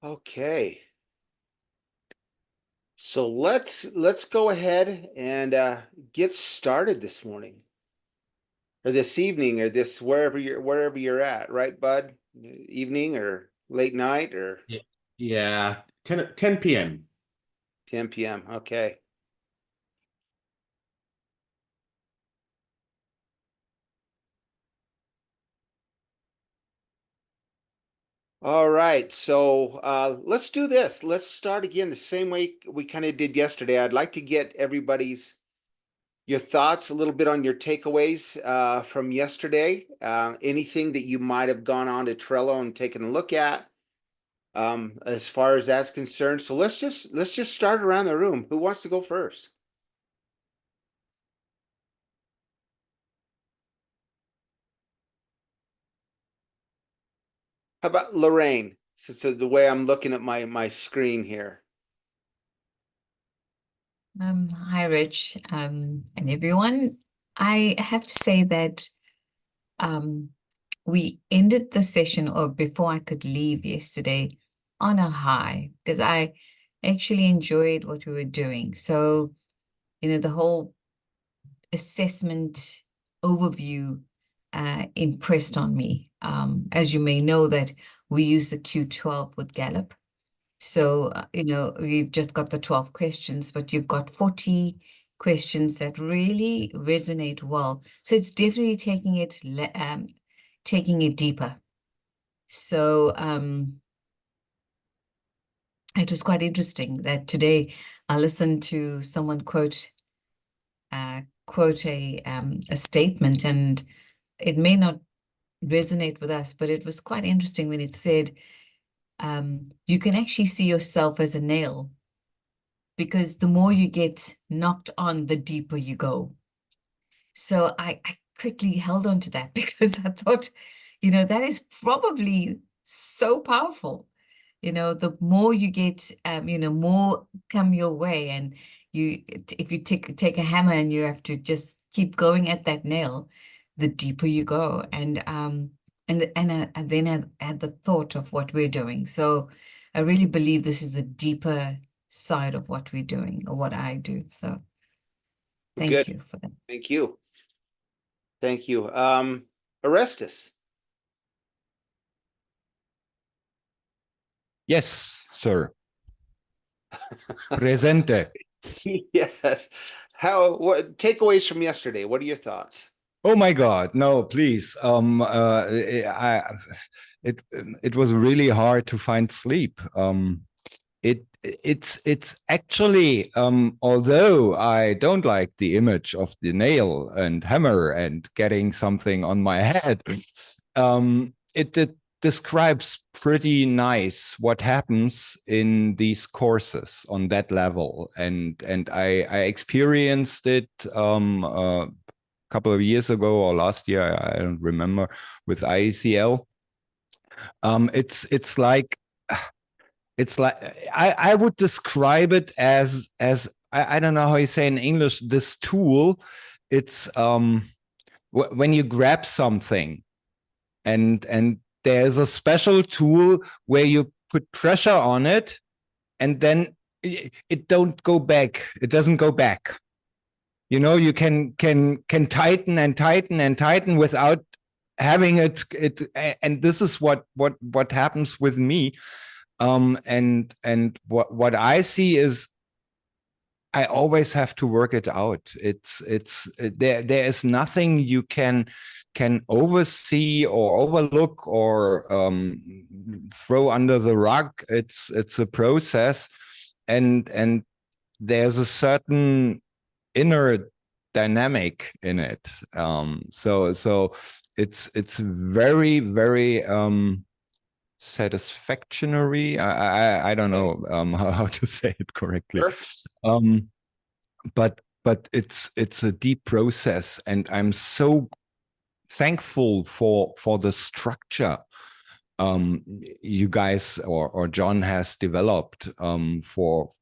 Okay. So let's go ahead and get started this morning or this evening or this wherever you're at, right, bud? Evening or late night or Yeah, yeah. 10 p.m. 10 p.m. Okay. All right. So let's do this. Let's start again the same way we kind of did yesterday. I'd like to get everybody's your thoughts a little bit on your takeaways from yesterday. Anything that you might have gone on to Trello and taken a look at, as far as that's concerned. So let's just start around the room. Who wants to go first? How about Lorraine? So the way I'm looking at my screen here. Hi, Rich, and everyone. I have to say that um, we ended the session, or before I could leave yesterday, on a high because I actually enjoyed what we were doing. So, the whole assessment overview impressed on me. As you may know, that we use the Q12 with Gallup. So, you've just got the 12 questions, but you've got 40 questions that really resonate well. So it's definitely taking it deeper. So it was quite interesting that today I listened to someone quote a statement, and it may not resonate with us, but it was quite interesting when it said, you can actually see yourself as a nail, because the more you get knocked on, the deeper you go. So I quickly held on to that because I thought, that is probably so powerful. The more you get, more come your way. And if you take a hammer and you have to just keep going at that nail, the deeper you go. And then I had the thought of what we're doing. So I really believe this is the deeper side of what we're doing, or what I do. So Good. thank you for that. Thank you. Thank you. Orestes. Yes, sir. Presente. Yes. What takeaways from yesterday? What are your thoughts? Oh my God, no, please. It was really hard to find sleep. It's actually, although I don't like the image of the nail and hammer and getting something on my head, it describes pretty nice what happens in these courses on that level, and I experienced it a couple of years ago or last year, I don't remember, with IECL. It's like I would describe it as I don't know how you say in English this tool. It's when you grab something and there's a special tool where you put pressure on it, and then it don't go back. It doesn't go back. You can tighten and tighten and tighten without having it. And this is what happens with me. And what I see is I always have to work it out. There is nothing you can oversee or overlook or throw under the rug. It's a process, and there's a certain inner dynamic in it. So it's very, very satisfactory. I don't know how to say it correctly. Sure. But it's a deep process, and I'm so thankful for the structure you guys or John has developed for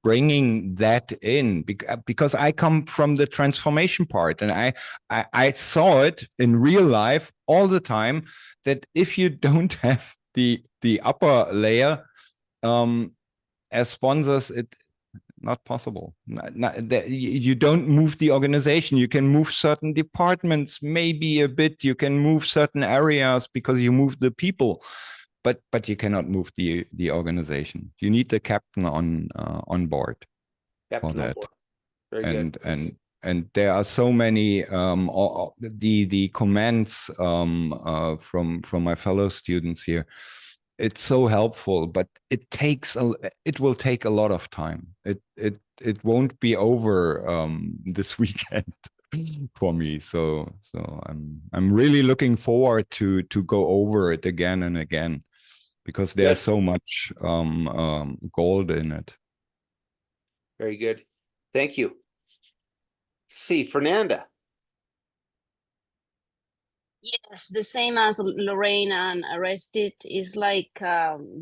bringing that in, because I come from the transformation part, and I saw it in real life all the time, that if you don't have the upper layer, as sponsors, it not possible. You don't move the organization. You can move certain departments, maybe a bit. You can move certain areas because you move the people, but you cannot move the organization. You need the captain on board Captain for on that. board. Very good. And there are so many the comments from my fellow students here. It's so helpful, but it will take a lot of time. It won't be over this weekend for me. So I'm really looking forward to go over it again and again, because there's so much gold in it. Very good. Thank you. See, Fernanda. Yes, the same as Lorraine and Arrested is like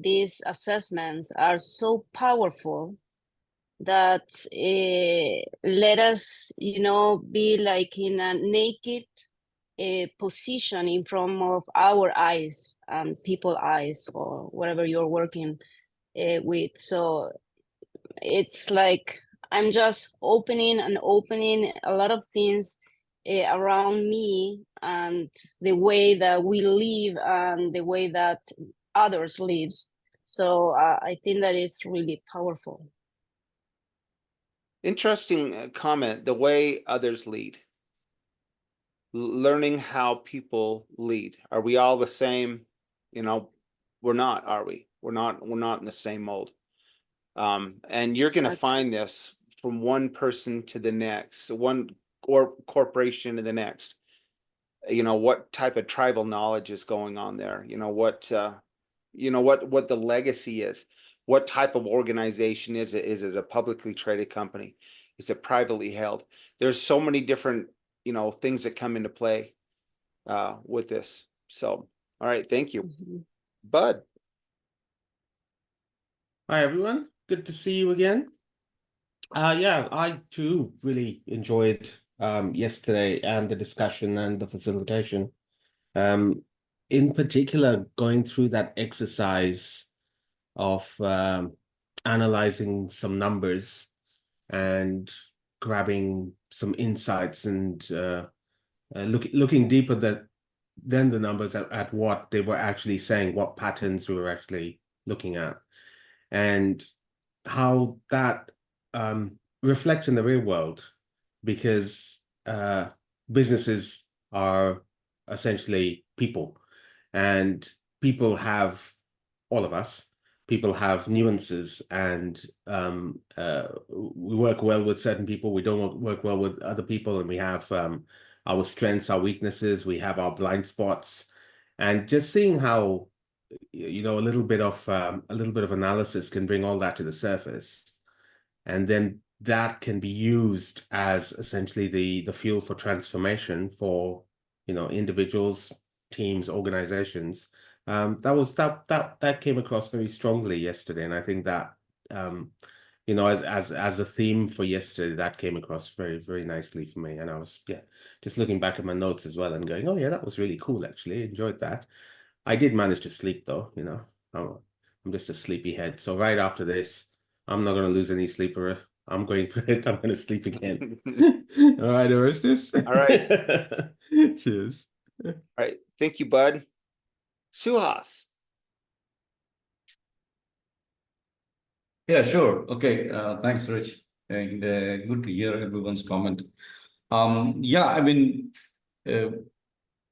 these assessments are so powerful that let us, be like in a naked position in front of our eyes and people's eyes or whatever you're working with. So it's like I'm just opening a lot of things around me and the way that we live and the way that others live. So I think that is really powerful. Interesting comment. The way others lead. Learning how people lead. Are we all the same? We're not, are we? We're not in the same mold. And you're going to find this from one person to the next, one or corporation to the next. What type of tribal knowledge is going on there? What the legacy is. What type of organization is it? Is it a publicly traded company? Is it privately held? There's so many different, things that come into play with this. So, all right, thank you. Bud. Hi, everyone. Good to see you again. Yeah, I too really enjoyed yesterday and the discussion and the facilitation. In particular, going through that exercise of analyzing some numbers and grabbing some insights and looking deeper than the numbers at what they were actually saying, what patterns we were actually looking at, and how that reflects in the real world, because businesses are essentially people, and people have, all of us, people have nuances, and we work well with certain people, we don't work well with other people, and we have our strengths, our weaknesses, we have our blind spots, and just seeing how a little bit of analysis can bring all that to the surface, and then that can be used as essentially the fuel for transformation for individuals, teams, organizations. That came across very strongly yesterday, and I think that as a theme for yesterday, that came across very, very nicely for me. And I was just looking back at my notes as well and going, oh yeah, that was really cool. Actually, enjoyed that. I did manage to sleep though. I'm just a sleepy head. So right after this, I'm not going to lose any sleep. I'm going for it. I'm going to sleep again. All right, Orestes. All right. Cheers. All right. Thank you, Bud. Suhas. Yeah, sure. Okay. Thanks, Rich. And good to hear everyone's comment.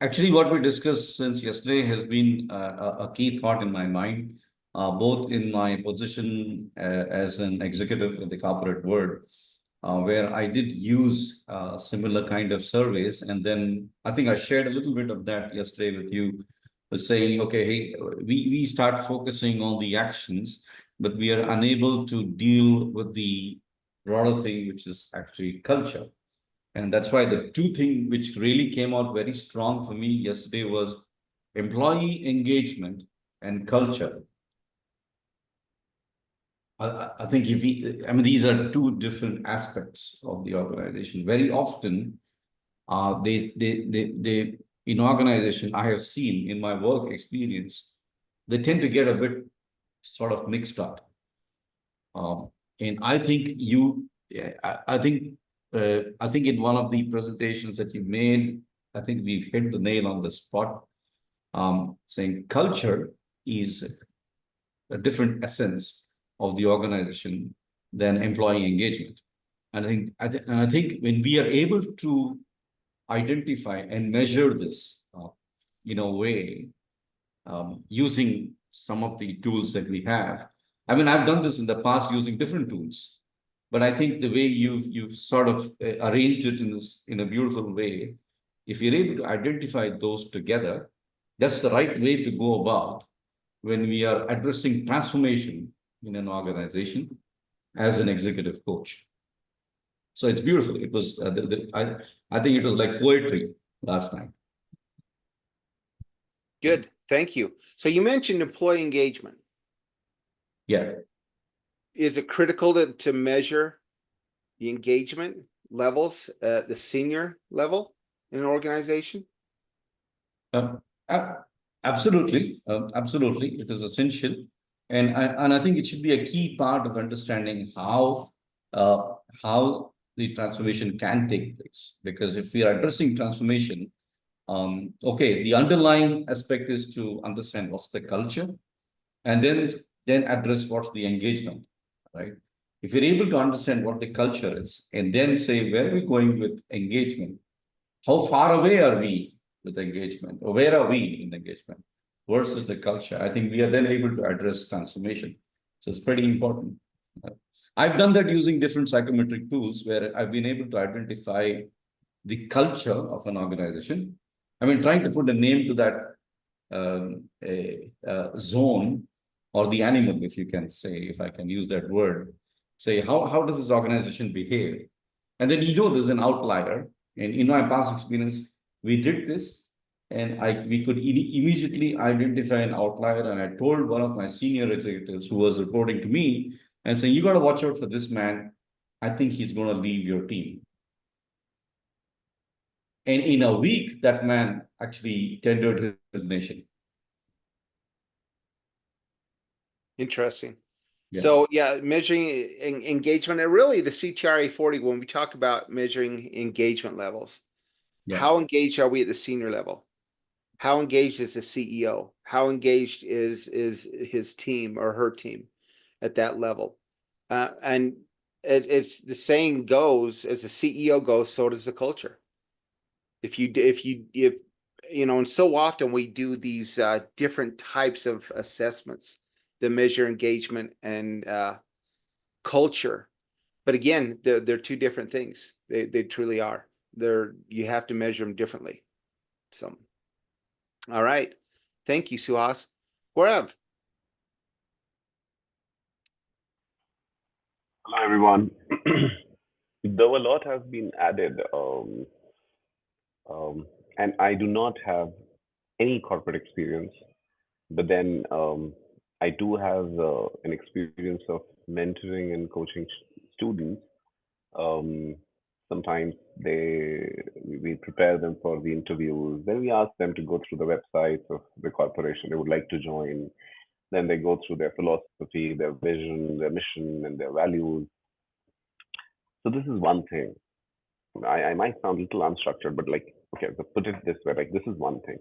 Actually, what we discussed since yesterday has been a key thought in my mind, both in my position as an executive in the corporate world, where I did use similar kind of surveys. And then I think I shared a little bit of that yesterday with you, was saying, okay, hey, we start focusing on the actions, but we are unable to deal with the broader thing, which is actually culture. And that's why the two things which really came out very strong for me yesterday was employee engagement and culture. I think these are two different aspects of the organization. Very often, they in organization, I have seen in my work experience, they tend to get a bit sort of mixed up. And I think you, yeah, I think in one of the presentations that you made, I think we've hit the nail on the spot. Saying culture is a different essence of the organization than employee engagement. And I think when we are able to identify and measure this in a way, using some of the tools that we have. I mean, I've done this in the past using different tools, but I think the way you've sort of arranged it in a beautiful way, if you're able to identify those together, that's the right way to go about when we are addressing transformation in an organization as an executive coach. So it's beautiful. It was I think it was like poetry last night. Good, thank you. So you mentioned employee engagement. Yeah. Is it critical to measure the engagement levels at the senior level in an organization? Absolutely, absolutely. It is essential, and I think it should be a key part of understanding how the transformation can take place. Because if we are addressing transformation, okay, the underlying aspect is to understand what's the culture, and then address what's the engagement, right? If you're able to understand what the culture is, and then say where are we going with engagement, how far away are we with engagement, or where are we in engagement versus the culture, I think we are then able to address transformation. So it's pretty important. I've done that using different psychometric tools where I've been able to identify the culture of an organization. I mean, trying to put a name to that zone or the animal, if you can say, if I can use that word, say, how does this organization behave? And then there's an outlier. And in my past experience, we did this, and we could immediately identify an outlier. And I told one of my senior executives who was reporting to me and saying, you got to watch out for this man. I think he's going to leave your team. And in a week, that man actually tendered his resignation. Interesting. Yeah. So yeah, measuring engagement, and really the CTRA 40, when we talk about measuring engagement levels, Yeah. how engaged are we at the senior level? How engaged is the CEO? How engaged is his team or her team at that level? And it's the saying goes, as the CEO goes, so does the culture. If and so often we do these different types of assessments that measure engagement and culture, but again, they're two different things. They truly are. You have to measure them differently. So, all right, thank you, Suhas. Gaurav. Hello, everyone. Though a lot has been added, and I do not have any corporate experience, but then I do have an experience of mentoring and coaching students. Um, Sometimes we prepare them for the interviews. Then we ask them to go through the websites of the corporation they would like to join. Then they go through their philosophy, their vision, their mission, and their values. So this is one thing. I might sound a little unstructured, but like, okay, so put it this way, like this is one thing.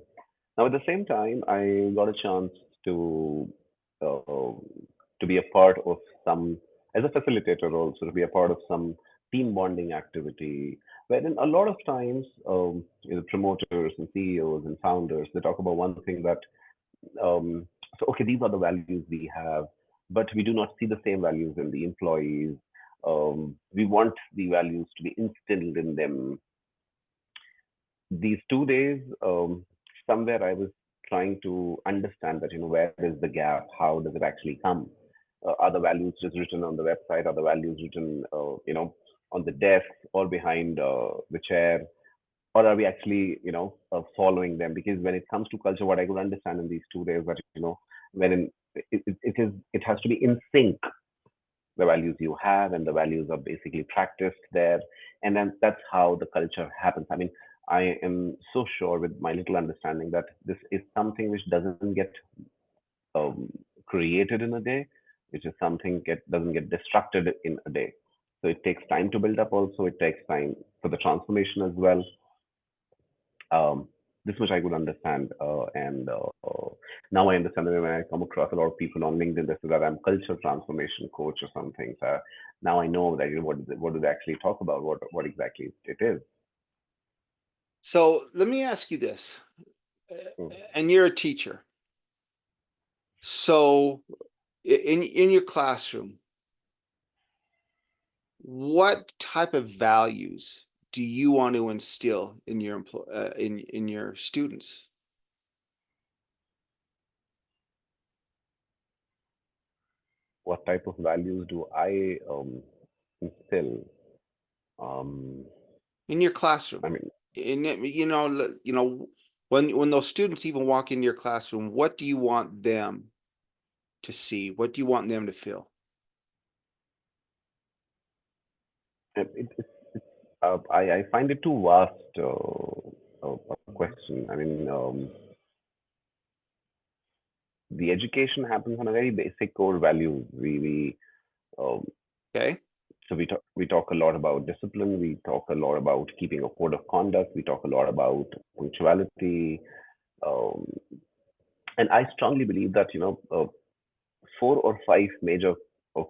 Now, at the same time, I got a chance to be a part of some, as a facilitator also, to be a part of some team bonding activity, wherein a lot of times, promoters and CEOs and founders, they talk about one thing that, so okay, these are the values we have, but we do not see the same values in the employees. We want the values to be instilled in them. These 2 days, somewhere I was trying to understand that, where is the gap? How does it actually come? Are the values just written on the website? Are the values written, on the desk or behind the chair? Or are we actually, following them? Because when it comes to culture, what I could understand in these 2 days, that, when it has to be in sync, the values you have and the values are basically practiced there, and then that's how the culture happens. I mean, I am so sure with my little understanding that this is something which doesn't get created in a day. It's just something doesn't get destructed in a day. So it takes time to build up. Also, it takes time for the transformation as well. This much I could understand, and now I understand that when I come across a lot of people on LinkedIn, they say that I'm culture transformation coach or something. So now I know that what do they actually talk about? What exactly it is? So let me ask you this, Mm. and you're a teacher. So in your classroom, what type of values do you want to instill in your in your students? What type of values do I instill? Um, In your classroom? I mean, You know, when those students even walk into your classroom, what do you want them to see? What do you want them to feel? I find it too vast a question. I mean, the education happens on a very basic core value. We um, Okay. so we talk a lot about discipline. We talk a lot about keeping a code of conduct. We talk a lot about punctuality, um, and I strongly believe that 4 or 5 major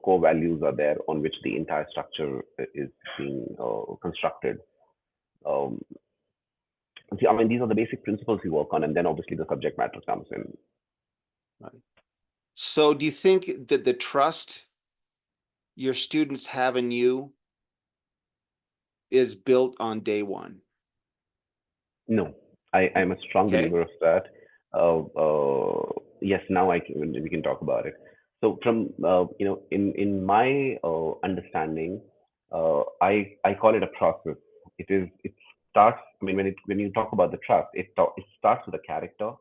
core values are there on which the entire structure is being constructed. Um, I mean, these are the basic principles we work on, and then obviously the subject matter comes in. So do you think that the trust your students have in you is built on day one? No, I'm a strong Okay. believer of that. Yes, now we can talk about it. So from in my understanding, I call it a process. It starts. I mean, when you talk about the trust, it starts with a character,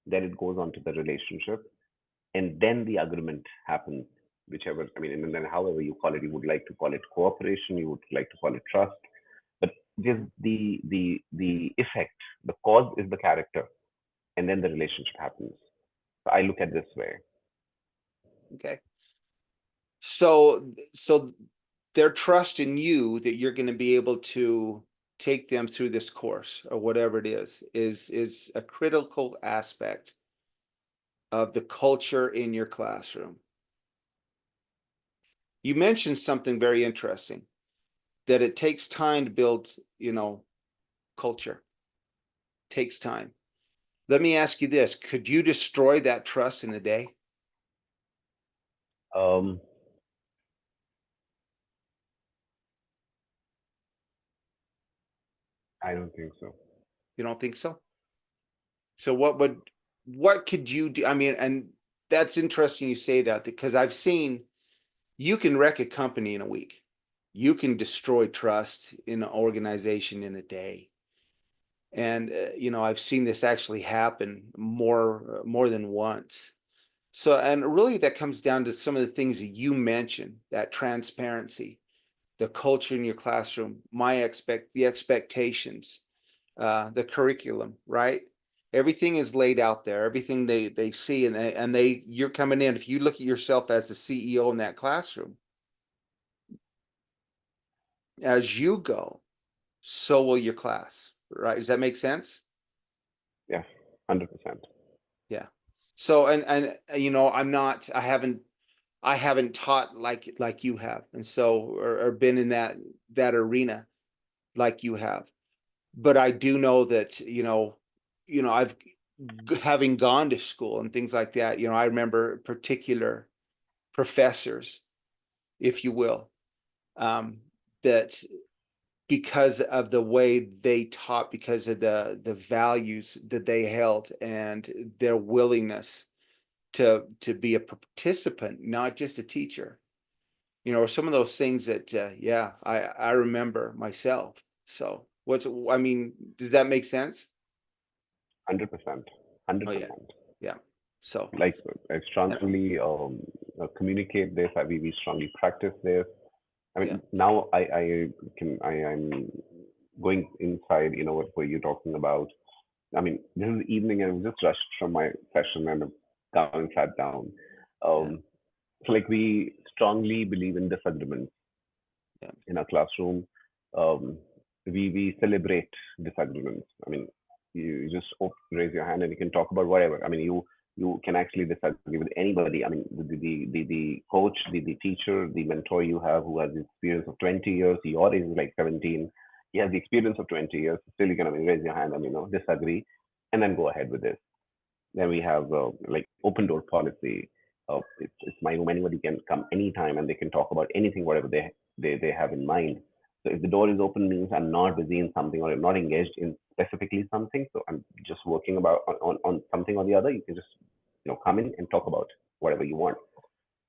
then it goes on to the relationship, and then the agreement happens. Whichever, I mean, and then however you call it, you would like to call it cooperation, you would like to call it trust, but just the effect, the cause is the character, and then the relationship happens. So I look at this way. Okay. So their trust in you that you're going to be able to take them through this course or whatever it is a critical aspect of the culture in your classroom. You mentioned something very interesting, that it takes time to build, culture. Takes time. Let me ask you this, could you destroy that trust in a day? Um, I don't think so. You don't think so? So what could you do? I mean, and that's interesting you say that, because I've seen you can wreck a company in a week. You can destroy trust in an organization in a day. And I've seen this actually happen more than once. So, and really that comes down to some of the things that you mentioned, that transparency, the culture in your classroom, the expectations, the curriculum, right? Everything is laid out there, everything they see, and you're coming in. If you look at yourself as the CEO in that classroom, as you go, so will your class, right? Does that make sense? Yeah, 100%. Yeah. So, I haven't taught like you have, and so or been in that arena like you have. But I do know that, I've having gone to school and things like that, I remember particular professors, if you will, that because of the way they taught, because of the values that they held and their willingness to be a participant, not just a teacher, some of those things that yeah, I remember myself. So I mean, does that make sense? 100%. Oh 100%. yeah, yeah. So Like I yeah, strongly communicate this. We strongly practice this. I yeah. mean, now I'm going inside, what were you talking about? I mean, this is evening and I was just rushed from my session and I've gone and sat down. So like we strongly believe in disagreements. Yeah. In our classroom. We celebrate disagreements. I mean, you just raise your hand and you can talk about whatever. I mean, you can actually disagree with anybody. I mean, the coach, the teacher, the mentor you have who has the experience of 20 years, your age is like 17, he has the experience of 20 years, still you can, I mean, raise your hand and, disagree and then go ahead with this. Then we have like open door policy. It's my room. Anybody can come anytime and they can talk about anything, whatever they have in mind. So if the door is open, means I'm not busy in something or I'm not engaged in specifically something. So I'm just working about on something or the other. You can just come in and talk about whatever you want.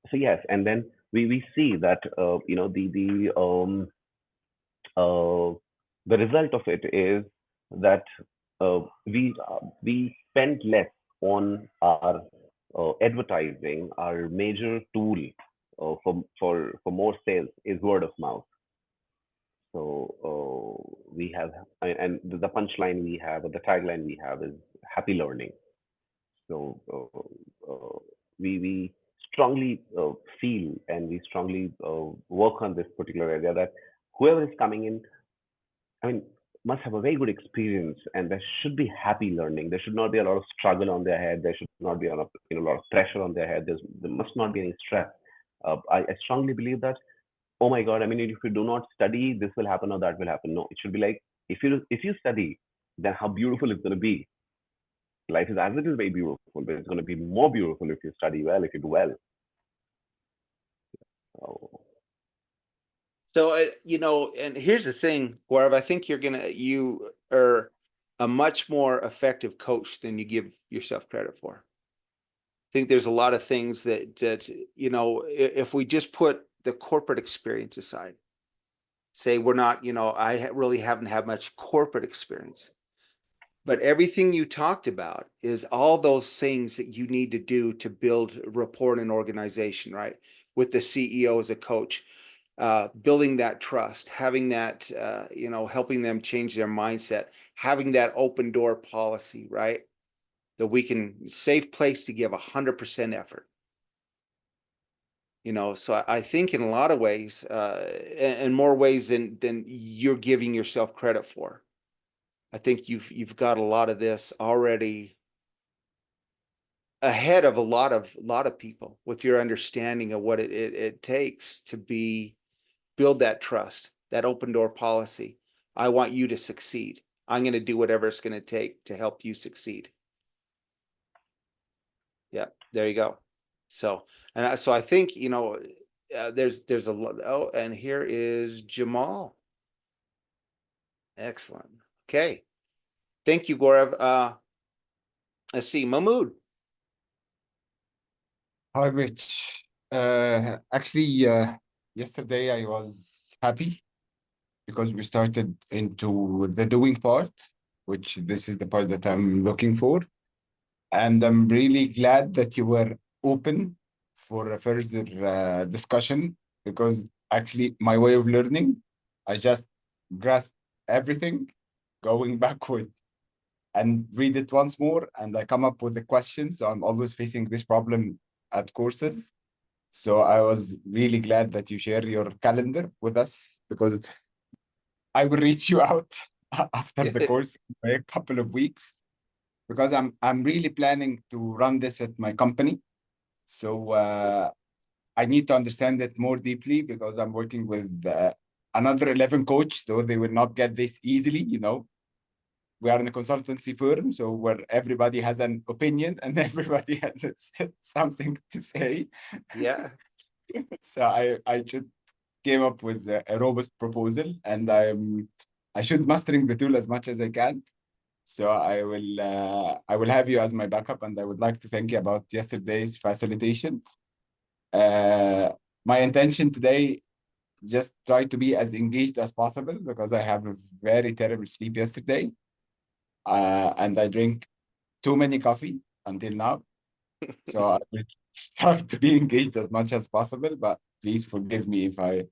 So yes, and then we see that the result of it is that we spend less on our advertising. Our major tool for more sales is word of mouth. So we have, and the punchline we have, or the tagline we have, is happy learning. So we strongly feel and we strongly work on this particular area that whoever is coming in, I mean, must have a very good experience, and there should be happy learning. There should not be a lot of struggle on their head. There should not be a lot of pressure on their head. There must not be any stress. I strongly believe that. Oh my God! I mean, if you do not study, this will happen or that will happen. No, it should be like if you study, then how beautiful it's going to be. Life is as it is very beautiful, but it's going to be more beautiful if you study well, if you do well. So, and here's the thing, Gaurav, I think you are a much more effective coach than you give yourself credit for. I think there's a lot of things that if we just put the corporate experience aside, say we're not, I really haven't had much corporate experience, but everything you talked about is all those things that you need to do to build rapport in an organization, right? With the CEO as a coach. Building that trust, having that, helping them change their mindset, having that open door policy, right? That we can safe place to give 100% effort. So I think in a lot of ways, in more ways than you're giving yourself credit for. I think you've got a lot of this already ahead of a lot of people with your understanding of what it takes to build that trust, that open door policy. I want you to succeed. I'm going to do whatever it's going to take to help you succeed. Yeah, there you go. So, so I think, there's a lot. Oh, and here is Jamal. Excellent. Okay. Thank you, Gaurav. Let's see, Mahmood. Hi, Rich. Actually, yesterday I was happy because we started into the doing part, which this is the part that I'm looking for. And I'm really glad that you were open for a further discussion, because actually my way of learning, I just grasp everything going backward and read it once more, and I come up with the questions. So I'm always facing this problem at courses. So I was really glad that you share your calendar with us, because I will reach you out after the course in a couple of weeks, because I'm really planning to run this at my company. So I need to understand it more deeply, because I'm working with another 11 coach, though they will not get this easily. We are in a consultancy firm, so where everybody has an opinion and everybody has something to say. Yeah. So I should came up with a robust proposal, and I should mastering the tool as much as I can. So I will have you as my backup, and I would like to thank you about yesterday's facilitation. My intention today, just try to be as engaged as possible, because I have a very terrible sleep yesterday. And I drink too many coffee until now. So I will start to be engaged as much as possible, but please forgive me if I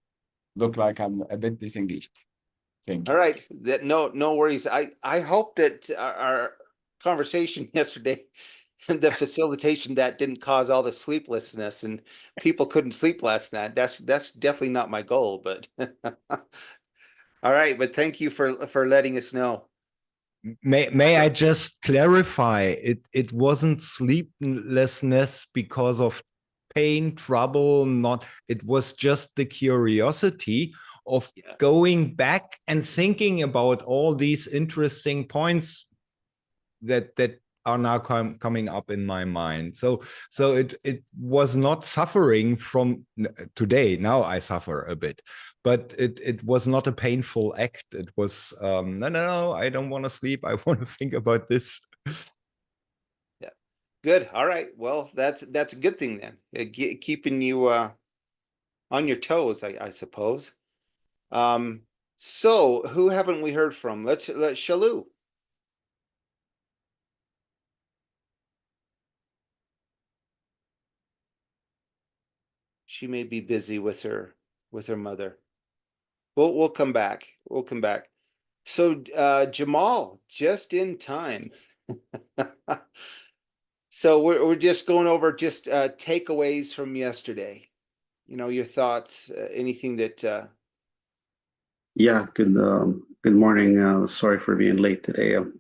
look like I'm a bit disengaged. Thank you. All right. No worries. I hope that our conversation yesterday the facilitation that didn't cause all the sleeplessness and people couldn't sleep last night. That's definitely not my goal, but all right, but thank you for letting us know. May I just clarify? It wasn't sleeplessness because of pain, trouble, not. It was just the curiosity of Yeah. going back and thinking about all these interesting points that are now coming up in my mind. So it was not suffering from today. Now I suffer a bit, but it was not a painful act. It was no, I don't want to sleep. I want to think about this. Good. All right. Well, that's a good thing then. Keeping you on your toes, I suppose. So who haven't we heard from? Let's Shalou. She may be busy with her mother. We'll come back. We'll come back. So Jamal, just in time. So we're just going over just takeaways from yesterday. You know, your thoughts, anything that Yeah, good morning. Sorry for being late today. I'm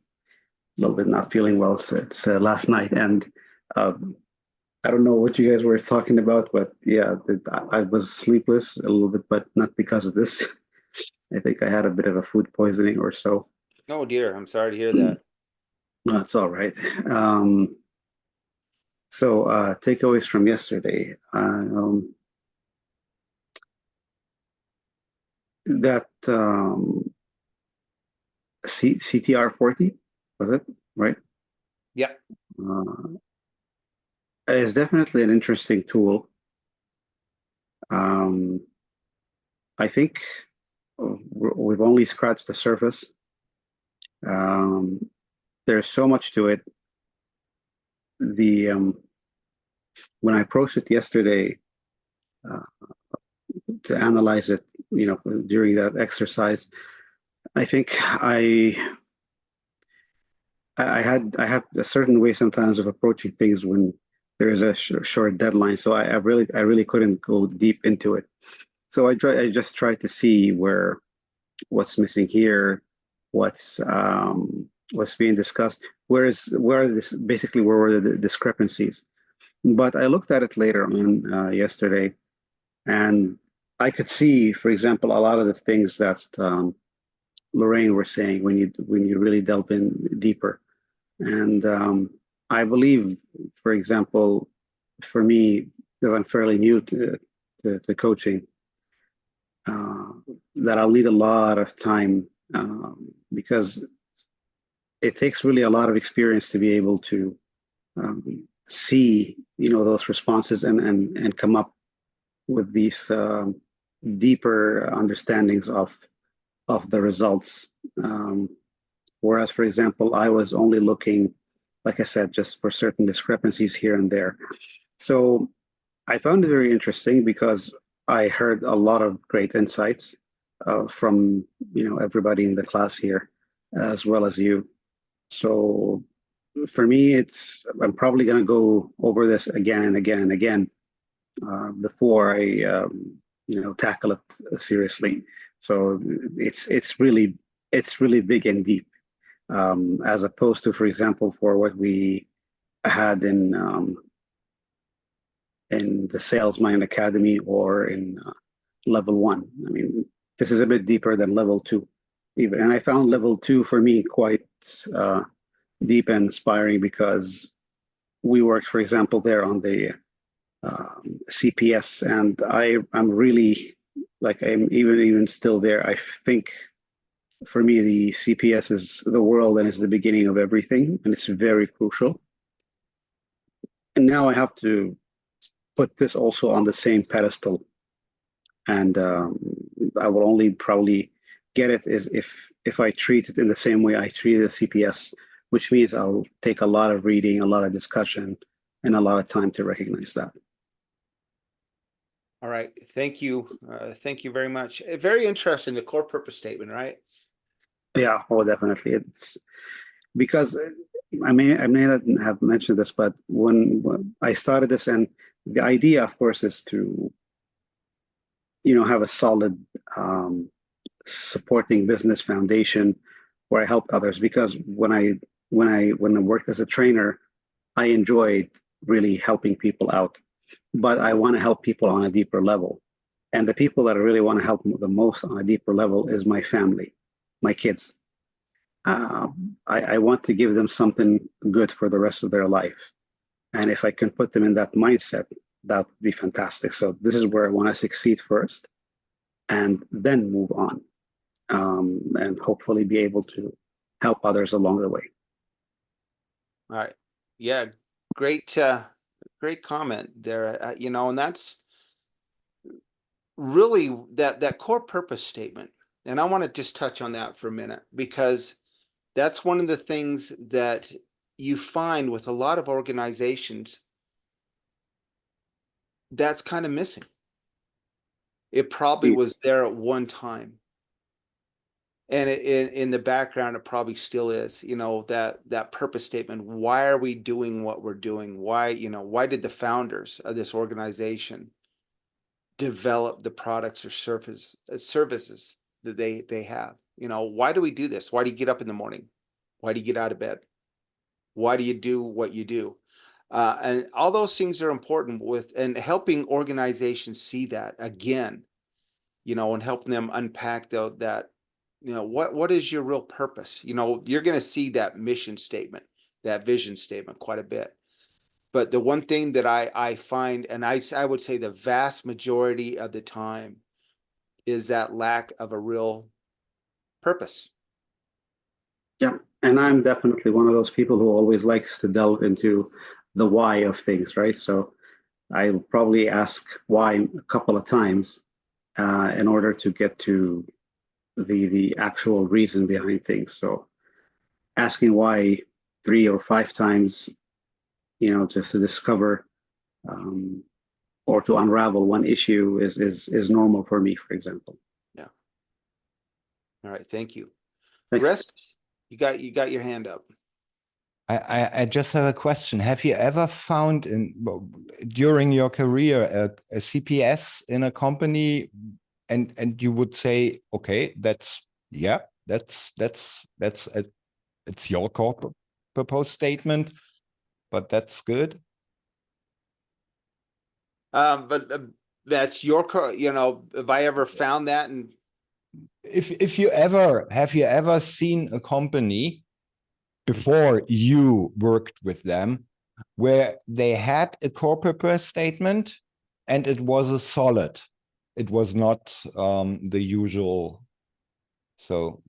a little bit not feeling well. So it's last night, and I don't know what you guys were talking about, but yeah, I was sleepless a little bit, but not because of this. I think I had a bit of a food poisoning or so. oh dear, I'm sorry to hear that. That's all right. So takeaways from yesterday. That CTR40, was it, right? Yeah. Is definitely an interesting tool. I think we've only scratched the surface. There's so much to it. When I approached it yesterday to analyze it, during that exercise, I think I have a certain way sometimes of approaching things when there is a short deadline. So I really couldn't go deep into it. So I just tried to see what's missing here, what's being discussed, where were the discrepancies. But I looked at it later on yesterday, and I could see, for example, a lot of the things that Lorraine were saying when you really delve in deeper. And I believe, for example, for me, because I'm fairly new to coaching, that I'll need a lot of time because it takes really a lot of experience to be able to see, those responses and come up with these deeper understandings of the results. Whereas, for example, I was only looking, like I said, just for certain discrepancies here and there. So I found it very interesting because I heard a lot of great insights from everybody in the class here, as well as you. So for me, I'm probably going to go over this again and again and again before I tackle it seriously. So it's really big and deep, as opposed to, for example, for what we had in the Sales Mind Academy or in level 1. I mean, this is a bit deeper than level 2 even. And I found level 2 for me quite deep and inspiring because we worked, for example, there on the CPS, and I'm really, like, I'm even still there. I think for me, the CPS is the world and it's the beginning of everything, and it's very crucial. And now I have to put this also on the same pedestal, and I will only probably get it is if I treat it in the same way I treated the CPS, which means I'll take a lot of reading, a lot of discussion, and a lot of time to recognize that. All right. Thank you. Thank you very much. Very interesting, the core purpose statement, right? Yeah, oh, definitely. It's because I may not have mentioned this, but when I started this, and the idea, of course, is to, have a solid supporting business foundation where I helped others. Because when I worked as a trainer, I enjoyed really helping people out, but I want to help people on a deeper level. And the people that I really want to help the most on a deeper level is my family, my kids. I want to give them something good for the rest of their life. And if I can put them in that mindset, that would be fantastic. So this is where I want to succeed first and then move on, and hopefully be able to help others along the way. All right. Yeah, great, great comment there. And that's really that core purpose statement. And I want to just touch on that for a minute, because that's one of the things that you find with a lot of organizations that's kind of missing. It probably was there at one time. And in the background, it probably still is, that purpose statement. Why are we doing what we're doing? Why did the founders of this organization develop the products or services that they have? Why do we do this? Why do you get up in the morning? Why do you get out of bed? Why do you do what you do? And all those things are important and helping organizations see that again, and helping them unpack that. What is your real purpose? You're going to see that mission statement, that vision statement quite a bit. But the one thing that I find, and I would say the vast majority of the time, is that lack of a real purpose. Yeah, and I'm definitely one of those people who always likes to delve into the why of things, right? So I'll probably ask why a couple of times in order to get to the actual reason behind things. So asking why 3 or 5 times, just to discover or to unravel one issue is normal for me, for example. Yeah. All right. Thank you. Thanks. Rest, you got your hand up. I just have a question. Have you ever found during your career a CPS in a company, and you would say, okay, it's your core purpose statement, but that's good. But that's your, have I ever found that? And Have you ever seen a company before you worked with them where they had a core purpose statement and it was a solid, it was not the usual, so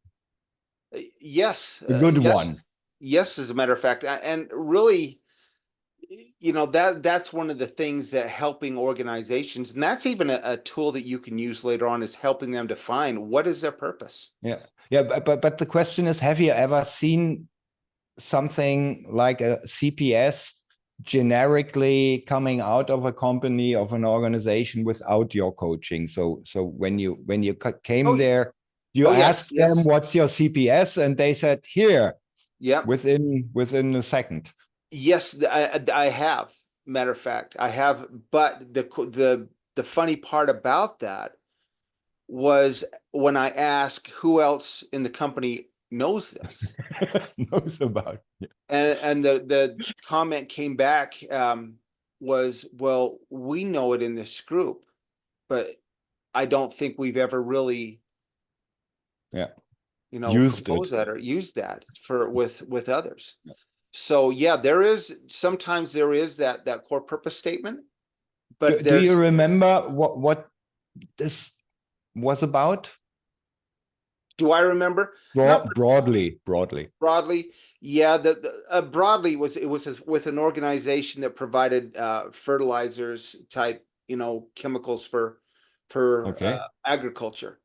yes, a good yes, one. Yes, as a matter of fact, and really, that's one of the things that helping organizations, and that's even a tool that you can use later on, is helping them define what is their purpose. Yeah, but the question is, have you ever seen something like a CPS generically coming out of a company, of an organization, without your coaching? So when you came there, you asked them, what's your CPS, and they said, here. Yeah, within a second. Yes, I have. Matter of fact, I have. But the funny part about that was when I asked who else in the company knows this, knows about it. And the comment came back was, well, we know it in this group, but I don't think we've ever really used proposed it. that or used that with others. Yeah. So yeah, sometimes there is that core purpose statement, but do you remember what this was about? Do I remember? Broadly. Broadly, yeah. Broadly was with an organization that provided fertilizers type, chemicals for agriculture.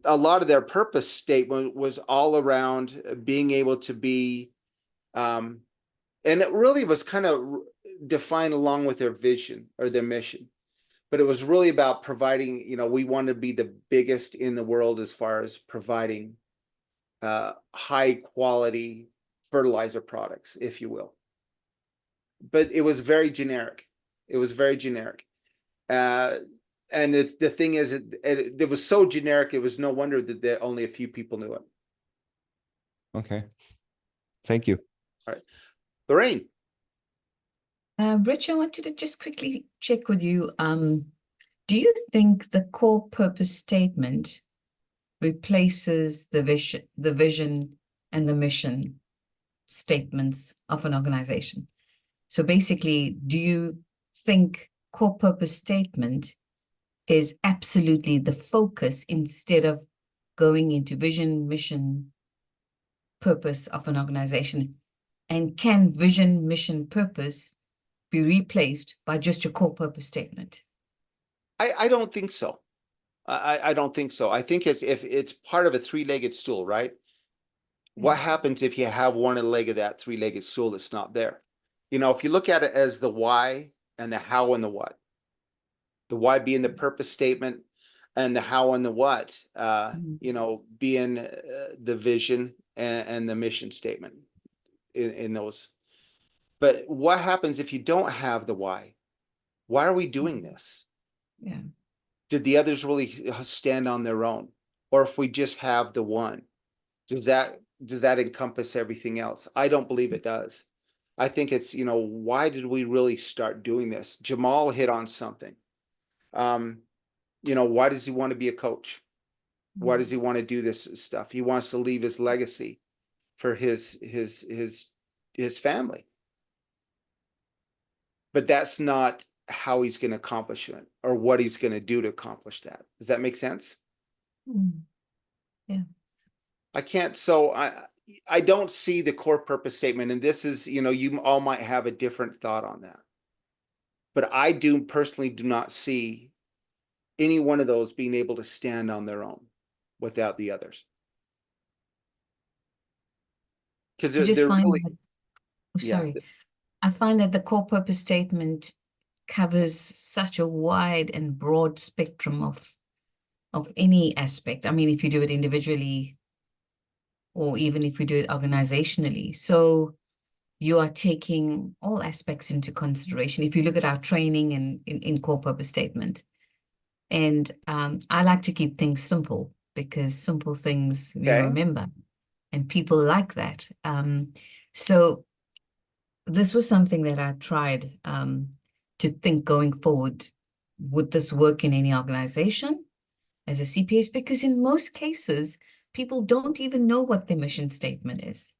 A lot of their purpose statement was all around being able to be, and it really was kind of defined along with their vision or their mission. But it was really about providing, we want to be the biggest in the world as far as providing high quality fertilizer products, if you will. But it was very generic. It was very generic. And the thing is, it was so generic, it was no wonder that only a few people knew it. Okay. Thank you. Lorraine, Rich, I wanted to just quickly check with you. Do you think the core purpose statement replaces the vision and the mission statements of an organization? So basically, do you think core purpose statement is absolutely the focus instead of going into vision, mission, purpose of an organization? And can vision, mission, purpose be replaced by just your core purpose statement? I don't think so. I don't think so. I think if it's part of a three-legged stool, right? What happens if you have one leg of that three-legged stool that's not there? You know, if you look at it as the why and the how and the what, the why being the purpose statement and the how and the what, you know, being the vision and the mission statement in those. But what happens if you don't have the why? Why are we doing this? Yeah. Did the others really stand on their own? Or if we just have the one, does that encompass everything else? I don't believe it does. I think it's, you know, why did we really start doing this? Jamal hit on something. You know, why does he want to be a coach? Why does he want to do this stuff? He wants to leave his legacy for his family. But that's not how he's going to accomplish it or what he's going to do to accomplish that. Does that make sense? Yeah. I can't, so I don't see the core purpose statement, and this is, you know, you all might have a different thought on that. But I personally do not see any one of those being able to stand on their own without the others. Because I just they're find really, that, yeah. sorry, I find that the core purpose statement covers such a wide and broad spectrum of any aspect. I mean, if you do it individually or even if we do it organizationally. So you are taking all aspects into consideration. If you look at our training and in core purpose statement, and I like to keep things simple because simple things you Okay. remember, and people like that. So this was something that I tried to think going forward. Would this work in any organization as a CPS? Because in most cases, people don't even know what their mission statement is.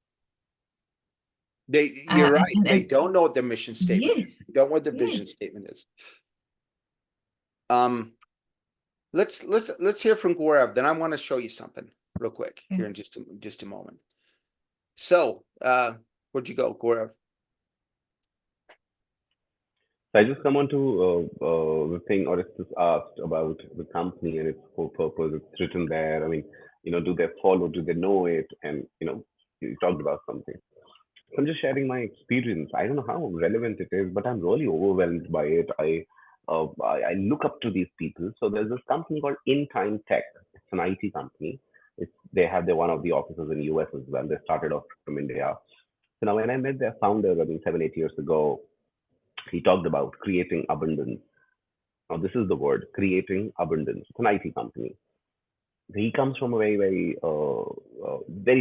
You're right. They And don't know what their mission statement is. yes, They don't know what their vision yes. statement is. Let's hear from Gaurav. Then I want to show you something real quick here in just a moment. So, where'd you go, Gaurav? So I just come on to the thing, or it's just asked about the company and its core purpose. It's written there. I mean, you know, do they follow? Do they know it? And you know, you talked about something. So I'm just sharing my experience. I don't know how relevant it is, but I'm really overwhelmed by it. I look up to these people. So there's this company called In Time Tech. It's an IT company. They have one of the offices in US as well. They started off from India. So now when I met their founder, I mean, 7-8 years ago, he talked about creating abundance. Now, this is the word, creating abundance. It's an IT company. He comes from a very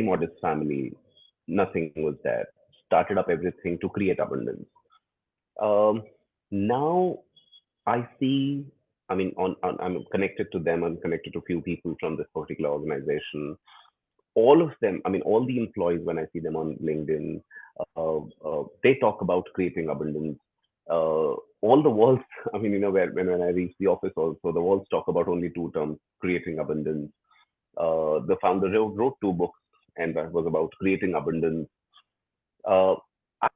modest family. Nothing was there. Started up everything to create abundance. Now I see, I mean, I'm connected to them. I'm connected to a few people from this particular organization. All of them, I mean, all the employees, when I see them on LinkedIn, they talk about creating abundance. All the walls, I mean, you know, when I reach the office also, the walls talk about only two terms, creating abundance. The founder wrote 2 books, and that was about creating abundance.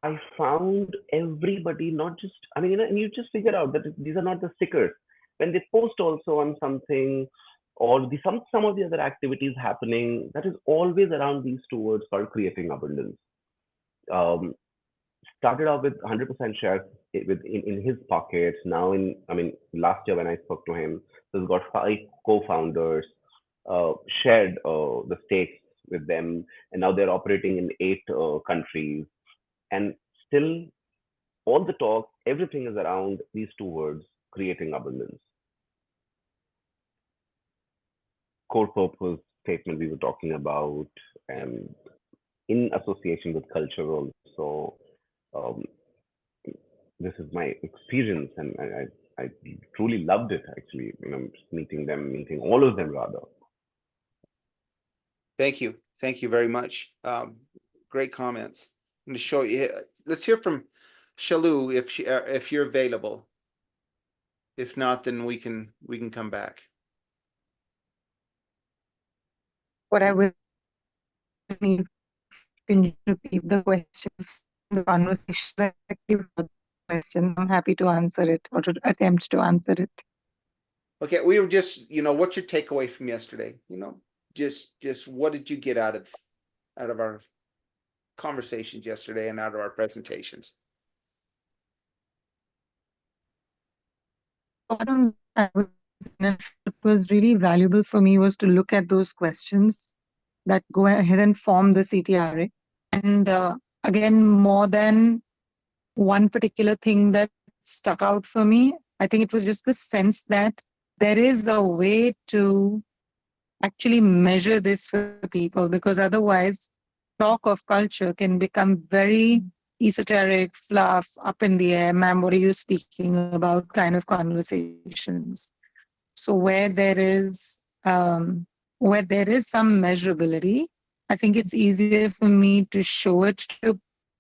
I found everybody not just, I mean, you know, and you just figure out that these are not the stickers. When they post also on something, or some of the other activities happening, that is always around these 2 words called creating abundance. Started off with 100% shares in his pocket. Now last year when I spoke to him, he's got 5 co-founders, shared the stakes with them, and now they're operating in 8 countries. And still, all the talk, everything is around these two words, creating abundance. Core purpose statement we were talking about, and in association with culture also. Um, this is my experience, and I truly loved it actually. Meeting all of them rather. Thank you. Thank you very much. Great comments. I'm going to show you. Let's hear from Shalou if you're available. If not, then we can come back. What I will need, can you repeat the questions, the conversation that you had question? I'm happy to answer it or to attempt to answer it. Okay, we were just, what's your takeaway from yesterday? Just what did you get out of our conversations yesterday and out of our presentations? It was really valuable for me was to look at those questions that go ahead and form the CTRA. And again, more than one particular thing that stuck out for me, I think it was just the sense that there is a way to actually measure this for people, because otherwise talk of culture can become very esoteric, fluff, up in the air, ma'am, what are you speaking about kind of conversations. So where there is some measurability, I think it's easier for me to show it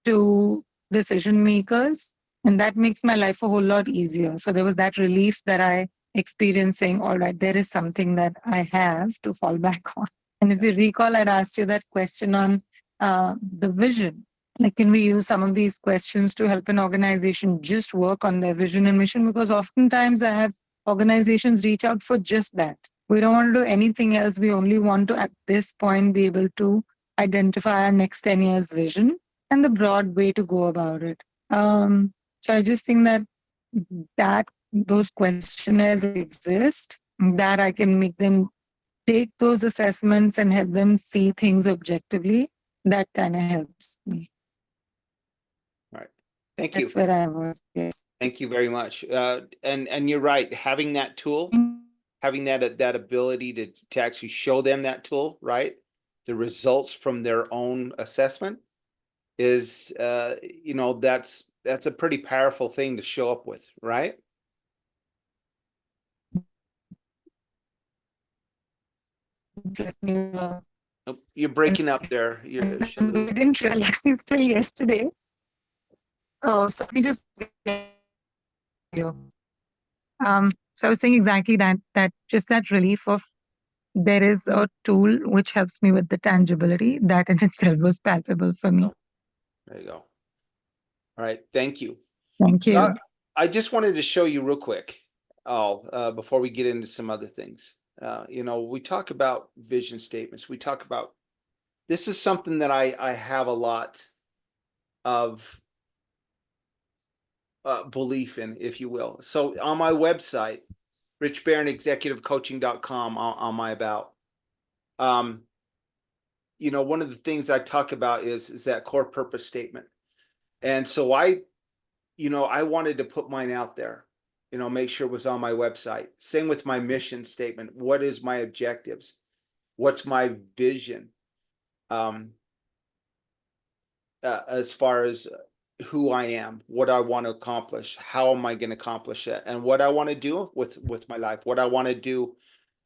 to decision makers, and that makes my life a whole lot easier. So there was that relief that I experienced, saying, all right, there is something that I have to fall back on. And if you recall, I'd asked you that question on the vision. Like, can we use some of these questions to help an organization just work on their vision and mission? Because oftentimes I have organizations reach out for just that. We don't want to do anything else. We only want to, at this point, be able to identify our next 10 years vision and the broad way to go about it. So I just think that those questionnaires exist, that I can make them take those assessments and help them see things objectively. That kind of helps me. Thank you. That's where I was. Yes. Thank you very much. And you're right. Having that tool, having that ability to actually show them that tool, right? The results from their own assessment is, that's a pretty powerful thing to show up with, right? Oh, you're breaking up there. I didn't realize till yesterday. Oh, so let me just. So I was saying exactly that just that relief of there is a tool which helps me with the tangibility that in itself was palpable for me. There you go. All right. Thank you. Thank you. I just wanted to show you real quick, before we get into some other things. We talk about vision statements. We talk about, this is something that I have a lot of belief in, if you will. So on my website, richbarronexecutivecoaching.com, on my about, one of the things I talk about is that core purpose statement. And so I wanted to put mine out there, make sure it was on my website. Same with my mission statement. What is my objectives? What's my vision? As far as who I am, what I want to accomplish, how am I going to accomplish it, and what I want to do with my life, what I want to do.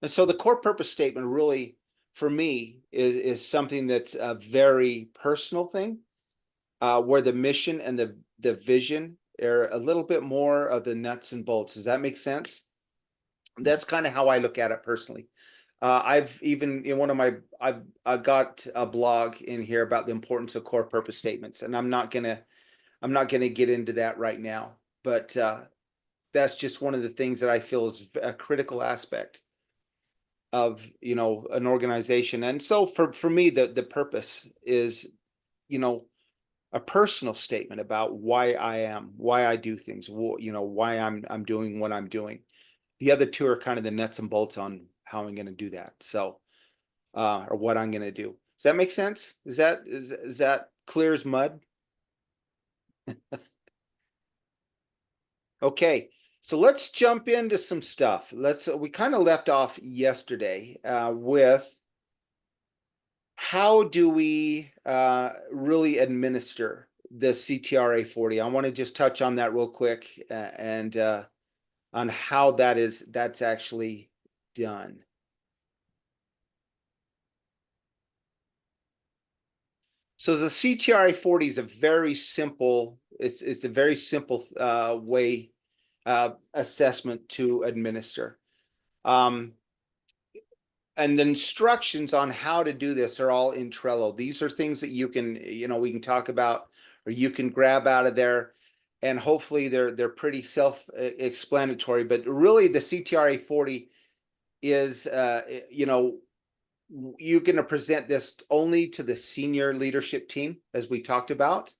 And so the core purpose statement really, for me, is something that's a very personal thing, where the mission and the vision are a little bit more of the nuts and bolts. Does that make sense? That's kind of how I look at it personally. I've even I've got a blog in here about the importance of core purpose statements, and I'm not gonna get into that right now, but that's just one of the things that I feel is a critical aspect of an organization. And so for me, the purpose is a personal statement about why I am, why I do things, why I'm doing what I'm doing. The other two are kind of the nuts and bolts on how I'm going to do that. So, or what I'm going to do. Does that make sense? Is that clear as mud? Okay, so let's jump into some stuff. We kind of left off yesterday with how do we really administer the CTRA 40? I want to just touch on that real quick and on how that's actually done. So the CTRA 40 is a very simple, it's a very simple way assessment to administer. And the instructions on how to do this are all in Trello. These are things that you can, we can talk about, or you can grab out of there, and hopefully they're pretty self-explanatory. But really, the CTRA 40 is, you're going to present this only to the senior leadership team, as we talked about.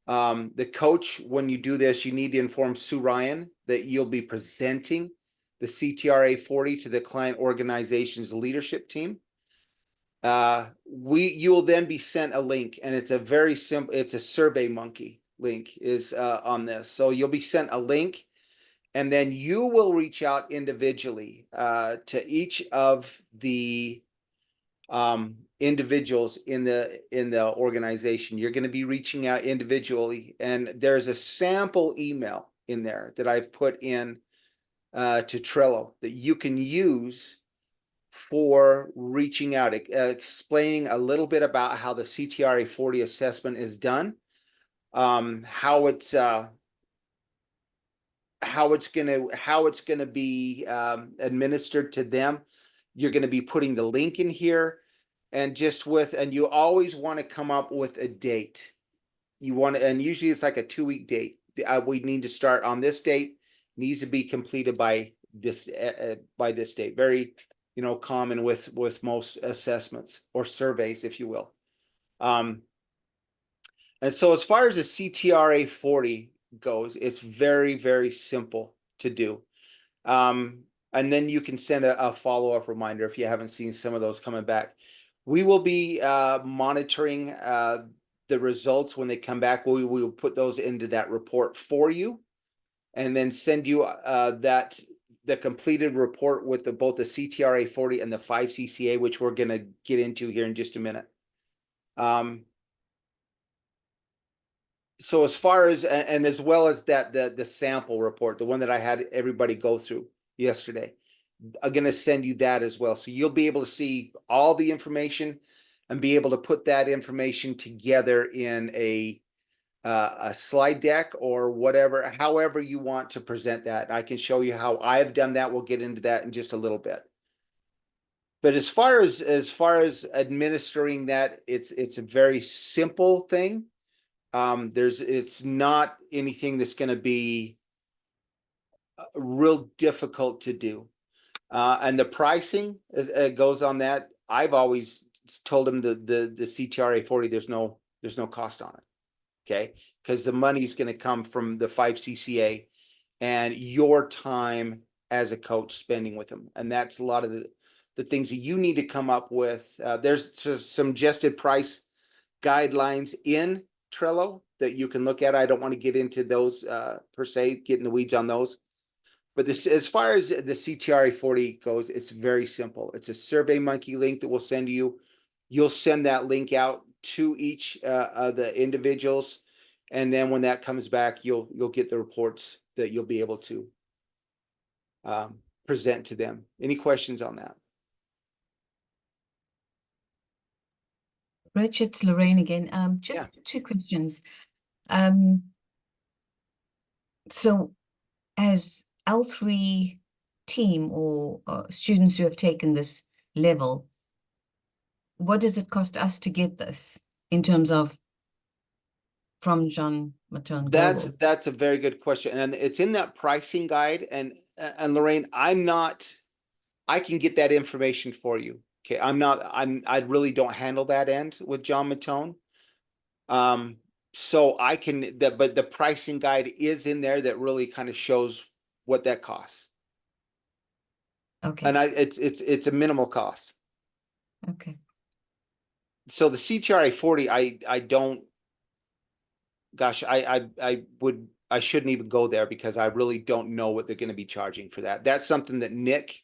The coach, when you do this, you need to inform Sue Ryan that you'll be presenting the CTRA 40 to the client organization's leadership team. You will then be sent a link, and it's a very simple, it's a SurveyMonkey link is on this. So you'll be sent a link, and then you will reach out individually to each of the individuals in the organization. You're going to be reaching out individually, and there's a sample email in there that I've put in to Trello that you can use for reaching out, explaining a little bit about how the CTRA 40 assessment is done, how it's gonna be administered to them. You're going to be putting the link in here, and you always want to come up with a date. And usually it's like a 2-week date. We need to start on this date, needs to be completed by this date. Very, common with most assessments or surveys, if you will. And so as far as the CTRA 40 goes, it's very, very simple to do. And then you can send a follow-up reminder if you haven't seen some of those coming back. We will be monitoring the results when they come back. We will put those into that report for you, and then send you the completed report with both the CTRA 40 and the 5CCA, which we're going to get into here in just a minute. So as far as, and as well as that, the sample report, the one that I had everybody go through yesterday, I'm going to send you that as well. So you'll be able to see all the information and be able to put that information together in a slide deck or whatever, however you want to present that. I can show you how I've done that. We'll get into that in just a little bit. But as far as administering that, it's a very simple thing. It's not anything that's going to be real difficult to do. And the pricing goes on that. I've always told them the CTRA 40, there's no cost on it. Okay, because the money's going to come from the 5CCA and your time as a coach spending with them. And that's a lot of the things that you need to come up with. There's some suggested price guidelines in Trello that you can look at. I don't want to get into those per se, get in the weeds on those. But as far as the CTRA 40 goes, it's very simple. It's a SurveyMonkey link that we'll send you. You'll send that link out to each of the individuals, and then when that comes back, you'll get the reports that you'll be able to present to them. Any questions on that? Rich, it's Lorraine again. Just 2 questions. So as L3 team or students who have taken this level, what does it cost us to get this in terms of from John Mattone Global? That's a very good question, and it's in that pricing guide. And Lorraine, I can get that information for you. Okay, I really don't handle that end with John Mattone. So I can, but the pricing guide is in there that really kind of shows what that costs. Okay. And it's a minimal cost. Okay. So the CTRA 40, I don't, gosh, I shouldn't even go there because I really don't know what they're going to be charging for that. That's something that Nick,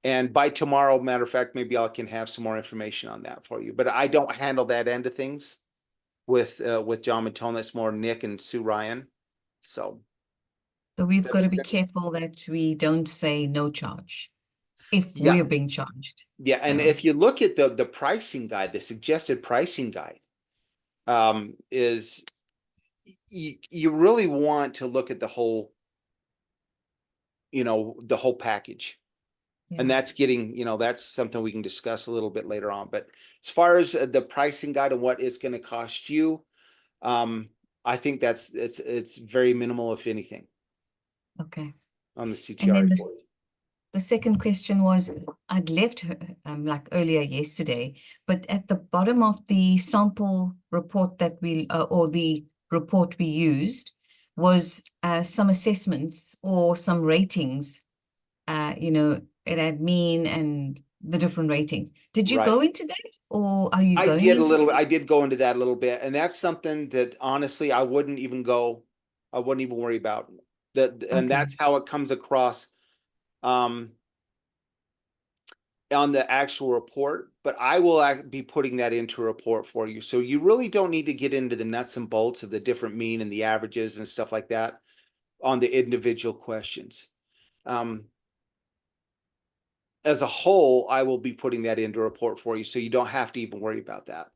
and by tomorrow, matter of fact, maybe I can have some more information on that for you, but I don't handle that end of things with John Matone. That's more Nick and Sue Ryan. So So we've that got to makes be sense? careful that we don't say no charge if Yeah. we're being charged. Yeah, and So- if you look at the pricing guide, the suggested pricing guide, is you really want to look at the whole, the whole package. And Yeah. that's getting, that's something we can discuss a little bit later on. But as far as the pricing guide and what it's going to cost you, I think it's very minimal, if anything, Okay. on the And then CTRA 40. the second question was, I'd left her like earlier yesterday, but at the bottom of the sample report that we, or the report we used, was some assessments or some ratings. It had mean and the different ratings. Did you go into that, or are you going into that? I did go into that a little bit, and that's something that honestly I wouldn't even worry about. And Okay. that's how it comes across on the actual report, but I will be putting that into a report for you. So you really don't need to get into the nuts and bolts of the different mean and the averages and stuff like that on the individual questions. As a whole, I will be putting that into a report for you, so you don't have to even worry about that.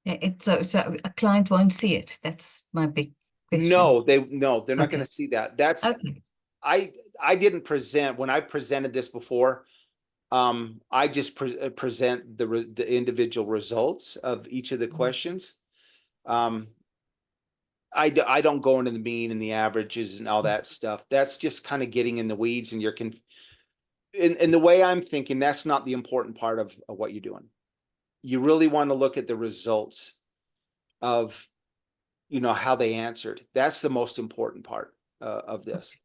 Yeah, so a client won't see it. That's my big question. No, they're not going Okay. to see that. That's Okay. I didn't present when I presented this before. I just present the individual results of each of the questions. I don't go into the mean and the averages and all that stuff. That's just kind of getting in the weeds, and in the way I'm thinking, that's not the important part of what you're doing. You really want to look at the results of, how they answered. That's the most important part of this.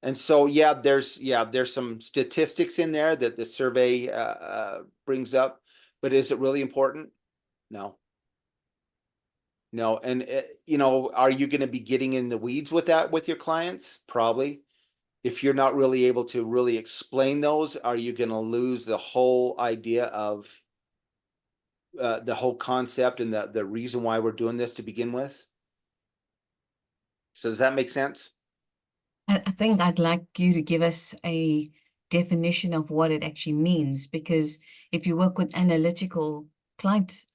And so, there's some statistics in there that the survey brings up, but is it really important? No. No. And, are you going to be getting in the weeds with that with your clients? Probably. If you're not really able to really explain those, are you going to lose the whole idea of the whole concept and the reason why we're doing this to begin with? So does that make sense? I think I'd like you to give us a definition of what it actually means, because if you work with analytical client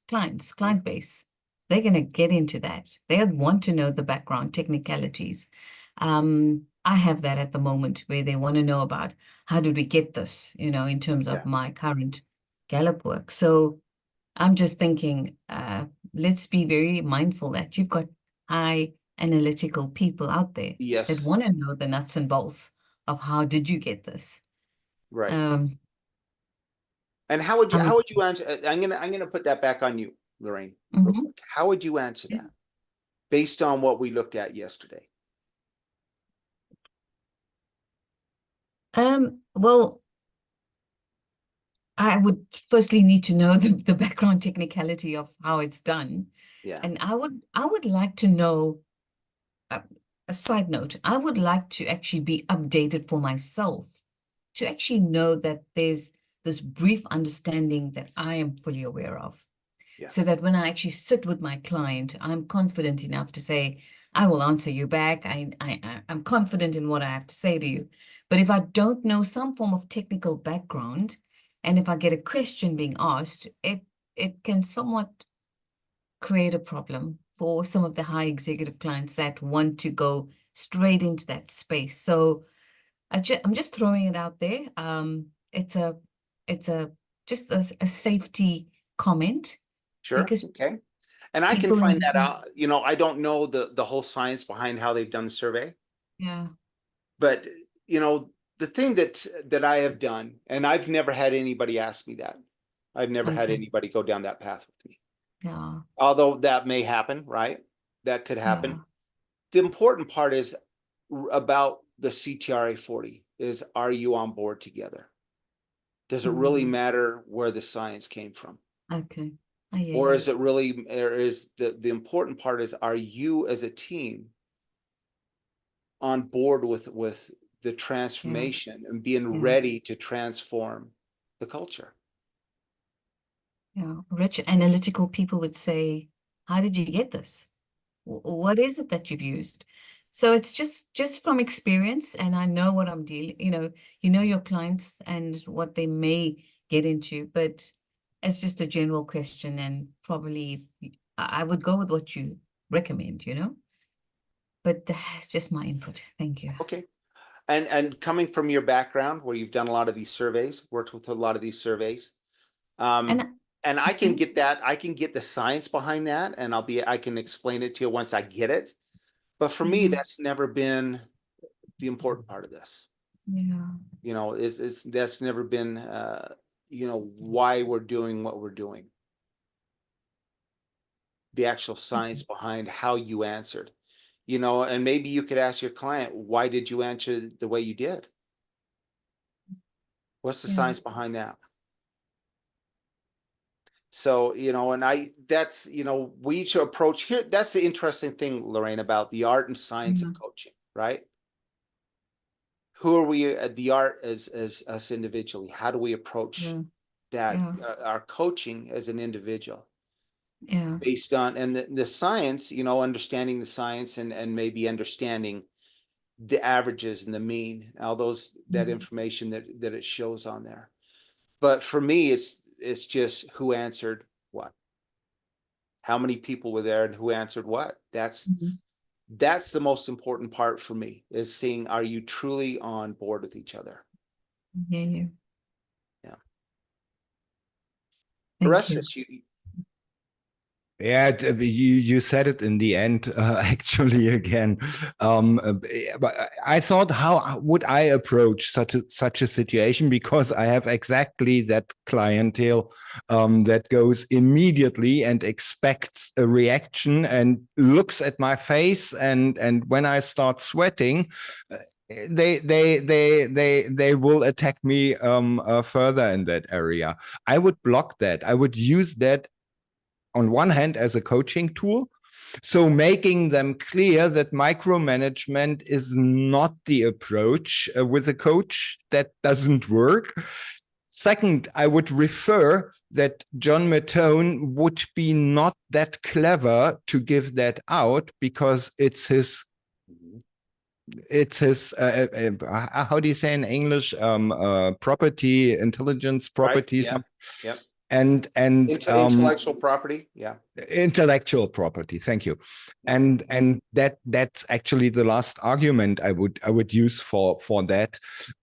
base, they're going to get into that. They want to know the background technicalities. I have that at the moment where they want to know about how did we get this, in terms of my current Gallup work. So I'm just thinking, let's be very mindful that you've got high analytical people out there Yes. that want to know the nuts and bolts of how did you get this. Right. And how would you answer? I'm gonna put that back on you, Lorraine. Real quick. How would you answer that based on what we looked at yesterday? Well, I would firstly need to know the background technicality of how it's done. Yeah. And I would like to know, a side note, I would like to actually be updated for myself, to actually know that there's this brief understanding that I am fully aware of. Yeah. So that when I actually sit with my client, I'm confident enough to say, I will answer you back. I'm confident in what I have to say to you. But if I don't know some form of technical background, and if I get a question being asked, it can somewhat create a problem for some of the high executive clients that want to go straight into that space. So I'm just throwing it out there. It's just a safety comment. Sure. Because okay. And I can people in find that the- out. I don't know the whole science behind how they've done the survey, Yeah. but the thing that I have done, and I've never had anybody ask me that. I've never had Okay. anybody go down that path with me. Yeah. Although that may happen, right? That could happen. Yeah. The important part is about the CTRA 40 is, are you on board together? Does it really matter where the science came from? Okay. I hear Or you. is it really, or is the important part is, are you as a team on board with the transformation and being Yeah. ready to transform the culture? Yeah. Rich analytical people would say, how did you get this? What is it that you've used? So it's just from experience, and I know what I'm dealing, you know your clients and what they may get into, but it's just a general question, and probably I would go with what you recommend, but that's just my input. Thank you. Okay. And coming from your background where you've done a lot of these surveys, worked with a lot of these surveys, And and I can okay. get that, I can get the science behind that, and I can explain it to you once I get it. But for me, Mhm. that's never been the important part of this. Yeah. That's never been why we're doing what we're doing. The actual science behind how you answered. And maybe you could ask your client, why did you answer the way you did? What's the Yeah. science behind that? So, that's, we each approach here. That's the interesting thing, Lorraine, about the art and science of coaching, right? Who are we at the art as us individually? How do we approach Yeah. that, Yeah. our coaching as an individual? Yeah. Based on, and the science, understanding the science and maybe understanding the averages and the mean, all that information that it shows on there. But for me, it's just who answered what, how many people were there, and who answered what. That's the most important part for me, is seeing, are you truly on board with each other? Yeah. Yeah. Yeah. Thank you. Orestes, Yeah, you said it in the end, actually, again. But I thought, how would I approach such a situation? Because I have exactly that clientele that goes immediately and expects a reaction and looks at my face, and when I start sweating, they will attack me further in that area. I would block that. I would use that on one hand as a coaching tool, so making them clear that micromanagement is not the approach with a coach. That doesn't work. Second, I would refer that John Mattone would be not that clever to give that out, because it's his how do you say in English, property, intelligence property, right? Yeah. some, Yep. and Intellectual property. Yeah. Intellectual property, thank you. And that's actually the last argument I would use for that.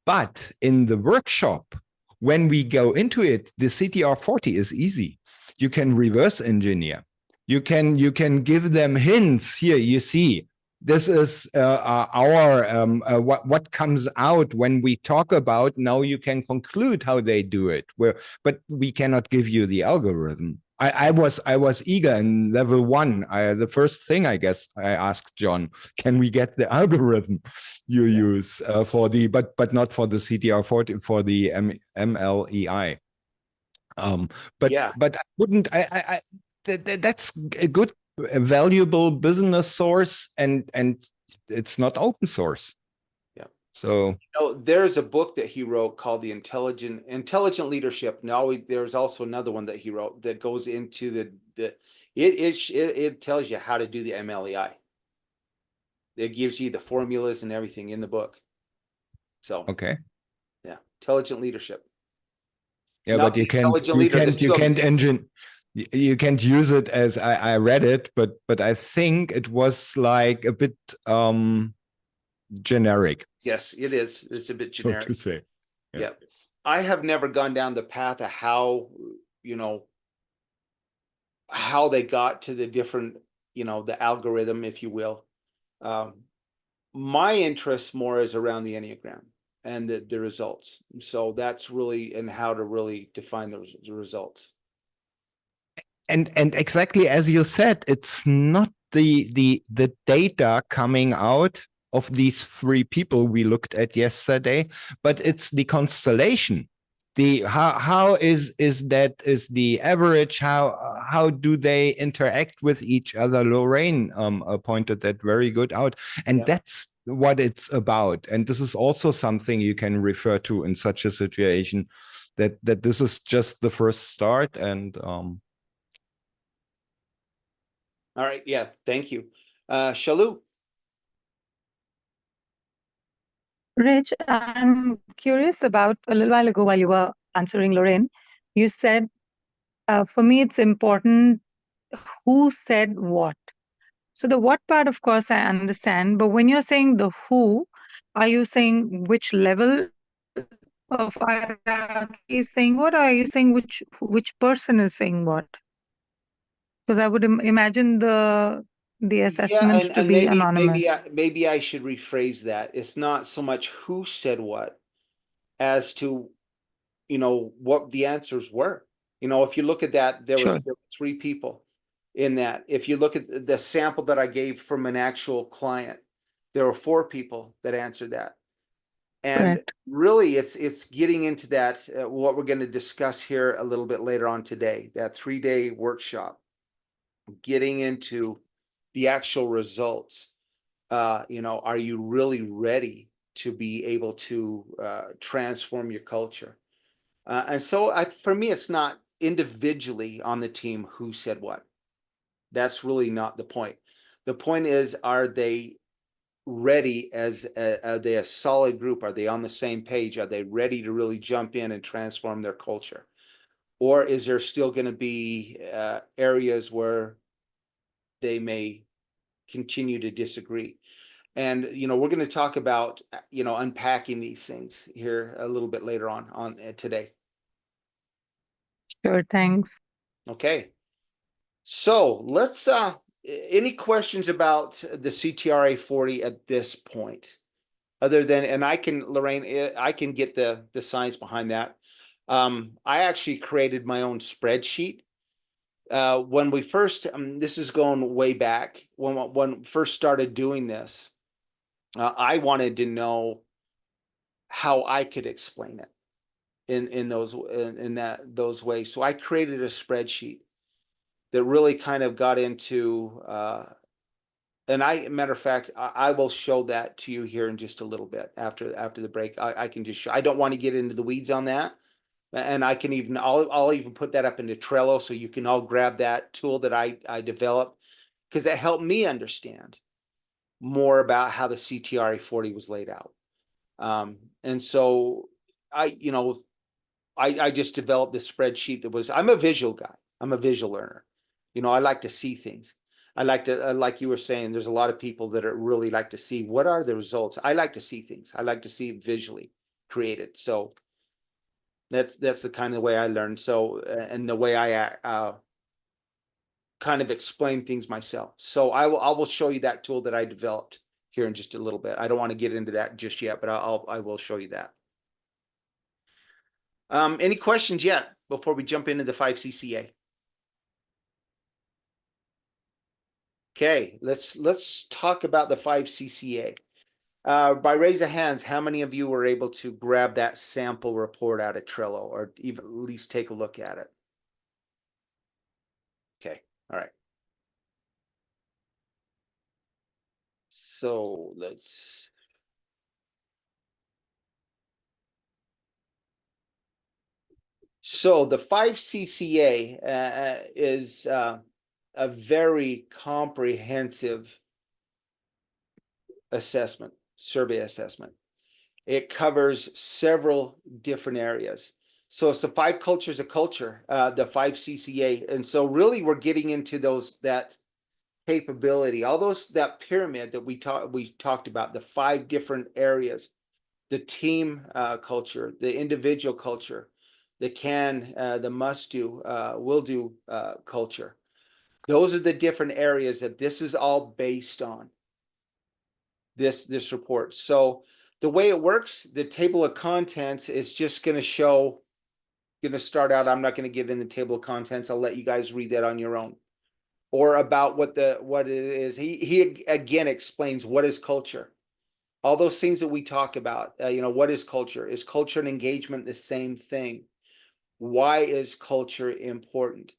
But in the workshop, when we go into it, the CTR40 is easy. You can reverse engineer. You can give them hints. Here, you see, this is our what comes out when we talk about. Now you can conclude how they do it. But we cannot give you the algorithm. I was eager in level 1. The first thing, I guess, I asked John, can we get the algorithm you use for the, but not for the CTR40, for the MLEI. But I wouldn't. That's a good, a valuable business source, and it's not open source. Yeah. So there's a book that he wrote called The Intelligent Leadership. Now there's also another one that he wrote that goes into it tells you how to do the MLEI. It gives you the formulas and everything in the book. So okay. Yeah, intelligent leadership. Yeah, Not but you can't use it as I read it, but I think it was like a bit generic. Yes, it is. It's a bit generic. So to say. Yeah. I have never gone down the path of how, how they got to the different, the algorithm, if you will. My interest more is around the Enneagram and the results. So that's really, and how to really define the results. And exactly as you said, it's not the data coming out of these 3 people we looked at yesterday, but it's the constellation. the how is the average, how do they interact with each other? Lorraine pointed that very good out, and Yeah. that's what it's about. And this is also something you can refer to in such a situation, that this is just the first start. And All right. Yeah. Thank you. Shalu. Rich, I'm curious about a little while ago while you were answering Lorraine, you said, for me, it's important who said what. So the what part, of course, I understand, but when you're saying the who, are you saying which level of hierarchy is saying what, or are you saying which person is saying what? Because I would imagine the assessments to and be maybe anonymous. maybe I should rephrase that. It's not so much who said what as to, you know, what the answers were. You know, if you look at that, there Sure. were 3 people in that. If you look at the sample that I gave from an actual client, there were 4 people that answered that. And Correct. really, it's getting into that, what we're going to discuss here a little bit later on today, that 3-day workshop, getting into the actual results. You know, are you really ready to be able to transform your culture? And so for me, it's not individually on the team who said what. That's really not the point. The point is, are they ready are they a solid group? Are they on the same page? Are they ready to really jump in and transform their culture? Or is there still going to be areas where they may continue to disagree? And, you know, we're going to talk about, you know, unpacking these things here a little bit later on today. Sure. Thanks. Okay. So let's, any questions about the CTRA 40 at this point? Other than, and I can, Lorraine, I can get the science behind that. I actually created my own spreadsheet. When we first, this is going way back, when first started doing this, I wanted to know how I could explain it in those ways. So I created a spreadsheet that really kind of got into, and matter of fact, I will show that to you here in just a little bit after the break. I can just show. I don't want to get into the weeds on that, and I can even I'll even put that up into Trello so you can all grab that tool that I developed, because that helped me understand more about how the CTRA 40 was laid out. And so you know, I just developed this spreadsheet that was, I'm a visual guy. I'm a visual learner. You know, I like to see things. I like to, like you were saying, there's a lot of people that are really like to see what are the results. I like to see things. I like to see it visually created. So that's the kind of way I learn. So, and the way I kind of explain things myself. So I will show you that tool that I developed here in just a little bit. I don't want to get into that just yet, but I will show you that. Any questions yet before we jump into the 5CCA? Okay, let's talk about the 5CCA. By raise of hands, how many of you were able to grab that sample report out of Trello, or even at least take a look at it? Okay, all right. So let's. So the 5CCA is a very comprehensive assessment, survey assessment. It covers several different areas. So it's the 5 cultures of culture, the 5CCA. And so really we're getting into that capability, all that pyramid that we talked about, the 5 different areas, the team culture, the individual culture, the must do, will do culture. Those are the different areas that this is all based on, this report. So the way it works, the table of contents is just going to start out. I'm not going to get in the table of contents. I'll let you guys read that on your own, or about what it is. He again explains what is culture. all those things that we talk about. You know, what is culture? Is culture and engagement the same thing? Why is culture important?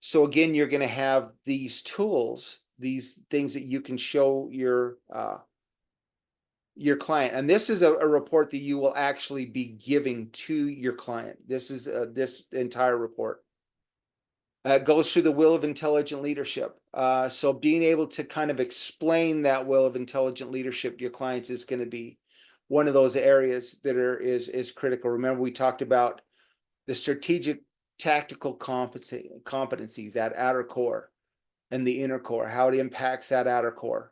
So again, you're going to have these tools, these things that you can show your client. And this is a report that you will actually be giving to your client. This is this entire report. Goes through the will of intelligent leadership. So being able to kind of explain that will of intelligent leadership to your clients is going to be one of those areas that is critical. Remember, we talked about the strategic tactical competencies, that outer core and the inner core, how it impacts that outer core.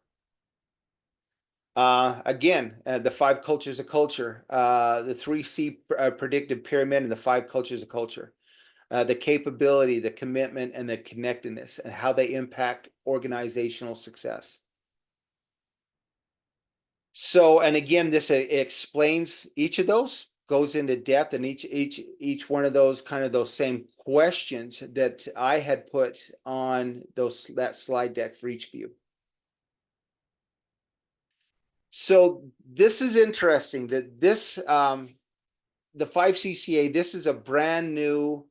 Again, the 5 cultures of culture, the 3C predictive pyramid and the 5 cultures of culture. The capability, the commitment, and the connectedness, and how they impact organizational success. So, and again, this explains each of those, goes into depth, and each one of those kind of those same questions that I had put on that slide deck for each of you. So this is interesting that this the 5CCA, this is a brand new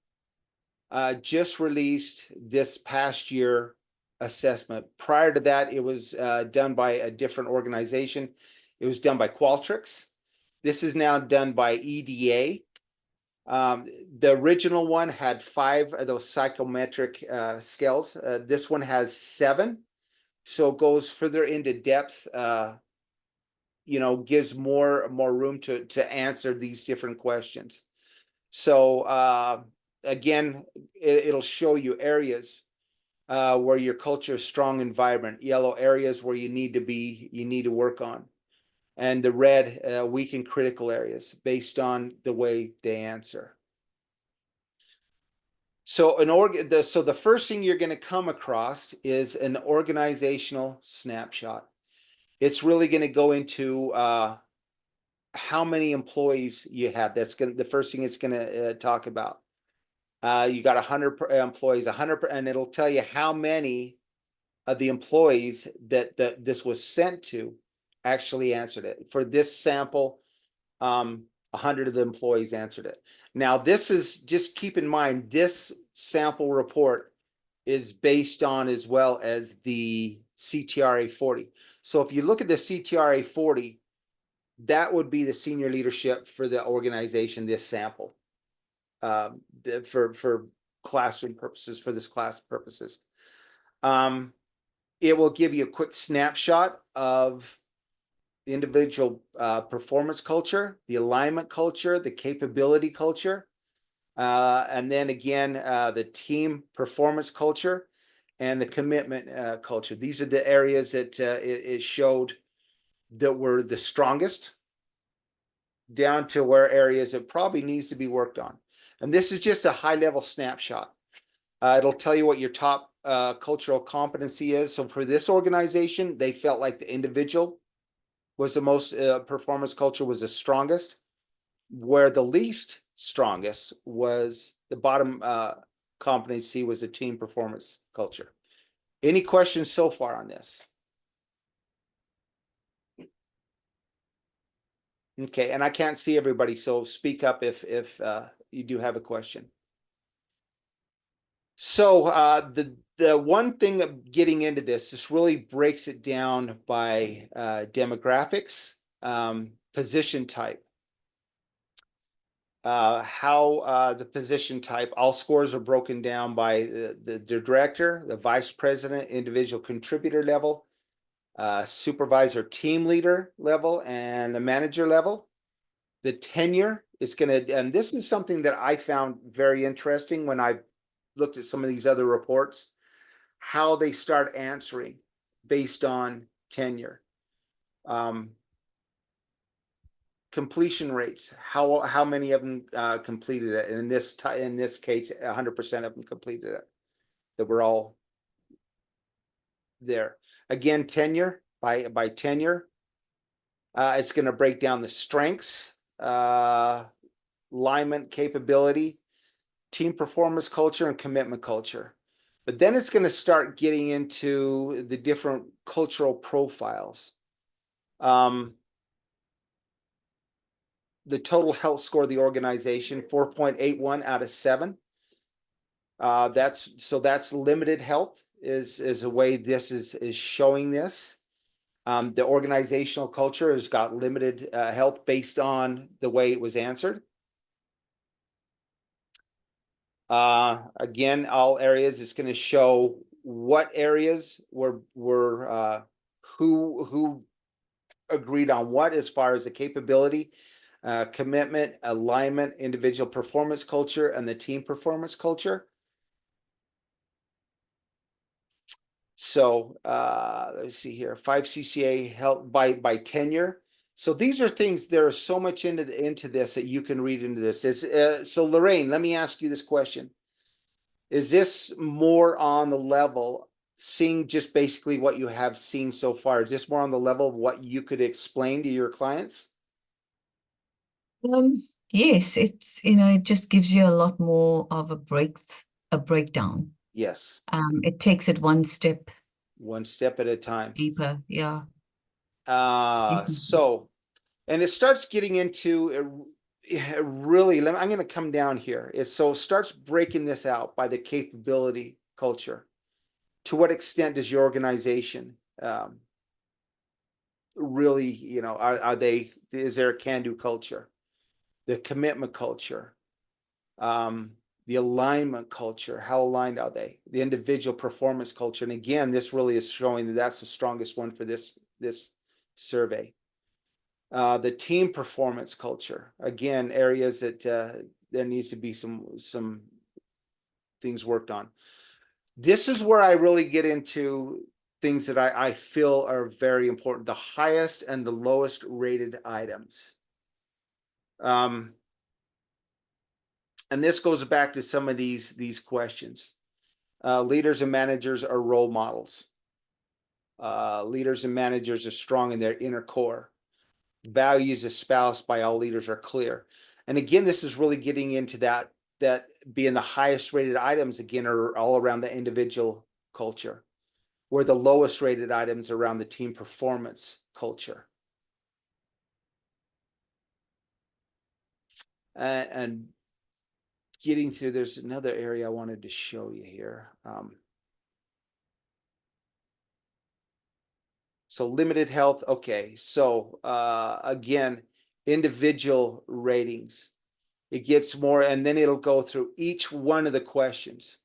just released this past year assessment. Prior to that, it was done by a different organization. It was done by Qualtrics. This is now done by EDA. The original one had 5 of those psychometric scales. This one has 7, so it goes further into depth. You know, gives more room to answer these different questions. So again, it'll show you areas where your culture is strong and vibrant, yellow areas where you need to work on, and the red weak and critical areas based on the way they answer. So so the first thing you're going to come across is an organizational snapshot. It's really going to go into how many employees you have. That's the first thing it's going to talk about. You got 100 employees, 100, and it'll tell you how many of the employees that this was sent to actually answered it. For this sample, 100 of the employees answered it. Now, this is, just keep in mind, this sample report is based on as well as the CTRA 40. So if you look at the CTRA 40, that would be the senior leadership for the organization, this sample, for classroom purposes, for this class purposes. It will give you a quick snapshot of the individual performance culture, the alignment culture, the capability culture, and then again, the team performance culture and the commitment culture. These are the areas that it showed that were the strongest, down to where areas that probably needs to be worked on. And this is just a high level snapshot. It'll tell you what your top cultural competency is. So for this organization, they felt like the individual was the most, performance culture was the strongest, where the least strongest was the bottom competency was the team performance culture. Any questions so far on this? Okay, and I can't see everybody, so speak up if you do have a question. So the one thing of getting into this really breaks it down by demographics, position type, how the position type, all scores are broken down by the director, the vice president, individual contributor level, supervisor, team leader level, and the manager level. The tenure is going to, and this is something that I found very interesting when I looked at some of these other reports, how they start answering based on tenure. Completion rates, how many of them completed it, and in this case 100% of them completed it, that were all there. Again, tenure by tenure, it's going to break down the strengths, alignment, capability, team performance culture, and commitment culture. But then it's going to start getting into the different cultural profiles. the total health score of the organization, 4.81 out of 7. That's limited health is a way this is showing this. The organizational culture has got limited health based on the way it was answered. Again, all areas, it's going to show what areas were who agreed on what as far as the capability, commitment, alignment, individual performance culture, and the team performance culture. So let's see here, 5 CCA help by tenure. So these are things, there is so much into this that you can read into this. So Lorraine, let me ask you this question. Is this more on the level, seeing just basically what you have seen so far? Is this more on the level of what you could explain to your clients? Yes, it's, it just gives you a lot more of a breakdown. Yes. It takes it one step at a time. deeper. Yeah. So, and it starts getting into really, I'm going to come down here. It starts breaking this out by the capability culture. To what extent does your organization really, is there a can-do culture? The commitment culture, the alignment culture, how aligned are they? The individual performance culture. And again, this really is showing that that's the strongest one for this survey. The team performance culture, again, areas that there needs to be some things worked on. This is where I really get into things that I feel are very important, the highest and the lowest rated items. And this goes back to some of these questions. Leaders and managers are role models. Leaders and managers are strong in their inner core. Values espoused by all leaders are clear. And again, this is really getting into that being the highest rated items, again, are all around the individual culture, where the lowest rated items are around the team performance culture. And getting through, there's another area I wanted to show you here. So limited health. Okay. So again, individual ratings. It gets more, and then it'll go through each one of the questions.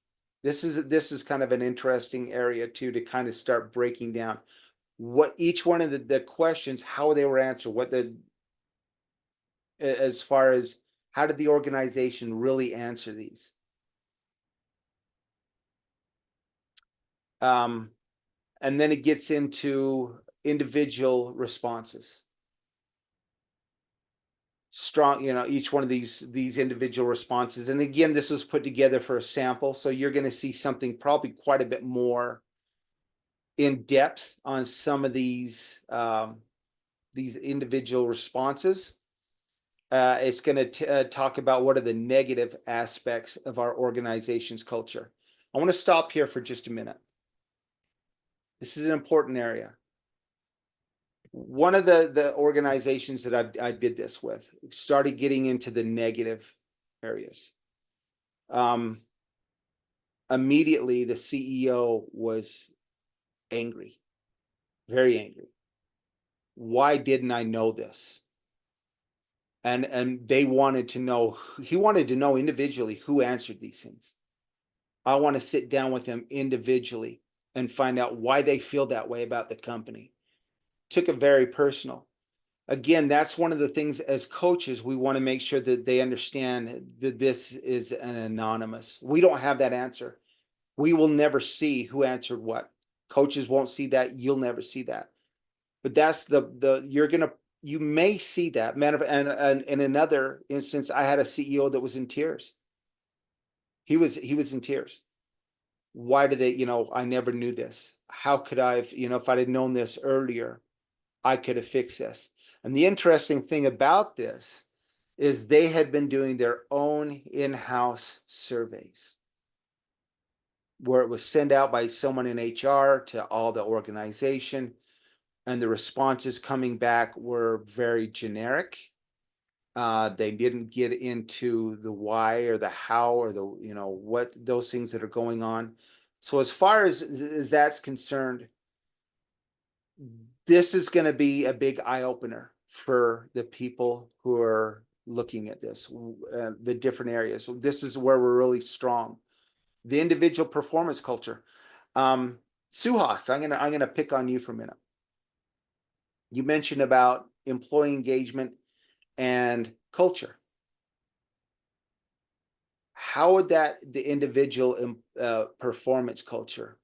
This is kind of an interesting area too, to kind of start breaking down what each one of the questions, how they were answered, as far as how did the organization really answer these. And then it gets into individual responses. Strong, each one of these individual responses. And again, this was put together for a sample. So you're going to see something probably quite a bit more in depth on some of these individual responses. It's going to talk about what are the negative aspects of our organization's culture. I want to stop here for just a minute. This is an important area. One of the organizations that I did this with started getting into the negative areas. Immediately, the CEO was angry, very angry. Why didn't I know this? And they wanted to know, he wanted to know individually who answered these things. I want to sit down with them individually and find out why they feel that way about the company. Took it very personal. Again, that's one of the things as coaches, we want to make sure that they understand that this is an anonymous. We don't have that answer. We will never see who answered what. Coaches won't see that. You'll never see that. But that's you may see that. And in another instance, I had a CEO that was in tears. He was in tears. Why did they, I never knew this. How could I have, if I'd known this earlier, I could have fixed this. And the interesting thing about this is they had been doing their own in-house surveys, where it was sent out by someone in HR to all the organization, and the responses coming back were very generic. They didn't get into the why or the how or the, you know, what those things that are going on. So as far as that's concerned, this is going to be a big eye opener for the people who are looking at this, the different areas. So this is where we're really strong. The individual performance culture. Suhas, I'm gonna pick on you for a minute. You mentioned about employee engagement and culture. How would that the individual performance culture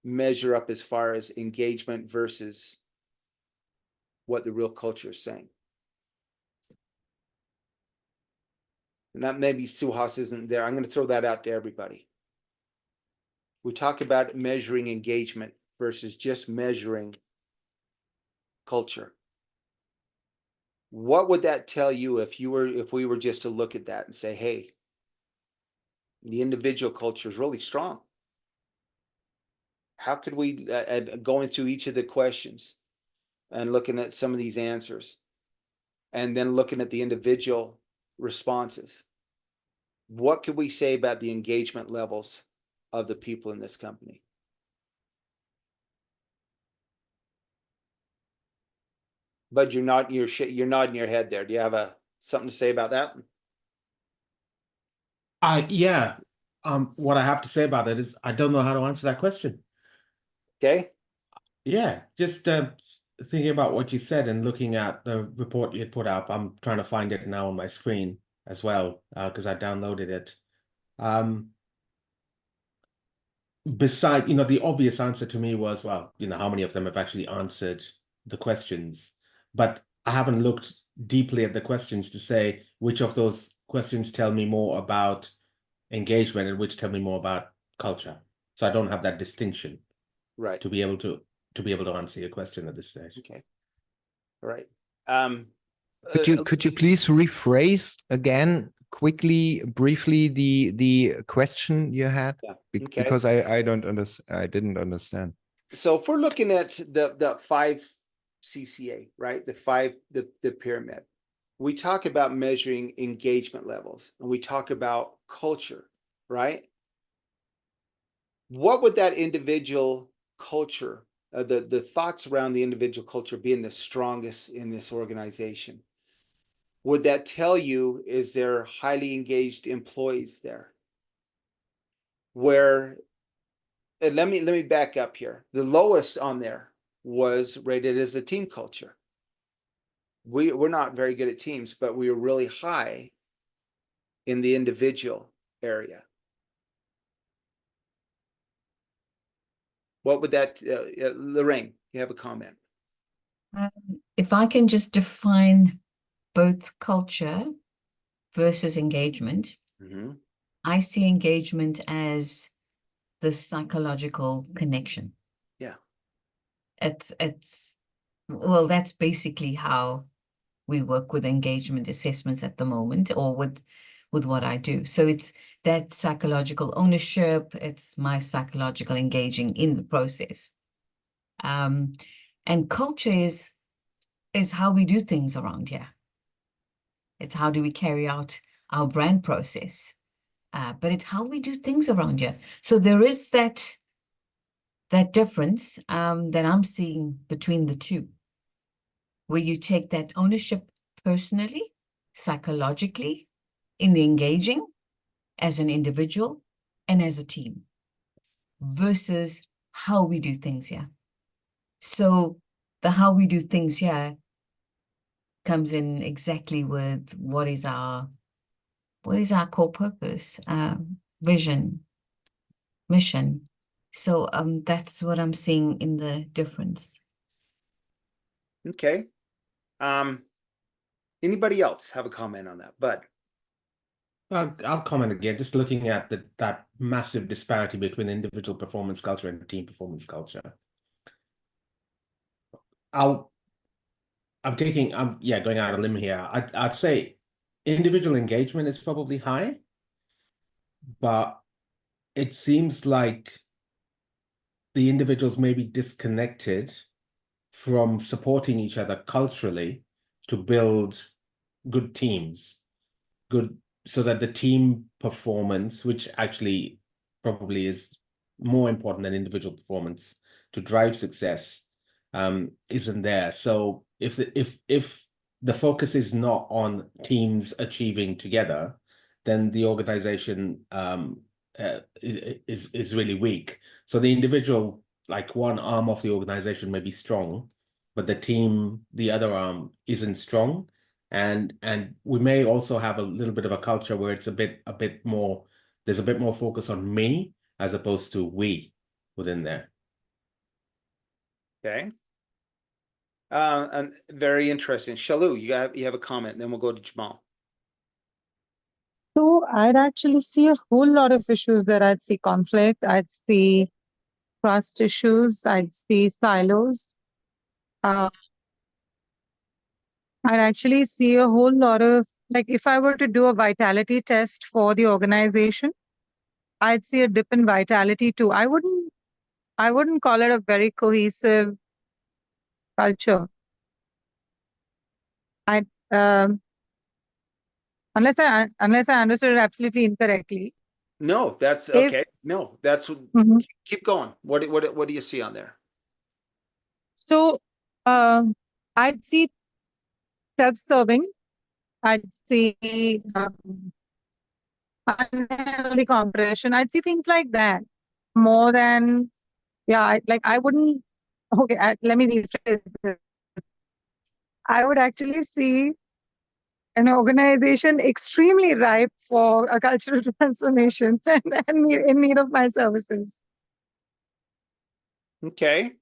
measure up as far as engagement versus what the real culture is saying? And that maybe Suhas isn't there. I'm going to throw that out to everybody. We talk about measuring engagement versus just measuring culture. What would that tell you if we were just to look at that and say, hey, the individual culture is really strong? How could we, going through each of the questions and looking at some of these answers and then looking at the individual responses, what could we say about the engagement levels of the people in this company? Bud, you're nodding your head there. Do you have something to say about that? Yeah. What I have to say about that is I don't know how to answer that question. Okay. Yeah, just thinking about what you said and looking at the report you had put up. I'm trying to find it now on my screen as well, because I downloaded it. Beside, the obvious answer to me was, well, how many of them have actually answered the questions? But I haven't looked deeply at the questions to say which of those questions tell me more about engagement and which tell me more about culture. So I don't have that distinction Right. to be able to answer your question at this stage. Okay. All right. Could you please rephrase again quickly, briefly the question you had? Yeah. Okay. Because I didn't understand. So if we're looking at the 5 CCA, right? The pyramid. We talk about measuring engagement levels and we talk about culture, right? What would that individual culture, the thoughts around the individual culture being the strongest in this organization? Would that tell you, is there highly engaged employees there? Where, and let me back up here. The lowest on there was rated as the team culture. We're not very good at teams, but we were really high in the individual area. What would that, Lorraine, you have a comment? If I can just define both culture versus engagement, I see engagement as the psychological connection. Yeah. Well, that's basically how we work with engagement assessments at the moment, or with what I do. So it's that psychological ownership, it's my psychological engaging in the process. And culture is how we do things around here. It's how do we carry out our brand process. But it's how we do things around here. So there is that difference that I'm seeing between the two, where you take that ownership personally, psychologically, in the engaging as an individual and as a team, versus how we do things here. So the how we do things here comes in exactly with what is our core purpose, vision, mission. So that's what I'm seeing in the difference. Okay. Anybody else have a comment on that? Bud? I'll comment again, just looking at that massive disparity between individual performance culture and team performance culture. I'm going out on a limb here. I'd say individual engagement is probably high, but it seems like the individuals may be disconnected from supporting each other culturally to build good teams, good, so that the team performance, which actually probably is more important than individual performance to drive success, isn't there. So if the focus is not on teams achieving together, then the organization is really weak. So the individual, like one arm of the organization may be strong, but the team, the other arm, isn't strong. And we may also have a little bit of a culture where it's a bit more, there's a bit more focus on me as opposed to we within there. Okay. And very interesting. Shalu, you have a comment, and then we'll go to Jamal. So I'd actually see a whole lot of issues there. I'd see conflict, I'd see trust issues, I'd see silos. I'd actually see a whole lot of, like, if I were to do a vitality test for the organization, I'd see a dip in vitality too. I wouldn't call it a very cohesive culture. Unless I understood it absolutely incorrectly. No, that's If- okay. No, that's Mhm. keep going. What do you see on there? So I'd see self-serving. I'd see unhealthy competition. I'd see things like that more than, yeah, I wouldn't, okay, let me rephrase this. I would actually see an organization extremely ripe for a cultural transformation and in need of my services. Okay.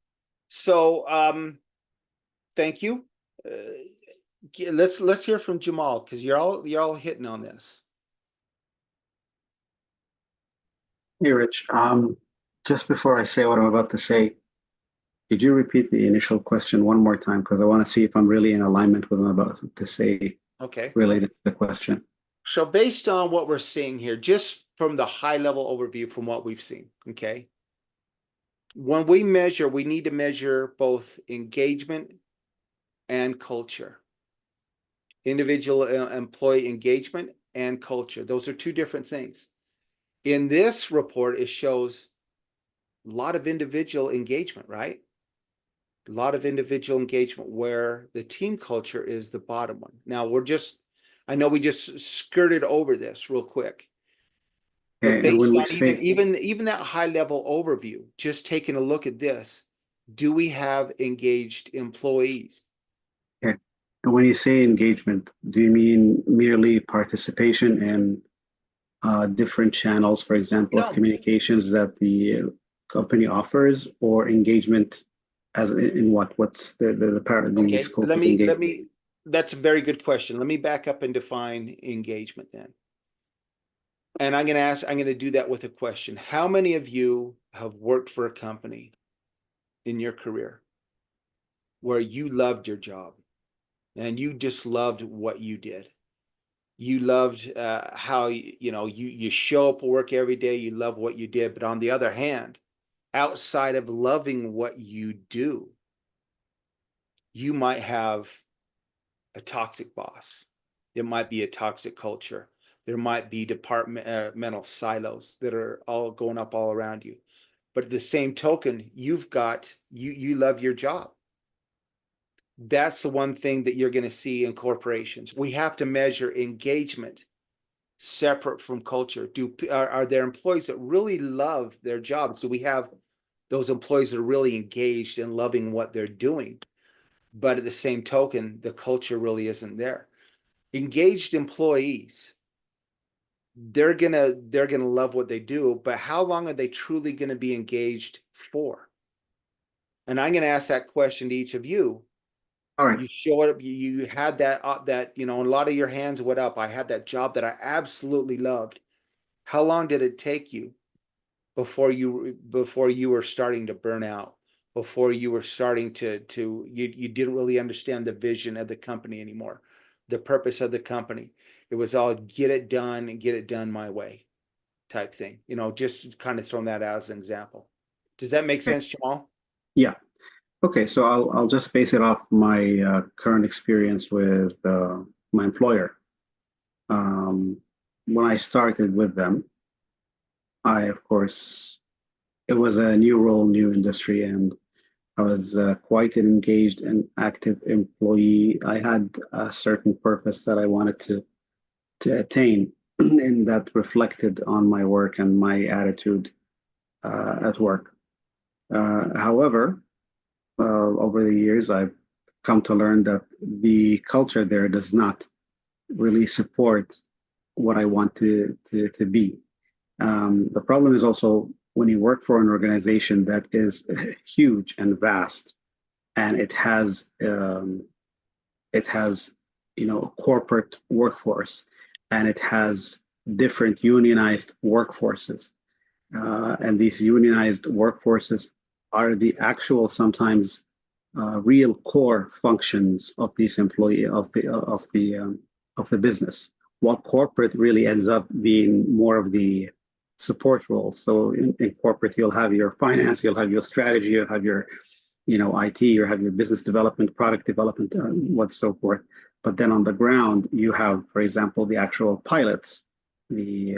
So thank you. Let's hear from Jamal, because you're all hitting on this. Hey, Rich. Just before I say what I'm about to say, could you repeat the initial question one more time? Because I want to see if I'm really in alignment with what I'm about to say Okay. related to the question. So based on what we're seeing here, just from the high level overview from what we've seen, okay? When we measure, we need to measure both engagement and culture. Individual employee engagement and culture. Those are two different things. In this report, it shows a lot of individual engagement, right? A lot of individual engagement where the team culture is the bottom one. Now I know we just skirted over this real quick. But Okay, and when based we on say even that high level overview, just taking a look at this, do we have engaged employees? and when you say engagement, do you mean merely participation in different channels, for example, No. of communications that the company offers, or engagement as in what? What's the paradigm? Okay, Scope let of me engagement? that's a very good question. Let me back up and define engagement then. And I'm going to do that with a question. How many of you have worked for a company in your career where you loved your job and you just loved what you did? You loved how you show up at work every day, you love what you did, but on the other hand, outside of loving what you do, you might have a toxic boss. It might be a toxic culture. There might be departmental silos that are all going up all around you. But at the same token, you love your job. That's the one thing that you're going to see in corporations. We have to measure engagement separate from culture. Are there employees that really love their jobs? Do we have those employees that are really engaged and loving what they're doing? But at the same token, the culture really isn't there. Engaged employees, they're gonna love what they do, but how long are they truly gonna be engaged for? And I'm gonna ask that question to each of you. All right. You showed up, you had that and a lot of your hands went up. I had that job that I absolutely loved. How long did it take you before you were starting to burn out? Before you were starting you didn't really understand the vision of the company anymore, the purpose of the company. It was all get it done and get it done my way type thing. Just kind of throwing that out as an example. Does that make sense, Jamal? Yeah. Okay, so I'll just base it off my current experience with my employer. When I started with them, of course, it was a new role, new industry, and I was quite an engaged and active employee. I had a certain purpose that I wanted to attain, and that reflected on my work and my attitude at work. However, over the years, I've come to learn that the culture there does not really support what I want to be. The problem is also when you work for an organization that is huge and vast, and it has a corporate workforce, and it has different unionized workforces, and these unionized workforces are the actual sometimes real core functions of these employee of the business. What corporate really ends up being more of the support role. So in corporate, you'll have your finance, you'll have your strategy, you'll have your IT, you'll have your business development, product development, what so forth. But then on the ground, you have, for example, the actual pilots, the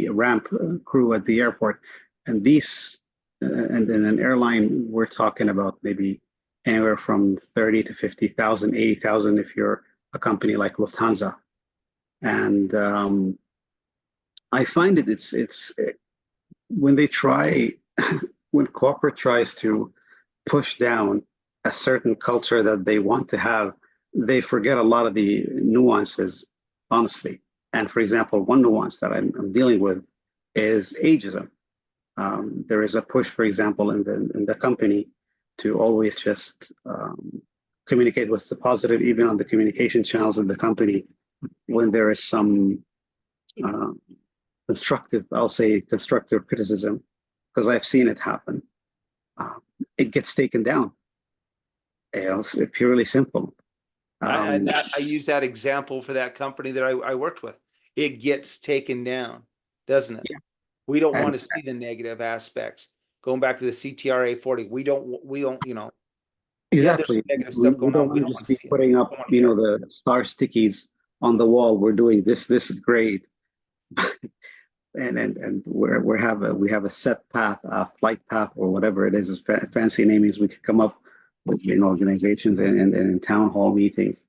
ramp crew at the airport, and these, and in an airline, we're talking about maybe anywhere from 30 to 50,000, 80,000 if you're a company like Lufthansa. And I find it's when they try, when corporate tries to push down a certain culture that they want to have, they forget a lot of the nuances, honestly. And for example, one nuance that I'm dealing with is ageism. There is a push, for example, in the company to always just communicate what's the positive, even on the communication channels of the company, when there is some constructive criticism, because I've seen it happen. It gets taken down. It's purely simple. I use that example for that company that I worked with. It gets taken down, doesn't it? Yeah. We don't want to see the negative aspects. Going back to the CTRA 40, we don't, Exactly. there's negative We stuff going don't on. We want don't to want just to be see it. putting up, Don't wanna hear it. the star stickies on the wall. We're doing this great. and we have a set path, a flight path, or whatever it is, fancy namings we could come up with in organizations and in town hall meetings.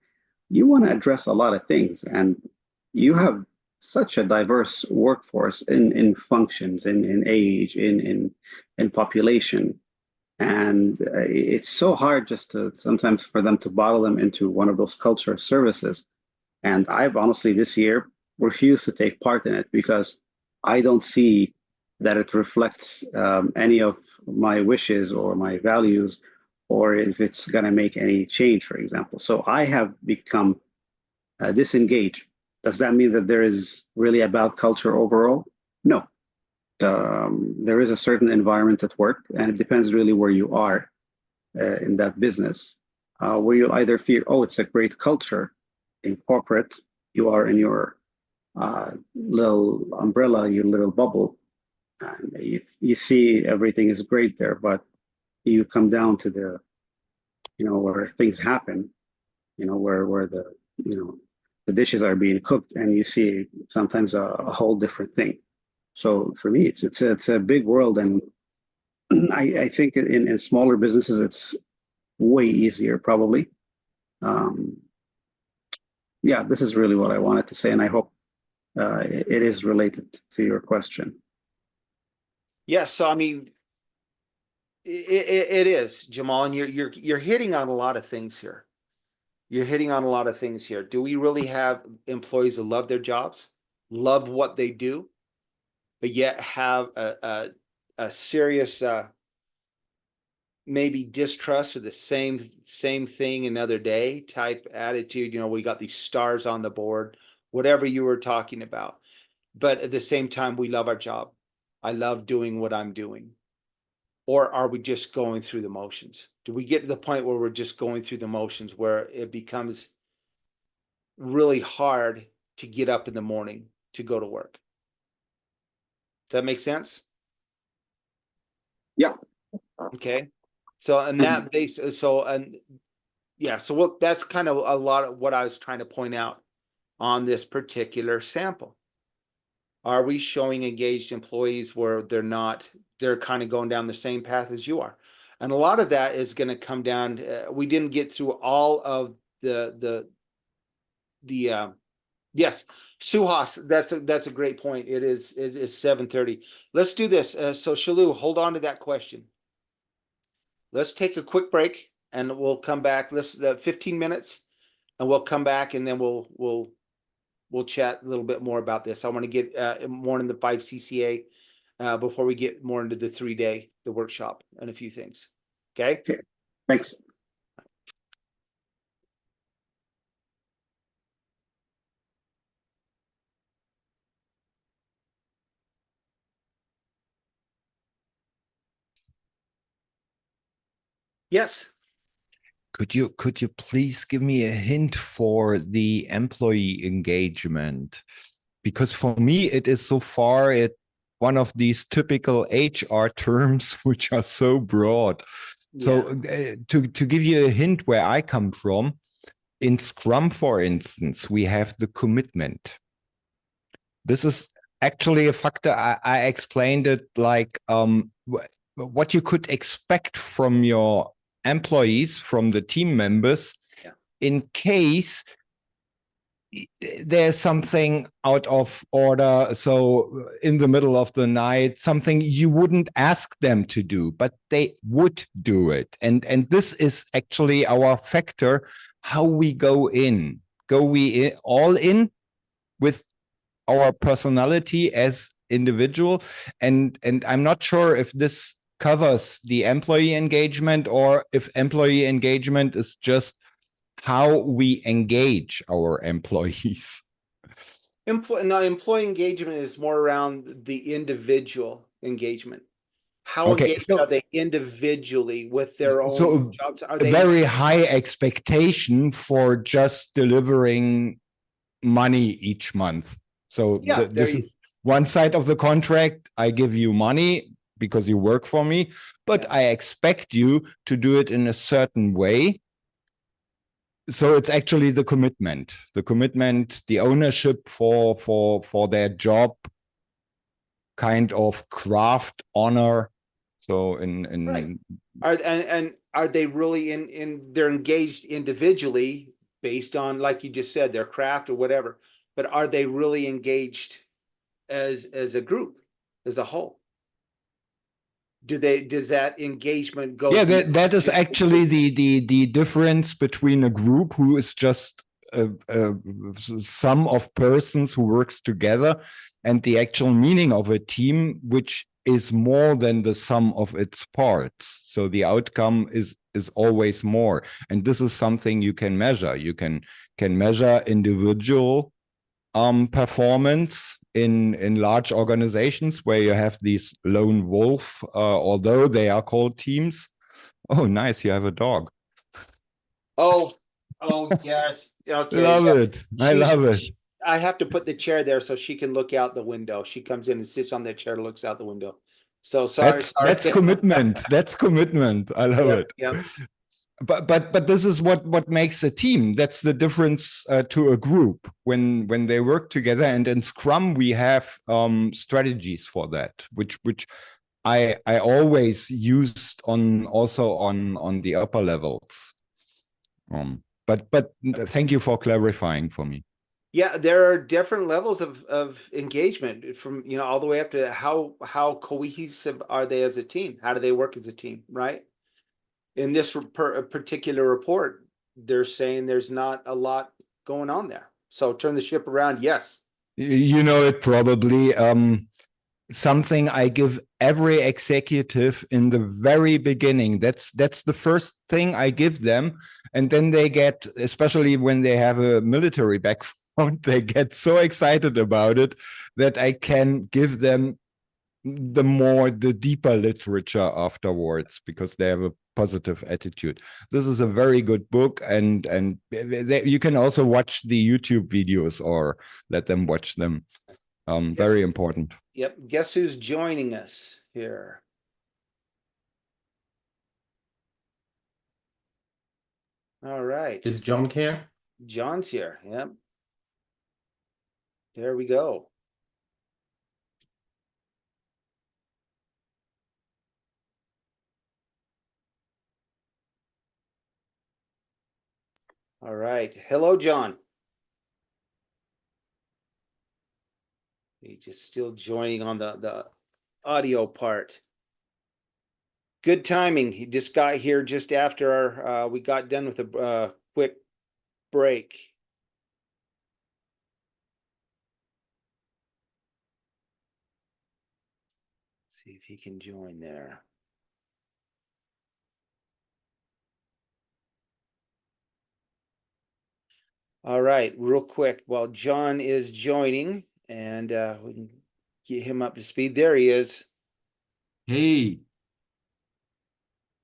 You want to address a lot of things, and you have such a diverse workforce in functions, in age, in population, and it's so hard just to sometimes for them to bottle them into one of those culture services. And I've honestly this year refused to take part in it because I don't see that it reflects any of my wishes or my values, or if it's going to make any change, for example. So I have become disengaged. Does that mean that there is really a bad culture overall? No. There is a certain environment at work, and it depends really where you are in that business, where you either feel, oh, it's a great culture. In corporate, you are in your little umbrella, your little bubble, and you see everything is great there, but you come down to the, where things happen, where the dishes are being cooked, and you see sometimes a whole different thing. So for me, it's a big world, and I think in smaller businesses it's way easier probably. Yeah, this is really what I wanted to say, and I hope it is related to your question. Yes, so I mean, it is, Jamal, and you're hitting on a lot of things here. You're hitting on a lot of things here. Do we really have employees that love their jobs, love what they do, but yet have a serious maybe distrust or the same thing another day type attitude? We got these stars on the board, whatever you were talking about. But at the same time, we love our job. I love doing what I'm doing. Or are we just going through the motions? Do we get to the point where we're just going through the motions, where it becomes really hard to get up in the morning to go to work? Does that make sense? Yeah. Okay. So on that basis, and Yeah, so what that's kind of a lot of what I was trying to point out on this particular sample. Are we showing engaged employees where they're kind of going down the same path as you are? And a lot of that is going to come down, we didn't get through all of yes, Suhas, that's a great point. It is 7:30. Let's do this. So Shalu, hold on to that question. Let's take a quick break and we'll come back. Let's 15 minutes and we'll come back and then we'll chat a little bit more about this. I want to get more in the 5 CCA before we get more into the 3-day, the workshop and a few things. Okay. Okay, thanks. Yes. Could you please give me a hint for the employee engagement? Because for me, it is so far one of these typical HR terms which are so broad. So to give you a hint where I come from, in Scrum, for instance, we have the commitment. This is actually a factor. I explained it like what you could expect from your employees, from the team members, in case there's something out of order. So in the middle of the night, something you wouldn't ask them to do, but they would do it. And this is actually our factor, how we go in. Go we all in with our personality as individual? And I'm not sure if this covers the employee engagement or if employee engagement is just how we engage our employees. Employee engagement is more around the individual engagement. How engaged are they individually with their own jobs? Are they a very high expectation for just delivering money each month? So this is one side of the contract. I give you money because you work for me, but I expect you to do it in a certain way. So it's actually the commitment, the ownership for their job, kind of craft, honor. So are they really they're engaged individually based on, like you just said, their craft or whatever, but are they really engaged as a group, as a whole? Does that engagement go? Yeah, that is actually the difference between a group who is just a sum of persons who works together and the actual meaning of a team, which is more than the sum of its parts. So the outcome is always more. And this is something you can measure. You can measure individual performance in large organizations where you have these lone wolf, although they are called teams. Oh, nice, you have a dog. Oh yes. Okay. Love it. I love it. I have to put the chair there so she can look out the window. She comes in and sits on the chair, looks out the window. So sorry. That's commitment. That's commitment. I love it. Yeah. But this is what makes a team. That's the difference to a group when they work together. And in Scrum we have strategies for that, which I always used also on the upper levels. But thank you for clarifying for me. Yeah, there are different levels of engagement, from all the way up to how cohesive are they as a team? How do they work as a team, right? In this particular report, they're saying there's not a lot going on there. So turn the ship around. Yes. You know it probably. Something I give every executive in the very beginning. That's the first thing I give them. And then they get, especially when they have a military background, they get so excited about it that I can give them the deeper literature afterwards because they have a positive attitude. This is a very good book, and you can also watch the YouTube videos or let them watch them. Very important. Yep. Guess who's joining us here? All right. Is John here? John's here. Yep. There we go. All right. Hello, John. He's just still joining on the audio part. Good timing. He just got here just after our we got done with a quick break. See if he can join there. All right, real quick, while John is joining and we can get him up to speed. There he is. Hey,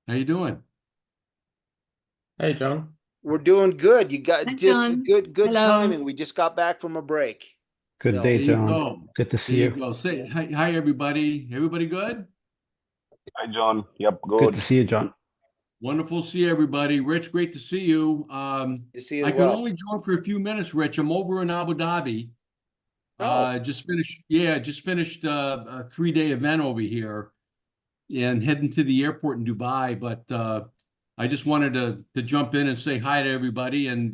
how you doing? Hey, John. We're doing good. You got Hi, just John. good Hello. timing. We just got back from a break. Good So, day, There you John. go. Good to There see you you. go. Say hi, everybody. Everybody good? Hi, John. Yep, Good good. to see you, John. Wonderful to see everybody. Rich, great to see you. to see you I as can well. only join for a few minutes, Rich. I'm over in Abu Dhabi. Oh. Just finished a 3-day event over here and heading to the airport in Dubai. But I just wanted to jump in and say hi to everybody and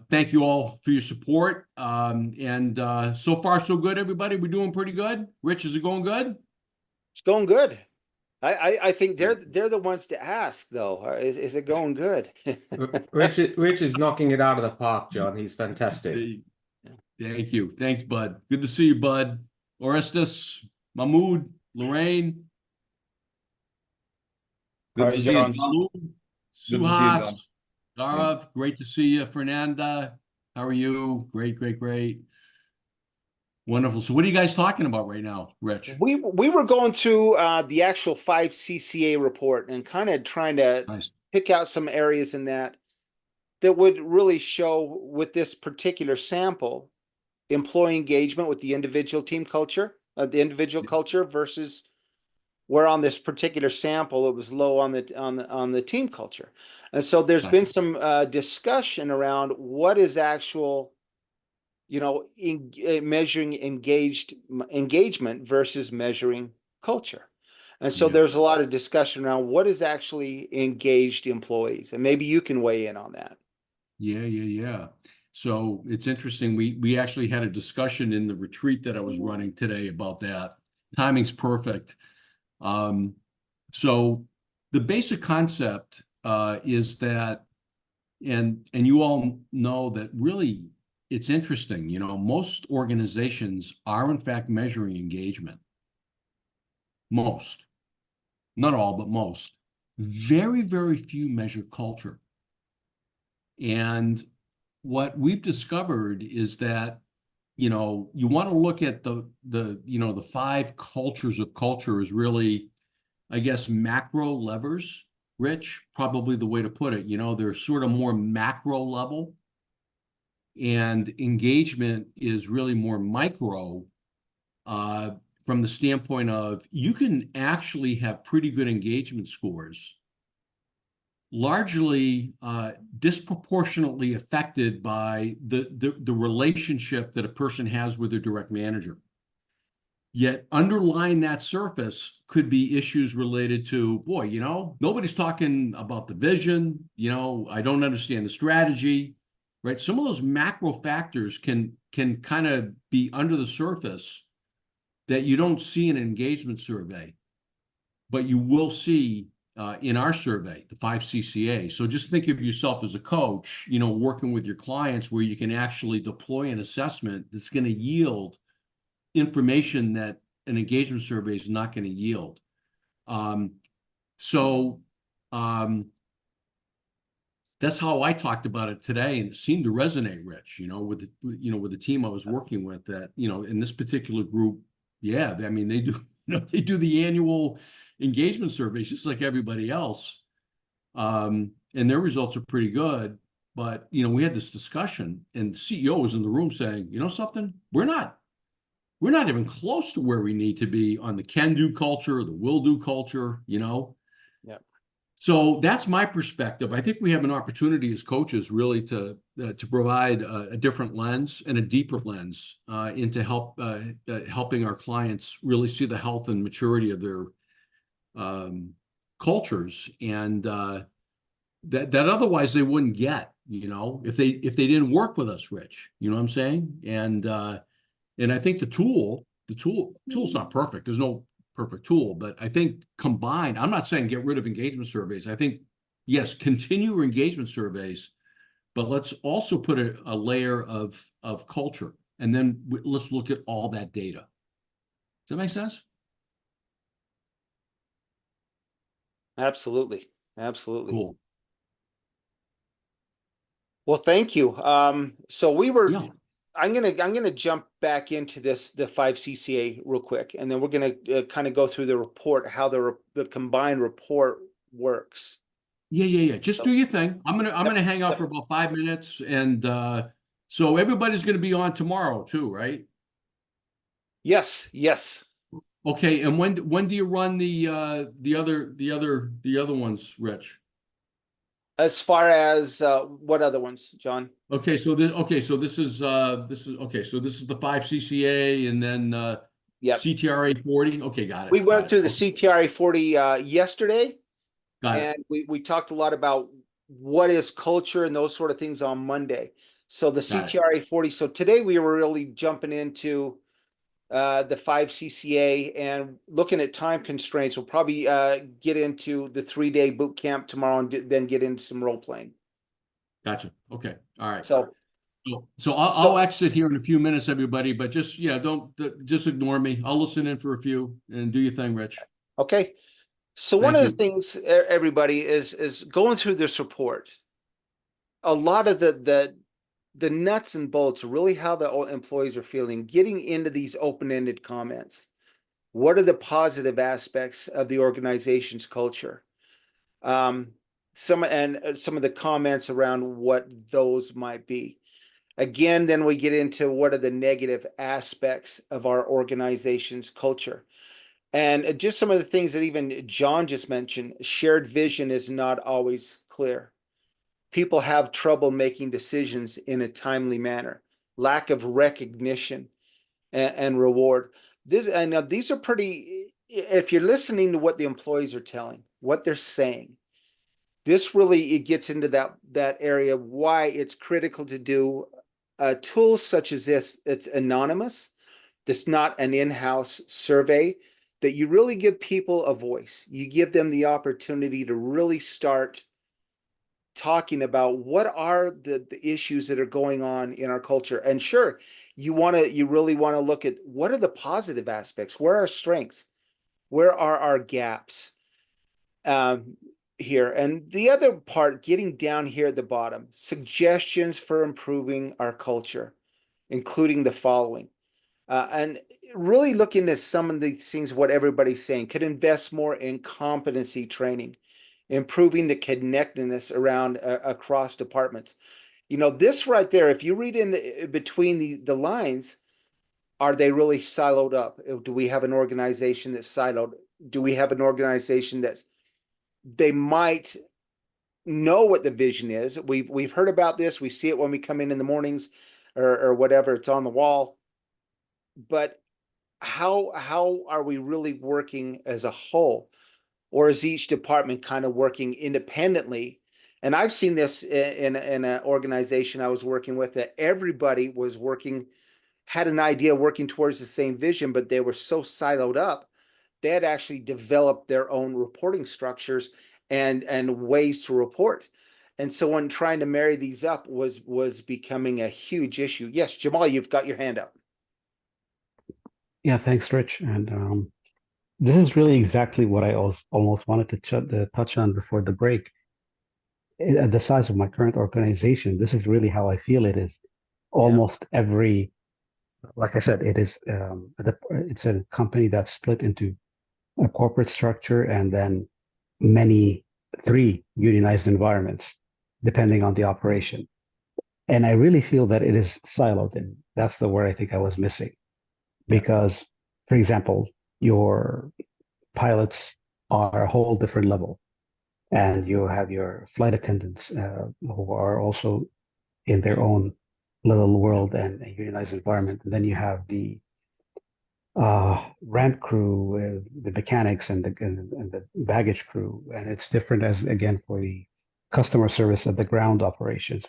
thank you all for your support. So far, so good, everybody. We're doing pretty good. Rich, is it going good? It's going good. I think they're the ones to ask though. Is it going good? Rich is knocking it out of the park, John. He's fantastic. Thank you. Thanks, bud. Good to see you, bud. Orestes, Mahmoud, Lorraine. Good Hi, to see you, John. John. Malou, Good to see you, John. Suhas, Gaurav, great to see you. Fernanda, how are you? Great. Wonderful. So what are you guys talking about right now, Rich? We were going through the actual 5 CCA report and kind of trying to Nice. pick out some areas in that would really show with this particular sample employee engagement with the individual team culture, the individual culture versus where on this particular sample it was low on the team culture. And so there's been Gotcha. some discussion around what is actual, measuring engagement versus measuring culture. And so Yeah. there's a lot of discussion around what is actually engaged employees, and maybe you can weigh in on that. Yeah. So it's interesting. We actually had a discussion in the retreat that I was running today about that. Timing's perfect. So the basic concept is that, and you all know that really it's interesting, most organizations are in fact measuring engagement. Most, not all, but most. Very, very few measure culture. And what we've discovered is that, you want to look at the 5 cultures of culture is really, I guess, macro levers, Rich, probably the way to put it. They're sort of more macro level. And engagement is really more micro from the standpoint of you can actually have pretty good engagement scores, largely disproportionately affected by the relationship that a person has with their direct manager. Yet underlying that surface could be issues related to, boy, nobody's talking about the vision, I don't understand the strategy, right? Some of those macro factors can kind of be under the surface that you don't see in an engagement survey, but you will see in our survey, the 5 CCA. So just think of yourself as a coach, working with your clients where you can actually deploy an assessment that's going to yield information that an engagement survey is not going to yield. That's how I talked about it today, and it seemed to resonate, Rich, with the team I was working with, that, in this particular group, yeah, I mean, they do, they do the annual engagement surveys just like everybody else. And their results are pretty good. But, we had this discussion and the CEO was in the room saying, something, we're not even close to where we need to be on the can-do culture, the will-do culture, Yep. So that's my perspective. I think we have an opportunity as coaches really to provide a different lens and a deeper lens into helping our clients really see the health and maturity of their cultures, and that otherwise they wouldn't get, if they didn't work with us, Rich. You know what I'm saying? And I think the tool's not perfect. There's no perfect tool, but I think combined, I'm not saying get rid of engagement surveys. I think, yes, continue your engagement surveys, but let's also put a layer of culture, and then let's look at all that data. Does that make sense? Absolutely. Absolutely. Cool. Well, thank you. So we were, Yeah. I'm gonna jump back into the 5CCA real quick, and then we're gonna kind of go through the report, how the combined report works. Yeah. Just do your thing. I'm gonna hang out Yep. for about 5 minutes, and so everybody's gonna be on tomorrow too, right? Yes, yes. Okay, and when do you run the other ones, Rich? As far as what other ones, John? Okay, so this so this is the 5CCA, and then Yep. CTRA 40. Okay, got it. We went got through it. the Okay, CTRA 40 yesterday, got it. and we talked a lot about what is culture and those sort of things on Monday. So the Got it. CTRA 40. So today we were really jumping into the 5CCA and looking at time constraints. We'll probably get into the 3-day boot camp tomorrow, and then get into some role playing. Gotcha. Okay. All right. So So I'll exit here in a few minutes, everybody, but just just ignore me. I'll listen in for a few, and do your thing, Rich. okay. So one Thank of the you. things, everybody, is going through this report. A lot of the nuts and bolts, really how the employees are feeling, getting into these open-ended comments. What are the positive aspects of the organization's culture? Some of the comments around what those might be. Again, then we get into what are the negative aspects of our organization's culture. And just some of the things that even John just mentioned, shared vision is not always clear. People have trouble making decisions in a timely manner, lack of recognition and reward. These are pretty, if you're listening to what the employees are telling, what they're saying, this really, it gets into that area of why it's critical to do tools such as this. It's anonymous. It's not an in-house survey, that you really give people a voice. You give them the opportunity to really start talking about what are the issues that are going on in our culture. And sure, you really want to look at what are the positive aspects, where are our strengths, where are our gaps here. And the other part, getting down here at the bottom, suggestions for improving our culture, including the following. And really looking at some of these things, what everybody's saying, could invest more in competency training, improving the connectedness around across departments. This right there, if you read in between the lines, are they really siloed up? Do we have an organization that's siloed? Do we have an organization that's, they might know what the vision is? We've heard about this. We see it when we come in the mornings or whatever, it's on the wall. But how are we really working as a whole? Or is each department kind of working independently? And I've seen this in an organization I was working with, that everybody was had an idea working towards the same vision, but they were so siloed up, they had actually developed their own reporting structures and ways to report. And so when trying to marry these up was becoming a huge issue. Yes, Jamal, you've got your hand up. Yeah, thanks, Rich. And this is really exactly what I almost wanted to touch on before the break. At the size of my current organization, this is really how I feel it is. Almost every, like I said, it's a company that's split into a corporate structure and then three unionized environments, depending on the operation. And I really feel that it is siloed, and that's the word I think I was missing. Because, for example, your pilots are a whole different level. and you have your flight attendants who are also in their own little world and a unionized environment. And then you have the ramp crew, the mechanics, and the baggage crew, and it's different as again for the customer service at the ground operations.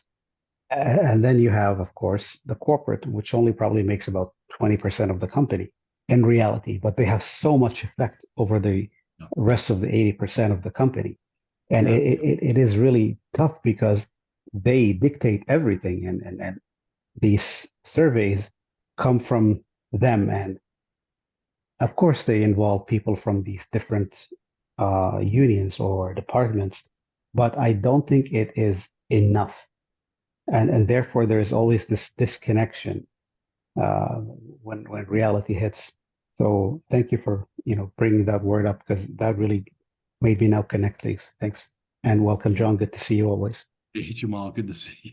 And then you have, of course, the corporate, which only probably makes about 20% of the company in reality, but they have so much effect over the rest of the 80% of the company. And it is really tough because they dictate everything, and these surveys come from them. And of course, they involve people from these different unions or departments, but I don't think it is enough. And therefore, there is always this disconnection when reality hits. So thank you for bringing that word up, because that really made me now connect things. Thanks, and welcome, John. Good to see you always. Hey, Jamal, good to see you.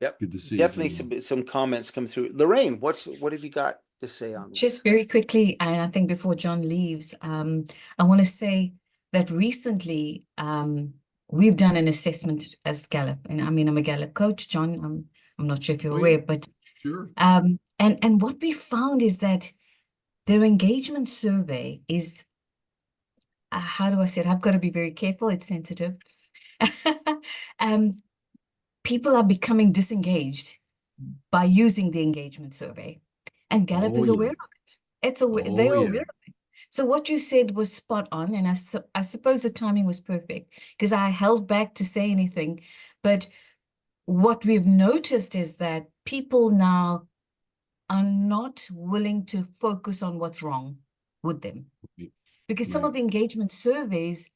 Yep. Good to see you. Definitely some comments come through. Lorraine, what have you got to say on this? Just very quickly, and I think before John leaves, I want to say that recently we've done an assessment as Gallup, and I mean I'm a Gallup coach, John. I'm not sure if you're aware, but sure. And what we found is that their engagement survey is, how do I say it? I've got to be very careful. It's sensitive. People are becoming disengaged by using the engagement survey, and Gallup is aware of it. They're aware of it. So what you said was spot on, and I suppose the timing was perfect because I held back to say anything. But what we've noticed is that people now are not willing to focus on what's wrong with them, because some of the engagement surveys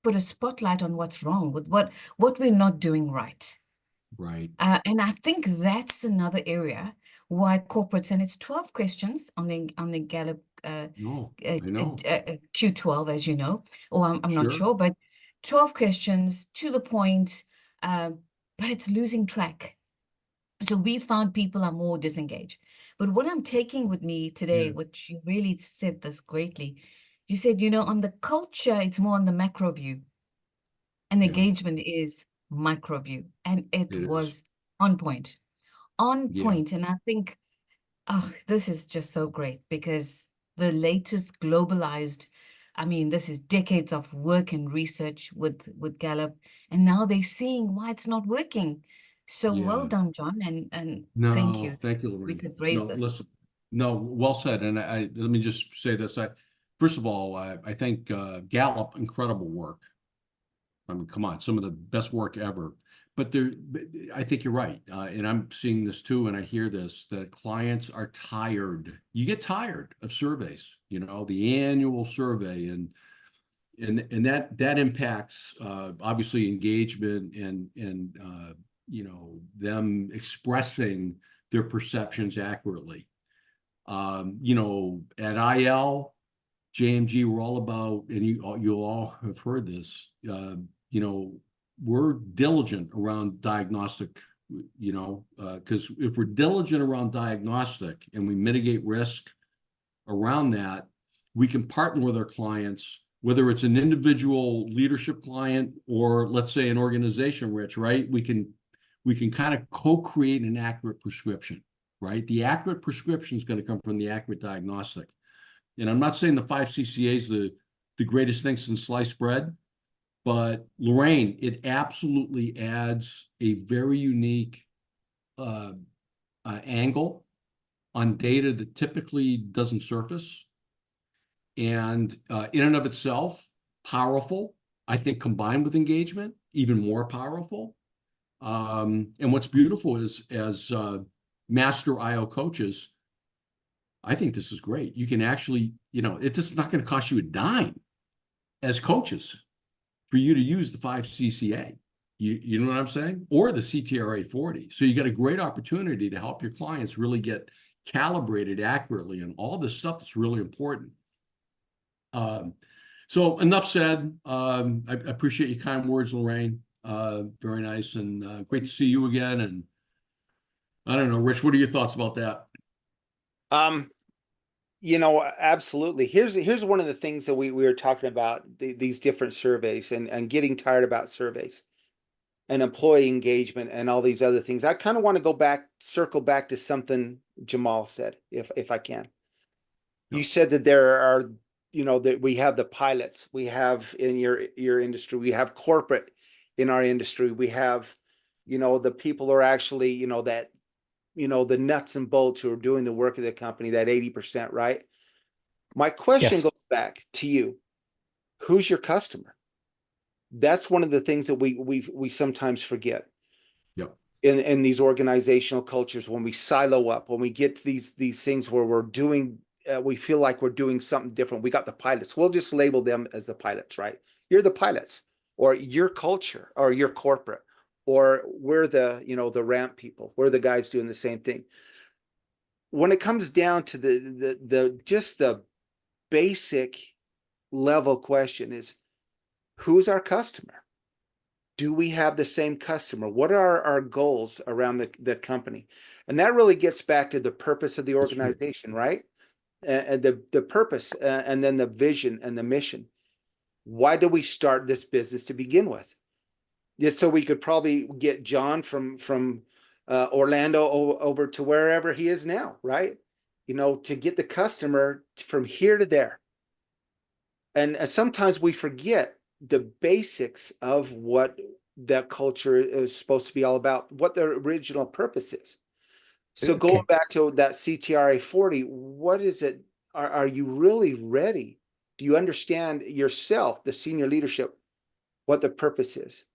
put a spotlight on what's wrong with what we're not doing right. Right. And I think that's another area why corporates, and it's 12 questions on the Gallup Q12, as you know, or I'm not sure, but 12 questions to the point, but it's losing track. So we found people are more disengaged. But what I'm taking with me today, which you really said this greatly, you said, on the culture, it's more on the macro view, and engagement is micro view, and it was on point. And I think, this is just so great, because the latest globalized, I mean, this is decades of work and research with Gallup, and now they're seeing why it's not working. So well done, John, and thank you. Thank you, Lorraine. We could raise this. Listen, well said. And I let me just say this. First of all, I think Gallup, incredible work. I mean, come on, some of the best work ever. But I think you're right, and I'm seeing this too, and I hear this, that clients are tired. You get tired of surveys, the annual survey, and that impacts obviously engagement and them expressing their perceptions accurately. At IL, JMG, we're all about, and you'll all have heard this, we're diligent around diagnostic, because if we're diligent around diagnostic and we mitigate risk around that, we can partner with our clients, whether it's an individual leadership client or let's say an organization, Rich, right? We can kind of co-create an accurate prescription, right? The accurate prescription is going to come from the accurate diagnostic. And I'm not saying the 5 CCA is the greatest thing since sliced bread, but Lorraine, it absolutely adds a very unique angle on data that typically doesn't surface. And in and of itself, powerful. I think combined with engagement, even more powerful. And what's beautiful is, as master IO coaches, I think this is great. You can actually, it's just not going to cost you a dime as coaches for you to use the 5 CCA. You know what I'm saying? Or the CTRA 40. So you got a great opportunity to help your clients really get calibrated accurately and all this stuff that's really important. So enough said. I appreciate your kind words, Lorraine. Very nice, and great to see you again. And I don't know, Rich, what are your thoughts about that? You know, absolutely. Here's one of the things that we were talking about, these different surveys and getting tired about surveys and employee engagement and all these other things. I kind of want to go back, circle back to something Jamal said, if I can. You said that there are, you know, that we have the pilots, we have in your industry, we have corporate in our industry, we have, you know, the people who are actually, you know, that, you know, the nuts and bolts who are doing the work of the company, that 80%, right? My question Yes. goes back to you. Who's your customer? That's one of the things that we sometimes forget. Yep. In these organizational cultures, when we silo up, when we get to these things where we're doing, we feel like we're doing something different. We got the pilots. We'll just label them as the pilots, right? You're the pilots, or your culture, or your corporate, or we're the, you know, the ramp people. We're the guys doing the same thing. When it comes down to the just the basic level question is, who's our customer? Do we have the same customer? What are our goals around the company? And that really gets back to the purpose of the That's right. organization, right? And the purpose, and then the vision and the mission. Why did we start this business to begin with? Just so we could probably get John from Orlando over to wherever he is now, right? You know, to get the customer from here to there. And sometimes we forget the basics of what that culture is supposed to be all about, what their original purpose is. So going Okay. back to that CTRA 40, what is it? Are you really ready? Do you understand yourself, the senior leadership, what the purpose is,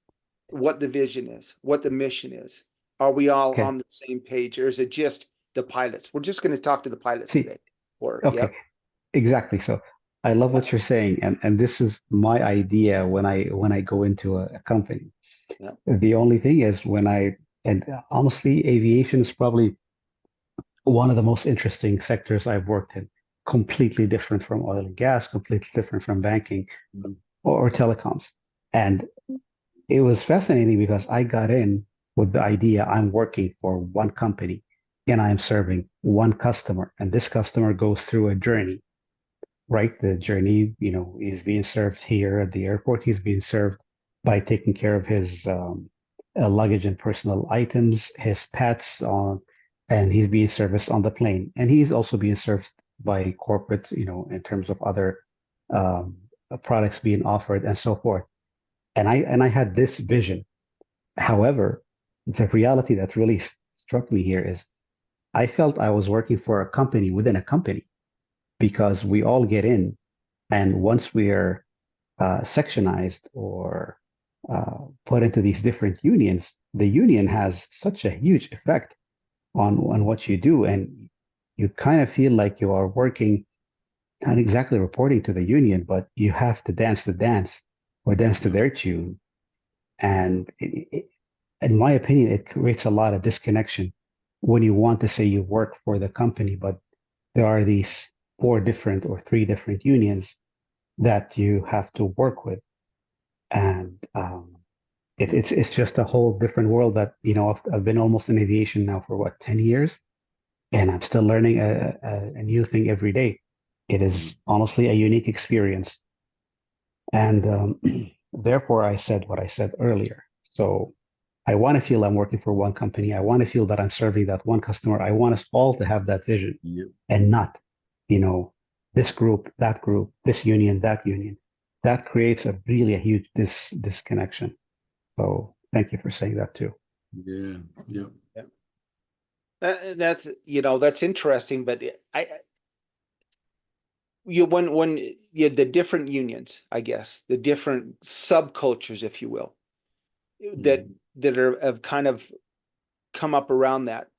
what the vision is, what the mission is? Are we all Okay. on the same page, or is it just the pilots? We're just going to talk to the pilots See, today. Or okay, yep. exactly. So I love Yeah. what you're saying, and this is my idea when I go into a company. Yeah. The only thing is and honestly, aviation is probably one of the most interesting sectors I've worked in. Completely different from oil and gas, completely different from banking or telecoms. And it was fascinating because I got in with the idea I'm working for one company and I'm serving one customer, and this customer goes through a journey, right? The journey, you know, is being served here at the airport. He's being served by taking care of his luggage and personal items, his pets and he's being serviced on the plane. And he's also being served by corporate, you know, in terms of other um, products being offered and so forth. And I had this vision. However, the reality that really struck me here is I felt I was working for a company within a company, because we all get in, and once we are sectionized or put into these different unions, the union has such a huge effect on what you do, and you kind of feel like you are working, not exactly reporting to the union, but you have to dance the dance or dance to their tune. And in my opinion, it creates a lot of disconnection when you want to say you work for the company, but there are these 4 different or 3 different unions that you have to work with. And it's just a whole different world that, you know, I've been almost in aviation now for what, 10 years, and I'm still learning a new thing every day. It is honestly a unique experience. And therefore, I said what I said earlier. So I want to feel I'm working for one company. I want to feel that I'm serving that one customer. I want us all to have that vision and not, you know, this group, this union, that union. That creates a huge disconnection. So thank you for saying that too. Yeah, yeah. That's, you know, that's interesting, but when the different unions, I guess, the different subcultures, if you will, that have kind of come up around that.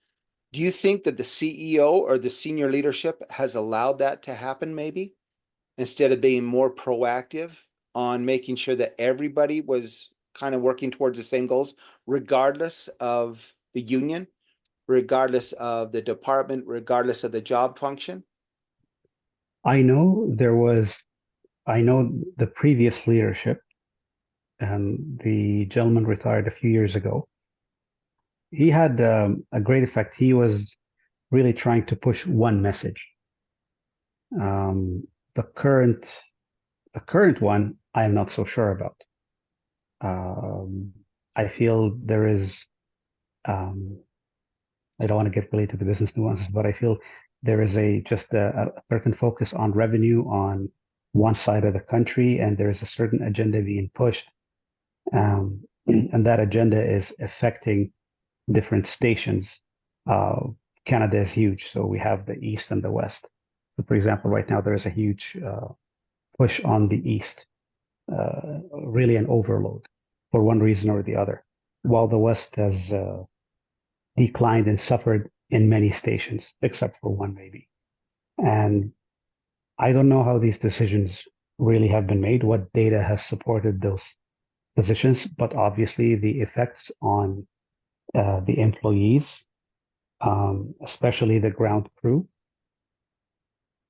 Do you think that the CEO or the senior leadership has allowed that to happen, maybe, instead of being more proactive on making sure that everybody was kind of working towards the same goals, regardless of the union, regardless of the department, regardless of the job function? I know the previous leadership, and the gentleman retired a few years ago. He had a great effect. He was really trying to push one message. The current one, I am not so sure about. I feel there is, I don't want to get really to the business nuances, but I feel there is just a certain focus on revenue on one side of the country, and there is a certain agenda being pushed. And that agenda is affecting different stations. Canada is huge, so we have the East and the West. So for example, right now there is a huge push on the East, really an overload for one reason or the other, while the West has declined and suffered in many stations, except for one maybe. And I don't know how these decisions really have been made, what data has supported those positions, but obviously the effects on the employees, especially the ground crew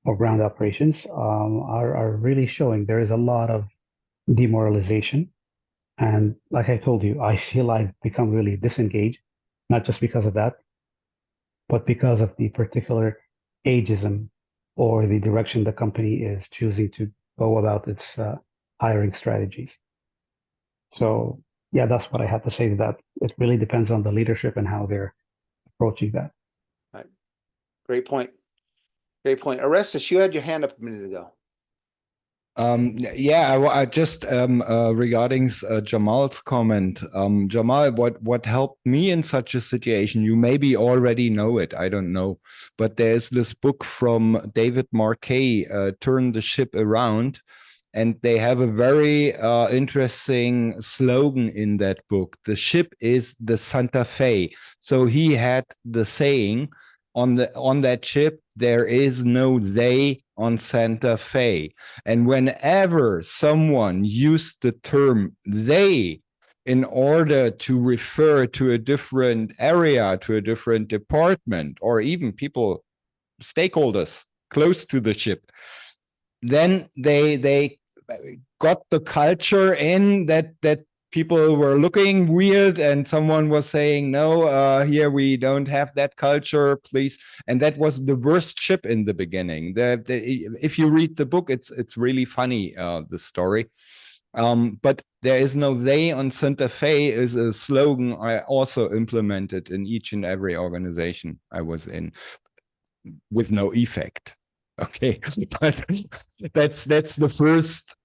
or ground operations, are really showing there is a lot of demoralization. And like I told you, I feel I've become really disengaged, not just because of that, but because of the particular ageism or the direction the company is choosing to go about its hiring strategies. So yeah, that's what I have to say to that. It really depends on the leadership and how they're approaching that. Right. Great point. Great point. Orestes, you had your hand up a minute ago. Yeah, I just regarding Jamal's comment, Jamal, what helped me in such a situation, you maybe already know it, I don't know, but there's this book from David Marquet, Turn the Ship Around, and they have a very interesting slogan in that book. The ship is the Santa Fe. So he had the saying on that ship, there is no they on Santa Fe. And whenever someone used the term they in order to refer to a different area, to a different department, or even people, stakeholders close to the ship, then they got the culture in that people were looking weird and someone was saying, no, here we don't have that culture, please. And that was the worst ship in the beginning. If you read the book, it's really funny, the story. But there is no they on Santa Fe is a slogan I also implemented in each and every organization I was in with no effect. Okay, but that's the first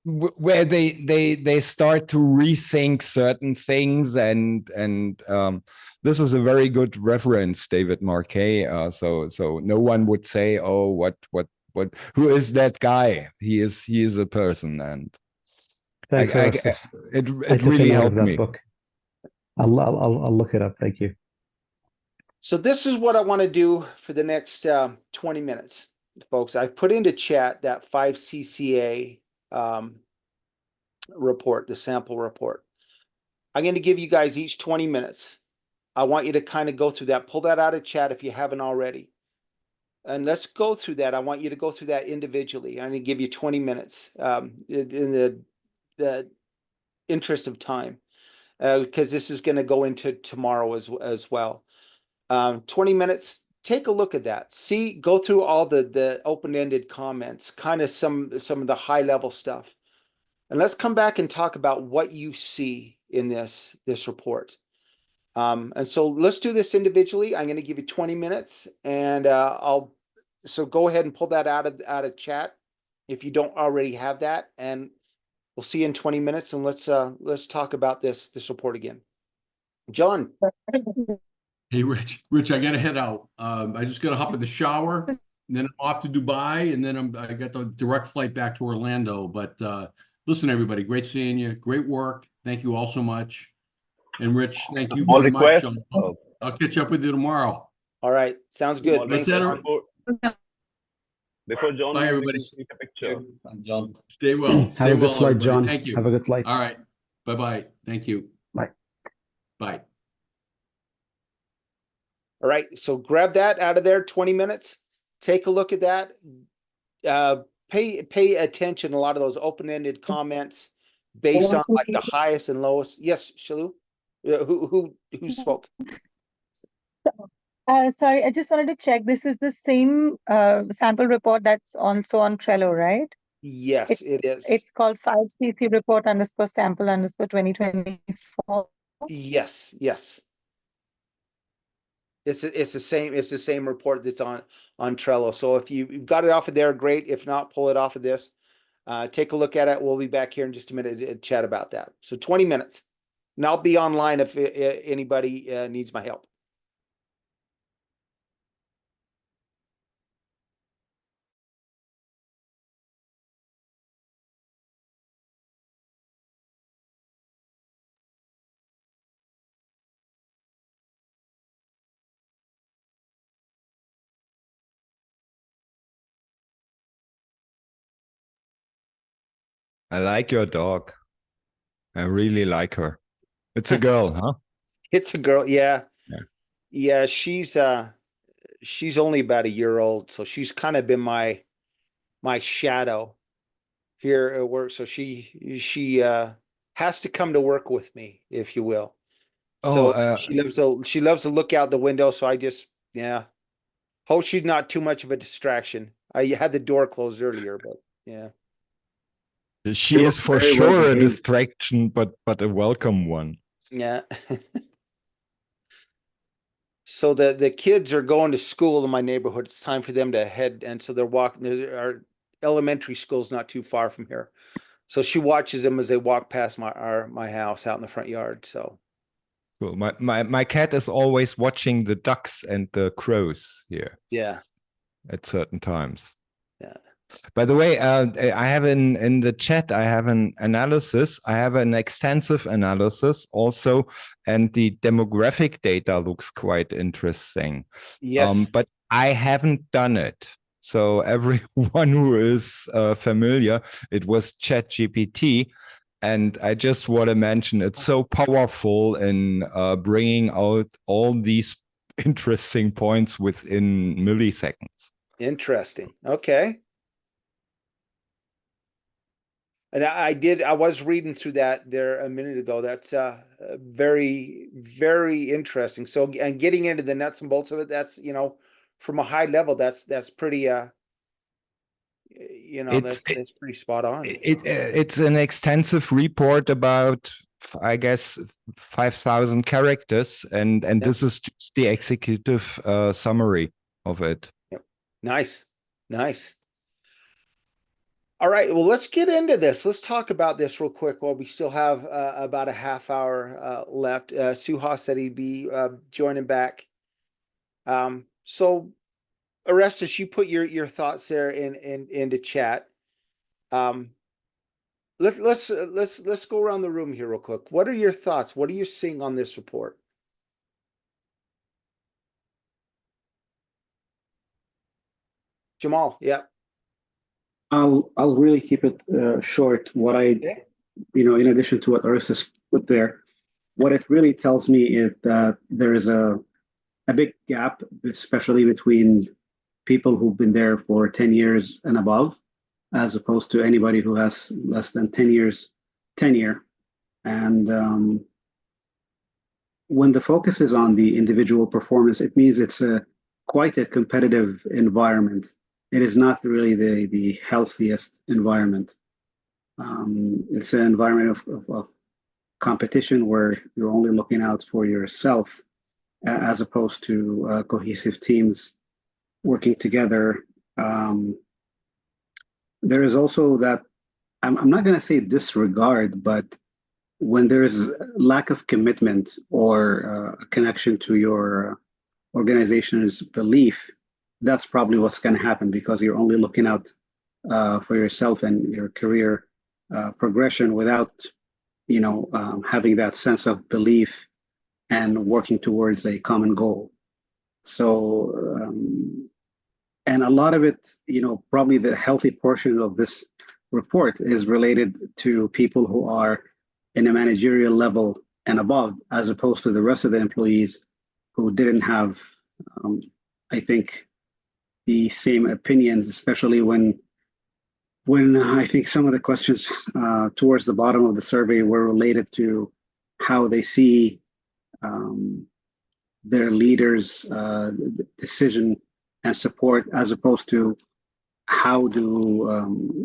where they start to rethink certain things, and this is a very good reference, David Marquet. So no one would say, oh, what who is that guy? He is a person, and thanks, it took really a note helped of that me. book. I'll look it up. Thank you. So this is what I want to do for the next 20 minutes, folks. I've put into chat that 5CCA report, the sample report. I'm going to give you guys each 20 minutes. I want you to kind of go through that. Pull that out of chat if you haven't already. And let's go through that. I want you to go through that individually. I'm going to give you 20 minutes in the interest of time, because this is going to go into tomorrow as well. 20 minutes, take a look at that. See, go through all the open-ended comments, kind of some of the high-level stuff. And let's come back and talk about what you see in this report. And so let's do this individually. I'm going to give you 20 minutes, and so go ahead and pull that out of chat if you don't already have that, and we'll see you in 20 minutes, and let's talk about this report again. John. Hey, Rich, I gotta head out. I just gotta hop in the shower, and then I'm off to Dubai, and then I got the direct flight back to Orlando. But listen, everybody, great seeing you. Great work. Thank you all so much. And Rich, thank you very much. I'll catch up with you tomorrow. All right, sounds good. Thanks, Before John, bye, everybody. Take a picture. John. Stay well. Have a good flight, everybody. John. Thank you. Have a good flight. All right. Bye-bye. Thank you. Bye. Bye. All right, so grab that out of there, 20 minutes. Take a look at that. Pay attention to a lot of those open-ended comments based on like the highest and lowest. Yes, Shalu? Who spoke? Sorry, I just wanted to check. This is the same sample report that's also on Trello, right? Yes, it is. It's called 5cc report _ sample _ 2024. Yes, yes. It's the same report that's on Trello. So if you've got it off of there, great. If not, pull it off of this. Take a look at it. We'll be back here in just a minute to chat about that. So 20 minutes. And I'll be online if anybody needs my help. I like your dog. I really like her. It's a girl, huh? It's a girl. Yeah. Yeah. Yeah. She's only about a year old. So she's kind of been my shadow here at work. So she has to come to work with me, if you will. So she loves to look out the window. So I just, yeah. Hope she's not too much of a distraction. I had the door closed earlier, but yeah. She is for very well sure a behaved. distraction, but a welcome one. Yeah. So the kids are going to school in my neighborhood. It's time for them to head, and so they're walking. Our elementary school's not too far from here. So she watches them as they walk past my house out in the front yard. So Cool. My cat is always watching the ducks and the crows here yeah. at certain times. Yeah. By the way, I have in the chat, I have an analysis. I have an extensive analysis also, and the demographic data looks quite interesting. Yes. But I haven't done it. So everyone who is familiar, it was ChatGPT. And I just want to mention it's so powerful in bringing out all these interesting points within milliseconds. Interesting. Okay. And I was reading through that there a minute ago. That's very, very interesting. So, and getting into the nuts and bolts of it, that's, from a high level, that's pretty, that's pretty spot on. It's an extensive report about, I guess, 5,000 characters, and this is just the executive summary of it. Yep. Nice. All right, well, let's get into this. Let's talk about this real quick while we still have about a half hour left. Suhas said he'd be joining back. So, Orestes, you put your thoughts there into chat. Let's go around the room here real quick. What are your thoughts? What are you seeing on this report? Jamal, yeah. I'll really keep it short. What in addition to what Orestes put there, what it really tells me is that there is a big gap, especially between people who've been there for 10 years and above, as opposed to anybody who has less than 10 years tenure. And when the focus is on the individual performance, it means it's quite a competitive environment. It is not really the healthiest environment. It's an environment of competition where you're only looking out for yourself, as opposed to cohesive teams working together. There is also that, I'm not going to say disregard, but when there is lack of commitment or a connection to your organization's belief, that's probably what's going to happen, because you're only looking out for yourself and your career progression without, having that sense of belief and working towards a common goal. So, and a lot of it, probably the healthy portion of this report is related to people who are in a managerial level and above, as opposed to the rest of the employees who didn't have, I think, the same opinions, especially when I think some of the questions towards the bottom of the survey were related to how they see their leaders' decision and support, as opposed to how do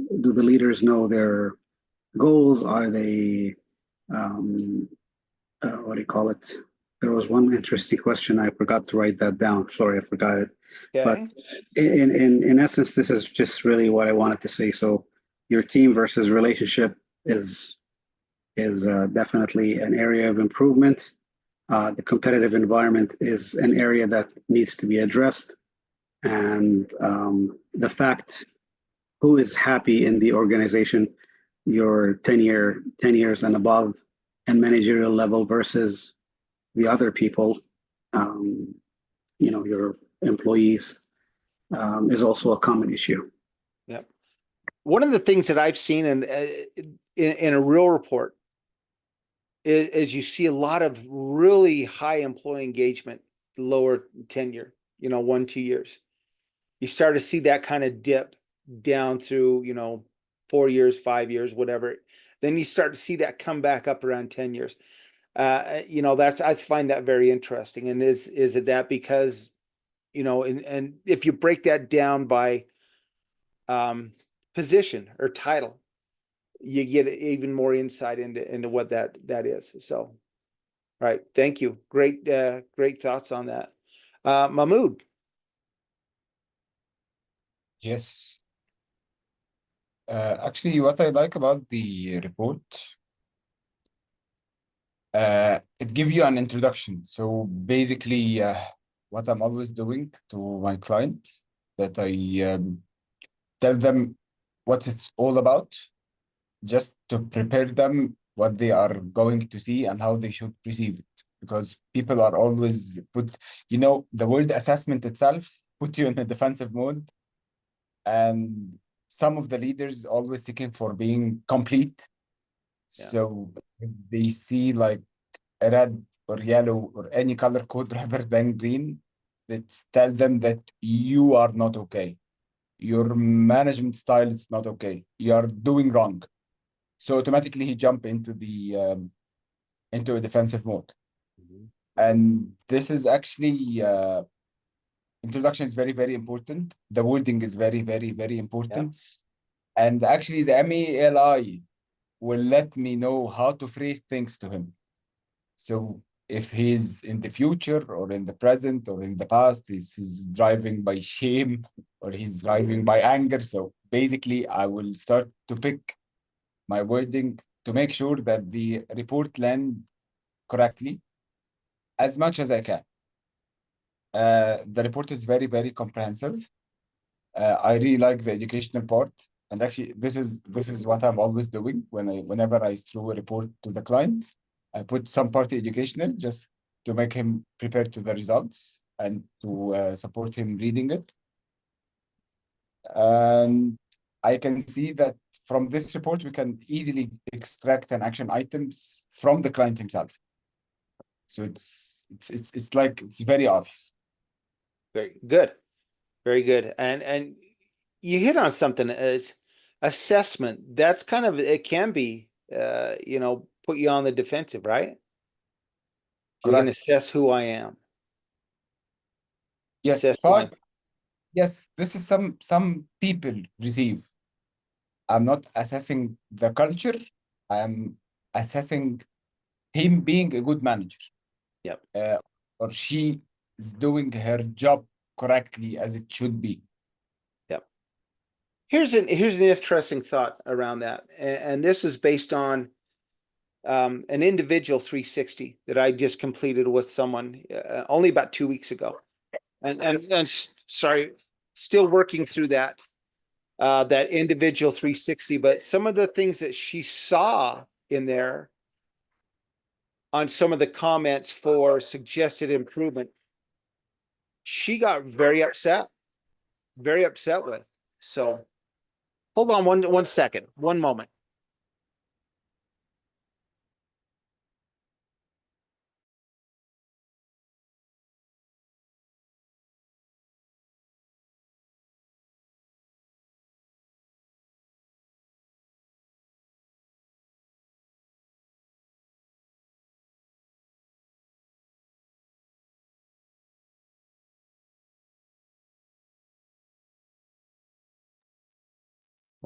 the leaders know their goals? Are they what do you call it? There was one interesting question. I forgot to write that down. Sorry, I forgot it. But Okay. in essence, this is just really what I wanted to say. So your team versus relationship is definitely an area of improvement. The competitive environment is an area that needs to be addressed, and the fact who is happy in the organization, your 10 years and above, and managerial level versus the other people, um, your employees, is also a common issue. Yep. One of the things that I've seen in a real report is you see a lot of really high employee engagement, lower tenure, 1-2 years. You start to see that kind of dip down through, 4 years, 5 years, whatever. Then you start to see that come back up around 10 years. I find that very interesting. And is it that because, and if you break that down by position or title, you get even more insight into what that is. So, all right, thank you. Great thoughts on that. Mahmoud. Yes. Actually, what I like about the report, it gives you an introduction. So basically, what I'm always doing to my client, that I tell them what it's all about, just to prepare them what they are going to see and how they should perceive it. Because people are always the word assessment itself put you in a defensive mode, and some of the leaders always seeking for being complete. Yeah. So if they see like a red or yellow or any color code rather than green, let's tell them that you are not okay. Your management style is not okay. You are doing wrong. So automatically he jump into a defensive mode. And this is actually introduction is very, very important. The wording is very, very, very important. And actually the MELI will let me know how to phrase things to him. So if he's in the future or in the present or in the past, he's driving by shame or he's driving by anger. So basically I will start to pick my wording to make sure that the report land correctly as much as I can. The report is very, very comprehensive. I really like the educational part. And actually, this is what I'm always doing whenever I throw a report to the client. I put some part educational just to make him prepare to the results and to support him reading it. And I can see that from this report, we can easily extract an action items from the client himself. So it's like it's very obvious. Very good. Very good. And you hit on something as assessment. That's kind of, it can be, put you on the defensive, right? You're going to Correct. assess who I am. Yes, Assess my, but yes, this is some people receive. I'm not assessing the culture. I am assessing him being a good manager. Yep. Or she is doing her job correctly as it should be. Yep. Here's an interesting thought around that. And this is based on an individual 360 that I just completed with someone only about 2 weeks ago. And sorry, still working through that individual 360, but some of the things that she saw in there on some of the comments for suggested improvement, she got very upset with. So hold on one second, one moment.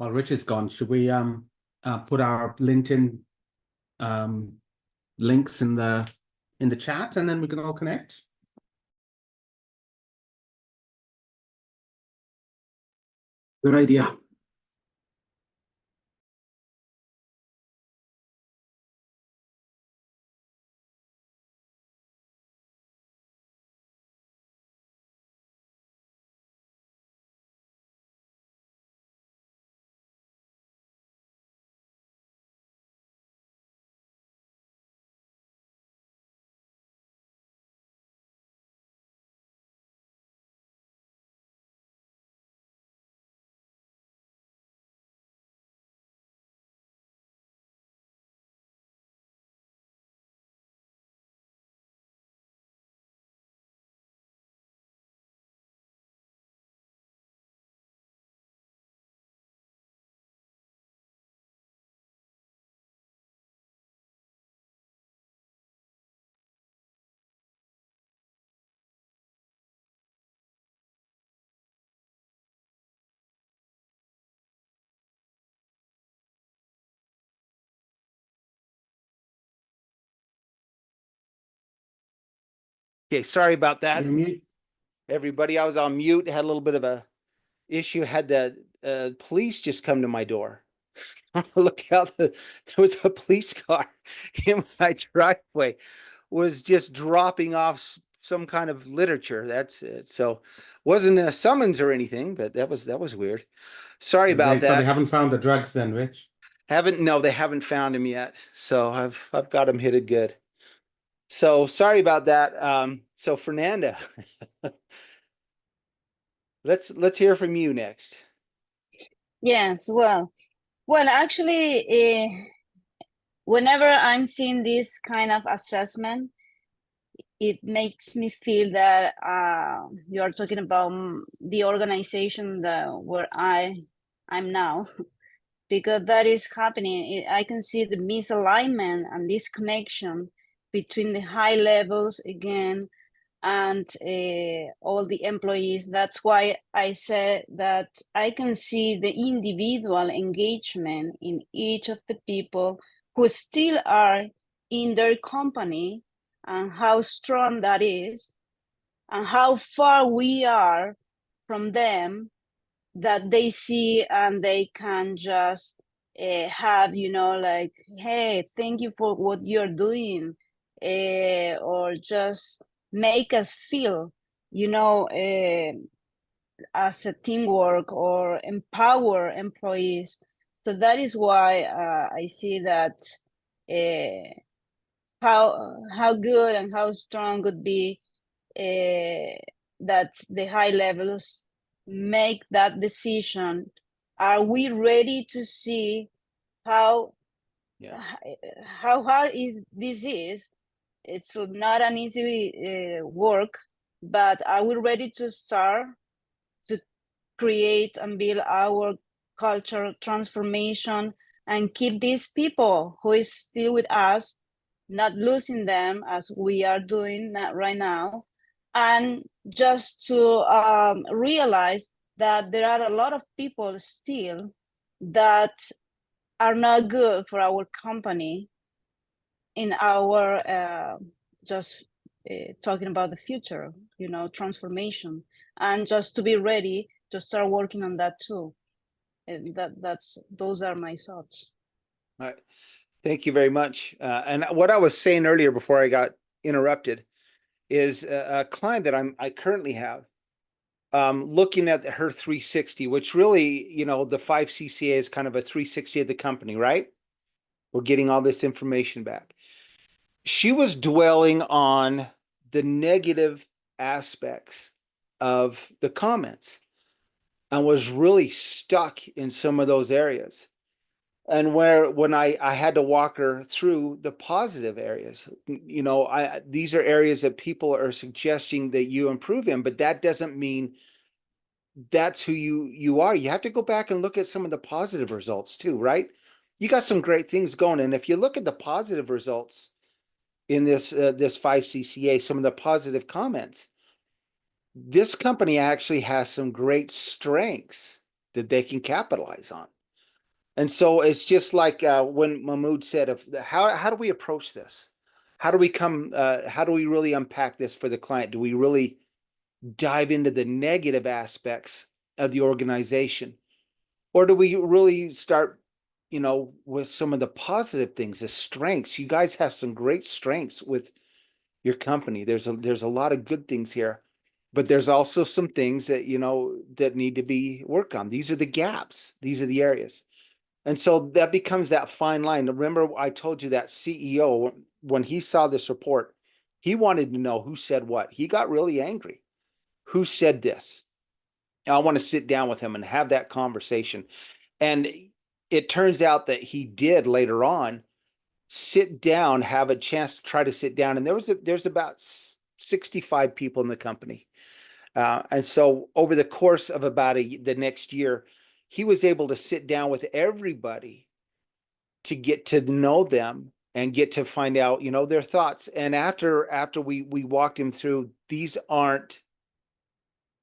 While Rich is gone, should we put our LinkedIn links in the chat, and then we can all connect? Good idea. Okay, sorry about that. You're mute. Everybody, I was on mute, had a little bit of a issue, had the police just come to my door. Look out, there was a police car in my driveway, was just dropping off some kind of literature. That's it. So wasn't a summons or anything, but that was weird. Sorry about Great. So they that. haven't found the drugs then, Rich? No, they haven't found him yet. So I've got him hitted good. So sorry about that. So Fernanda, let's hear from you next. Yes, well, actually, whenever I'm seeing this kind of assessment, it makes me feel that you are talking about the organization where I'm now, because that is happening. I can see the misalignment and disconnection between the high levels again and all the employees. That's why I said that I can see the individual engagement in each of the people who still are in their company, and how strong that is, and how far we are from them, that they see and they can just have, like, hey, thank you for what you're doing, or just make us feel, as a teamwork, or empower employees. So that is why I see that how good and how strong would be that the high levels make that decision. Are we ready to see how hard this is? It's not an easy work, but are we ready to start to create and build our culture transformation and keep these people who is still with us, not losing them as we are doing right now, and just to realize that there are a lot of people still that are not good for our company in our just talking about the future, transformation, and just to be ready to start working on that too. And those are my thoughts. All right. Thank you very much. And what I was saying earlier before I got interrupted is a client that I currently have, looking at her 360, which really, the 5 CCA is kind of a 360 of the company, right? We're getting all this information back. She was dwelling on the negative aspects of the comments and was really stuck in some of those areas. And when I had to walk her through the positive areas, these are areas that people are suggesting that you improve in, but that doesn't mean that's who you are. You have to go back and look at some of the positive results too, right? You got some great things going. And if you look at the positive results in this 5 CCA, some of the positive comments, this company actually has some great strengths that they can capitalize on. And so it's just like when Mahmoud said, how do we approach this? How do we how do we really unpack this for the client? Do we really dive into the negative aspects of the organization? Or do we really start, with some of the positive things, the strengths? You guys have some great strengths with your company. There's a lot of good things here, but there's also some things that, that need to be worked on. These are the gaps. These are the areas. And so that becomes that fine line. Remember, I told you that CEO, when he saw this report, he wanted to know who said what. He got really angry. Who said this? I want to sit down with him and have that conversation. And it turns out that he did later on sit down, have a chance to try to sit down. And there's about 65 people in the company. And so over the course of about the next year, he was able to sit down with everybody to get to know them and get to find out, their thoughts. And after we walked him through, these aren't,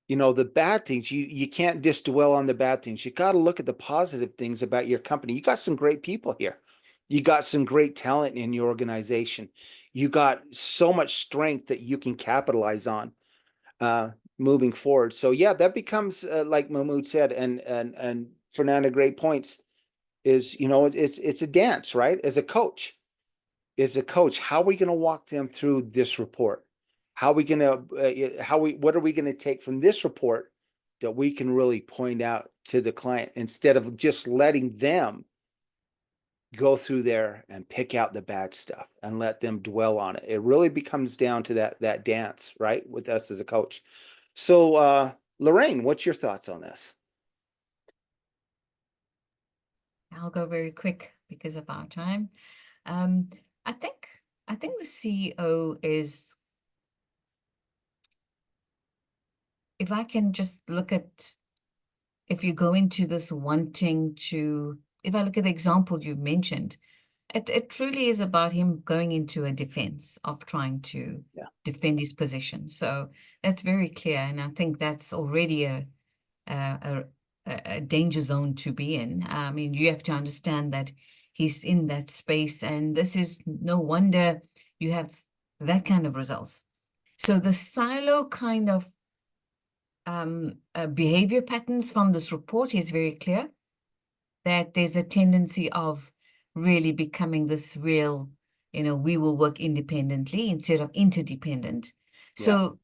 the bad things. You can't just dwell on the bad things. You got to look at the positive things about your company. You got some great people here. You got some great talent in your organization. You got so much strength that you can capitalize on moving forward. So yeah, that becomes like Mahmoud said, and Fernanda, great points, is it's a dance, right? As a coach, how are we going to walk them through this report? How are we going to what are we going to take from this report that we can really point out to the client, instead of just letting them go through there and pick out the bad stuff and let them dwell on it? It really becomes down to that dance, right, with us as a coach. So Lorraine, what's your thoughts on this? I'll go very quick because of our time. I think the CEO is, if I can just look at, if you go into this wanting to, if I look at the example you've mentioned, it truly is about him going into a defense of trying to defend his position. So that's very clear. And I think that's already a danger zone to be in. I mean, you have to understand that he's in that space, and this is no wonder you have that kind of results. So the silo kind of behavior patterns from this report is very clear, that there's a tendency of really becoming this real, we will work independently instead of interdependent. So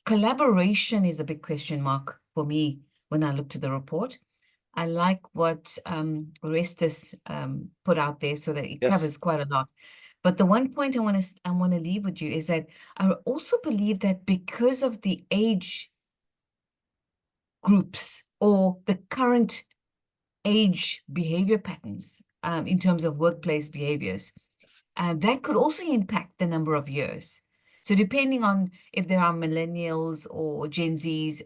collaboration is a big question mark for me when I look to the report. I like what Orestes put out there, so that it covers quite a lot. But the one point I want to leave with you is that I also believe that because of the age groups or the current age behavior patterns in terms of workplace behaviors, that could also impact the number of years. So depending on if there are millennials or Gen Zs,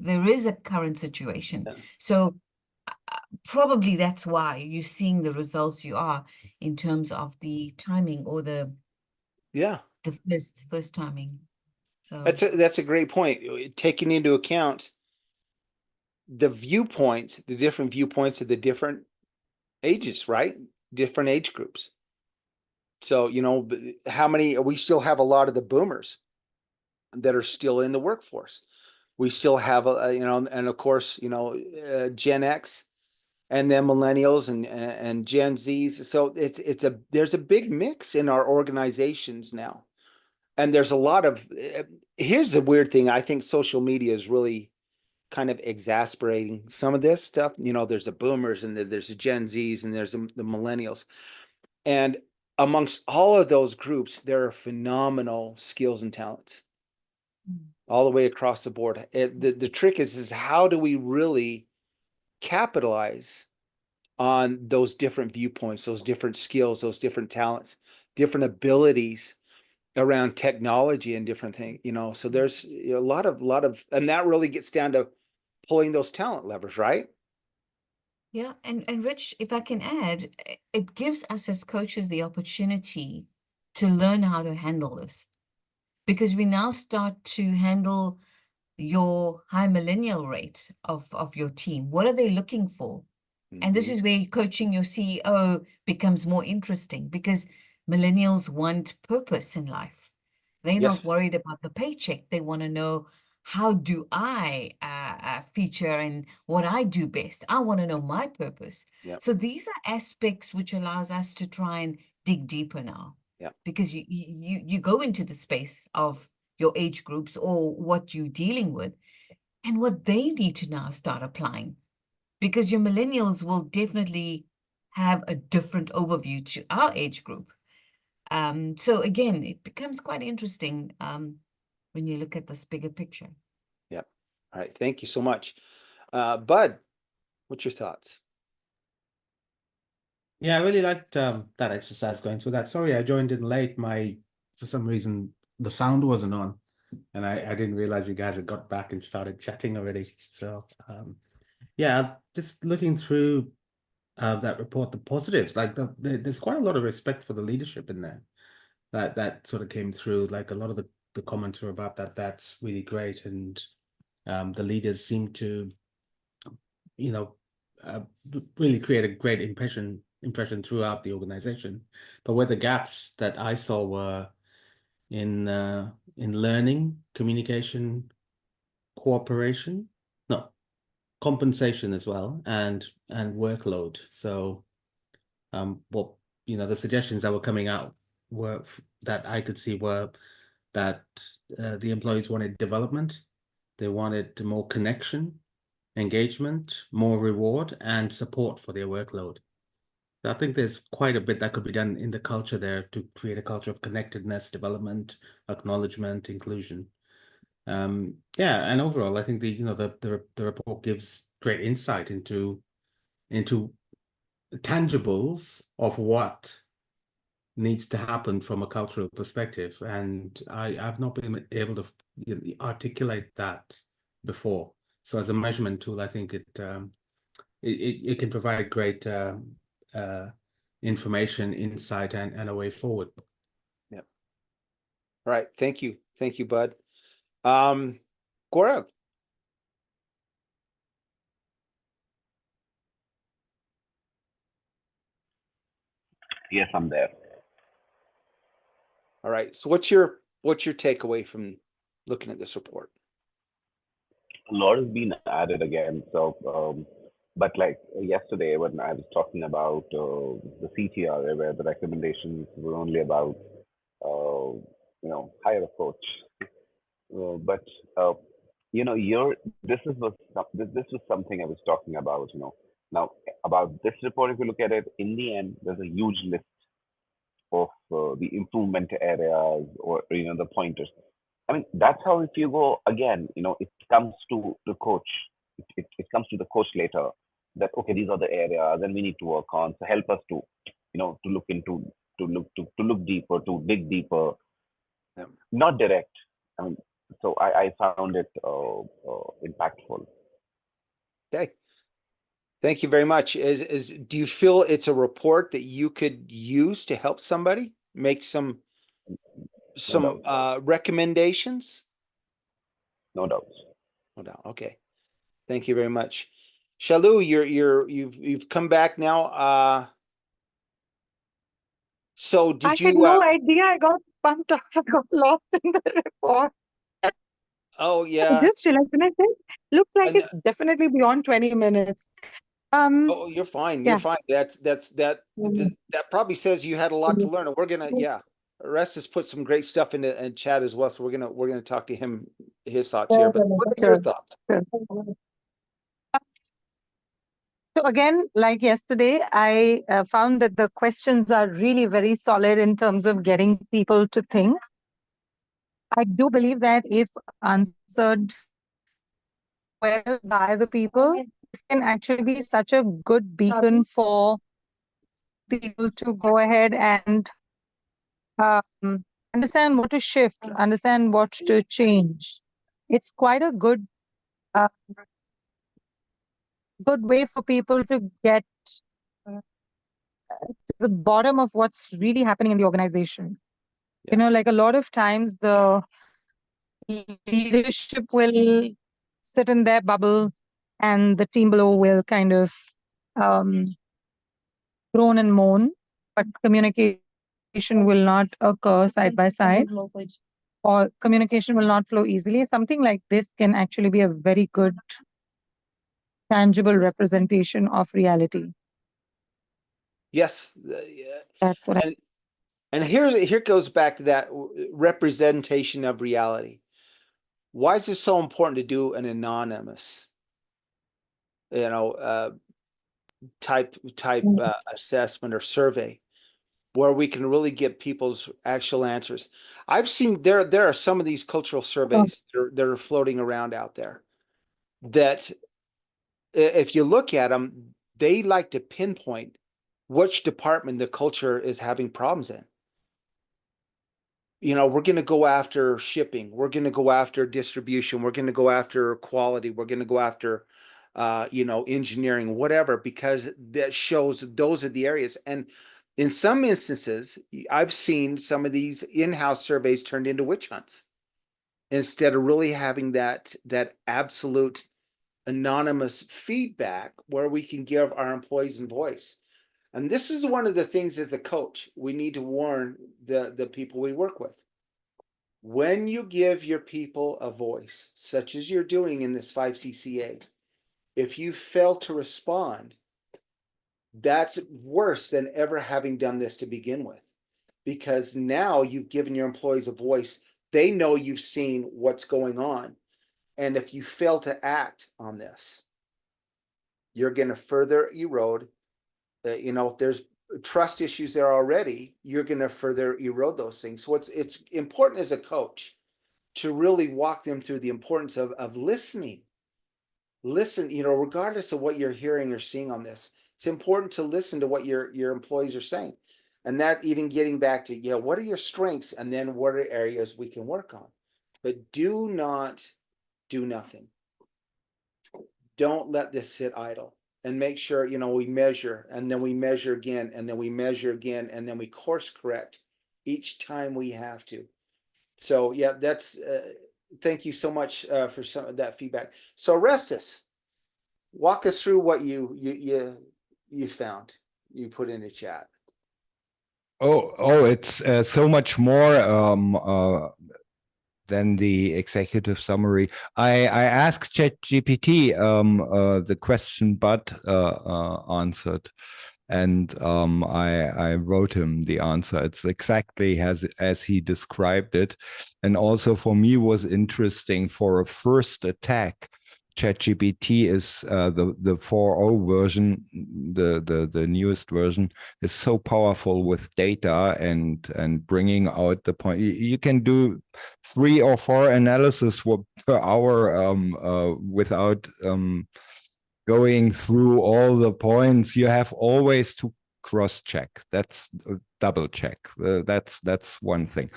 there is a current situation. So probably that's why you're seeing the results you are in terms of the timing or the first timing. So that's a great point. Taking into account the viewpoints, the different viewpoints of the different ages, right? Different age groups. So, how many, we still have a lot of the boomers that are still in the workforce. We still have, and of course, Gen X, and then millennials and Gen Zs. So there's a big mix in our organizations now. And there's a lot of, here's the weird thing. I think social media is really kind of exasperating some of this stuff. There's the boomers, and there's the Gen Zs, and there's the millennials. And amongst all of those groups, there are phenomenal skills and talents all the way across the board. The trick is how do we really capitalize on those different viewpoints, those different skills, those different talents, different abilities around technology and different things, so there's a lot of, and that really gets down to pulling those talent levers, right? Yeah, and Rich, if I can add, it gives us as coaches the opportunity to learn how to handle this, because we now start to handle your high millennial rate of your team. What are they looking for? And this Mhm. is where coaching your CEO becomes more interesting because millennials want purpose in life. They're not Yes. worried about the paycheck. They want to know, how do I feature and what I do best? I want to know my purpose. Yep. So these are aspects which allows us to try and dig deeper now. Yep. Because you go into the space of your age groups or what you're dealing with and what they need to now start applying. Because your millennials will definitely have a different overview to our age group. So again, it becomes quite interesting when you look at this bigger picture. Yep. All right. Thank you so much. Bud, what's your thoughts? Yeah, I really liked that exercise going through that. Sorry, I joined in late. For some reason, the sound wasn't on, and I didn't realize you guys had got back and started chatting already. So, yeah, just looking through that report, the positives, like there's quite a lot of respect for the leadership in there. That sort of came through. Like a lot of the comments were about that. That's really great, and the leaders seem to, you know, really create a great impression throughout the organization. But where the gaps that I saw were in learning, communication, cooperation, no, compensation as well, and workload. So what the suggestions that were coming out were that I could see were that the employees wanted development, they wanted more connection, engagement, more reward, and support for their workload. I think there's quite a bit that could be done in the culture there to create a culture of connectedness, development, acknowledgement, inclusion. Yeah, and overall, I think the report gives great insight into tangibles of what needs to happen from a cultural perspective, and I've not been able to articulate that before. So as a measurement tool, I think it can provide great information, insight, and a way forward. Yep. All right. Thank you, Bud. Gaurav. Yes, I'm there. All right. So what's your takeaway from looking at this report? A lot has been added again. So, but like yesterday when I was talking about the CTR, where the recommendations were only about, hire a coach. But this was something I was talking about. Now about this report, if you look at it, in the end, there's a huge list of the improvement areas or the pointers. I mean, that's how if you go again, it comes to the coach. It comes to the coach later that okay, these are the areas and we need to work on. So help us to look deeper, to dig deeper. Yeah. Not direct. I mean, so I found it impactful. Okay. Thank you very much. Do you feel it's a report that you could use to help somebody make some recommendations? No doubt. No doubt. Okay. Thank you very much. Shalu, you've come back now. So did I you had no idea. I got bumped off. I got lost in the report. Oh I yeah. just realized when I said, looks like And- it's definitely beyond 20 minutes. Oh, you're fine. You're yeah. fine. That probably says you had a lot to learn. And we're gonna, Rest has put some great stuff in the chat as well. So we're gonna talk to him, his thoughts here. But what are your thoughts? So again, like yesterday, I found that the questions are really very solid in terms of getting people to think. I do believe that if answered well by the people, this can actually be such a good beacon for people to go ahead and understand what to shift, understand what to change. It's quite a good way for people to get to the bottom of what's really happening in the organization. Yes. Like a lot of times the leadership will sit in their bubble and the team below will kind of groan and moan, but communication will not occur side by side, or communication will not flow easily. Something like this can actually be a very good tangible representation of reality. Yes. That's what I And here goes back to that representation of reality. Why is it so important to do an anonymous, type assessment or survey, where we can really get people's actual answers? I've seen there are some of these cultural surveys that are floating around out there that, if you look at them, they like to pinpoint which department the culture is having problems in. We're going to go after shipping. We're going to go after distribution. We're going to go after quality. We're going to go after, engineering, whatever, because that shows those are the areas. And in some instances, I've seen some of these in-house surveys turned into witch hunts instead of really having that absolute anonymous feedback where we can give our employees a voice. And this is one of the things as a coach, we need to warn the people we work with. When you give your people a voice, such as you're doing in this 5CCA, if you fail to respond, that's worse than ever having done this to begin with. Because now you've given your employees a voice. They know you've seen what's going on. And if you fail to act on this, you're going to further erode. If there's trust issues there already, you're going to further erode those things. So it's important as a coach to really walk them through the importance of listening. Listen, regardless of what you're hearing or seeing on this, it's important to listen to what your employees are saying. And that even getting back to, what are your strengths, and then what are areas we can work on. But do not do nothing. Don't let this sit idle. And make sure, we measure, and then we measure again, and then we measure again, and then we course correct each time we have to. So yeah, that's thank you so much for some of that feedback. So Orestes, walk us through what you found, you put in the chat. It's so much more than the executive summary. I asked ChatGPT the question Bud answered, and I wrote him the answer. It's exactly as he described it, and also for me was interesting. For a first attack, ChatGPT is the 4.0 version, the newest version, is so powerful with data and bringing out the point. You can do 3 or 4 analysis per hour without going through all the points. You have always to cross-check. That's double check. That's one thing.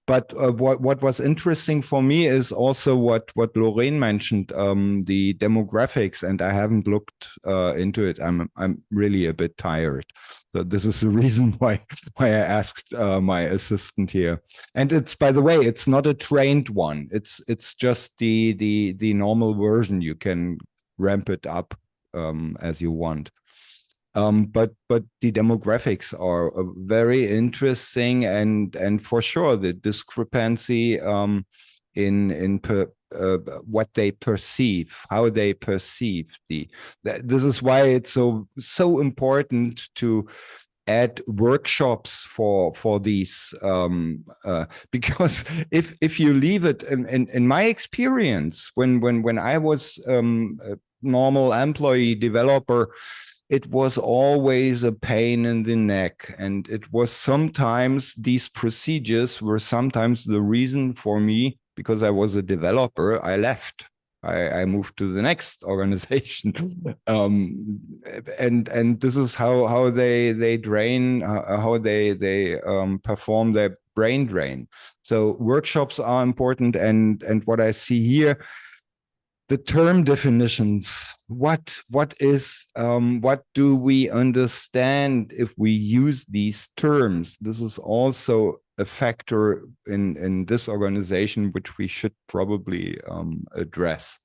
But what was interesting for me is also what Lorraine mentioned, the demographics, and I haven't looked into it. I'm really a bit tired. So this is the reason why I asked my assistant here. And it's, by the way, it's not a trained one. It's just the normal version. You can ramp it up as you want. But the demographics are very interesting, and for sure the discrepancy in what they perceive, how they perceive this is why it's so important to add workshops for these because if you leave it in my experience, when I was a normal employee developer, it was always a pain in the neck, and it was sometimes these procedures were sometimes the reason for me, because I was a developer, I left. I moved to the next organization, and this is how they drain, how they perform their brain drain. So workshops are important, and what I see here, the term definitions. What do we understand if we use these terms? This is also a factor in this organization which we should probably address.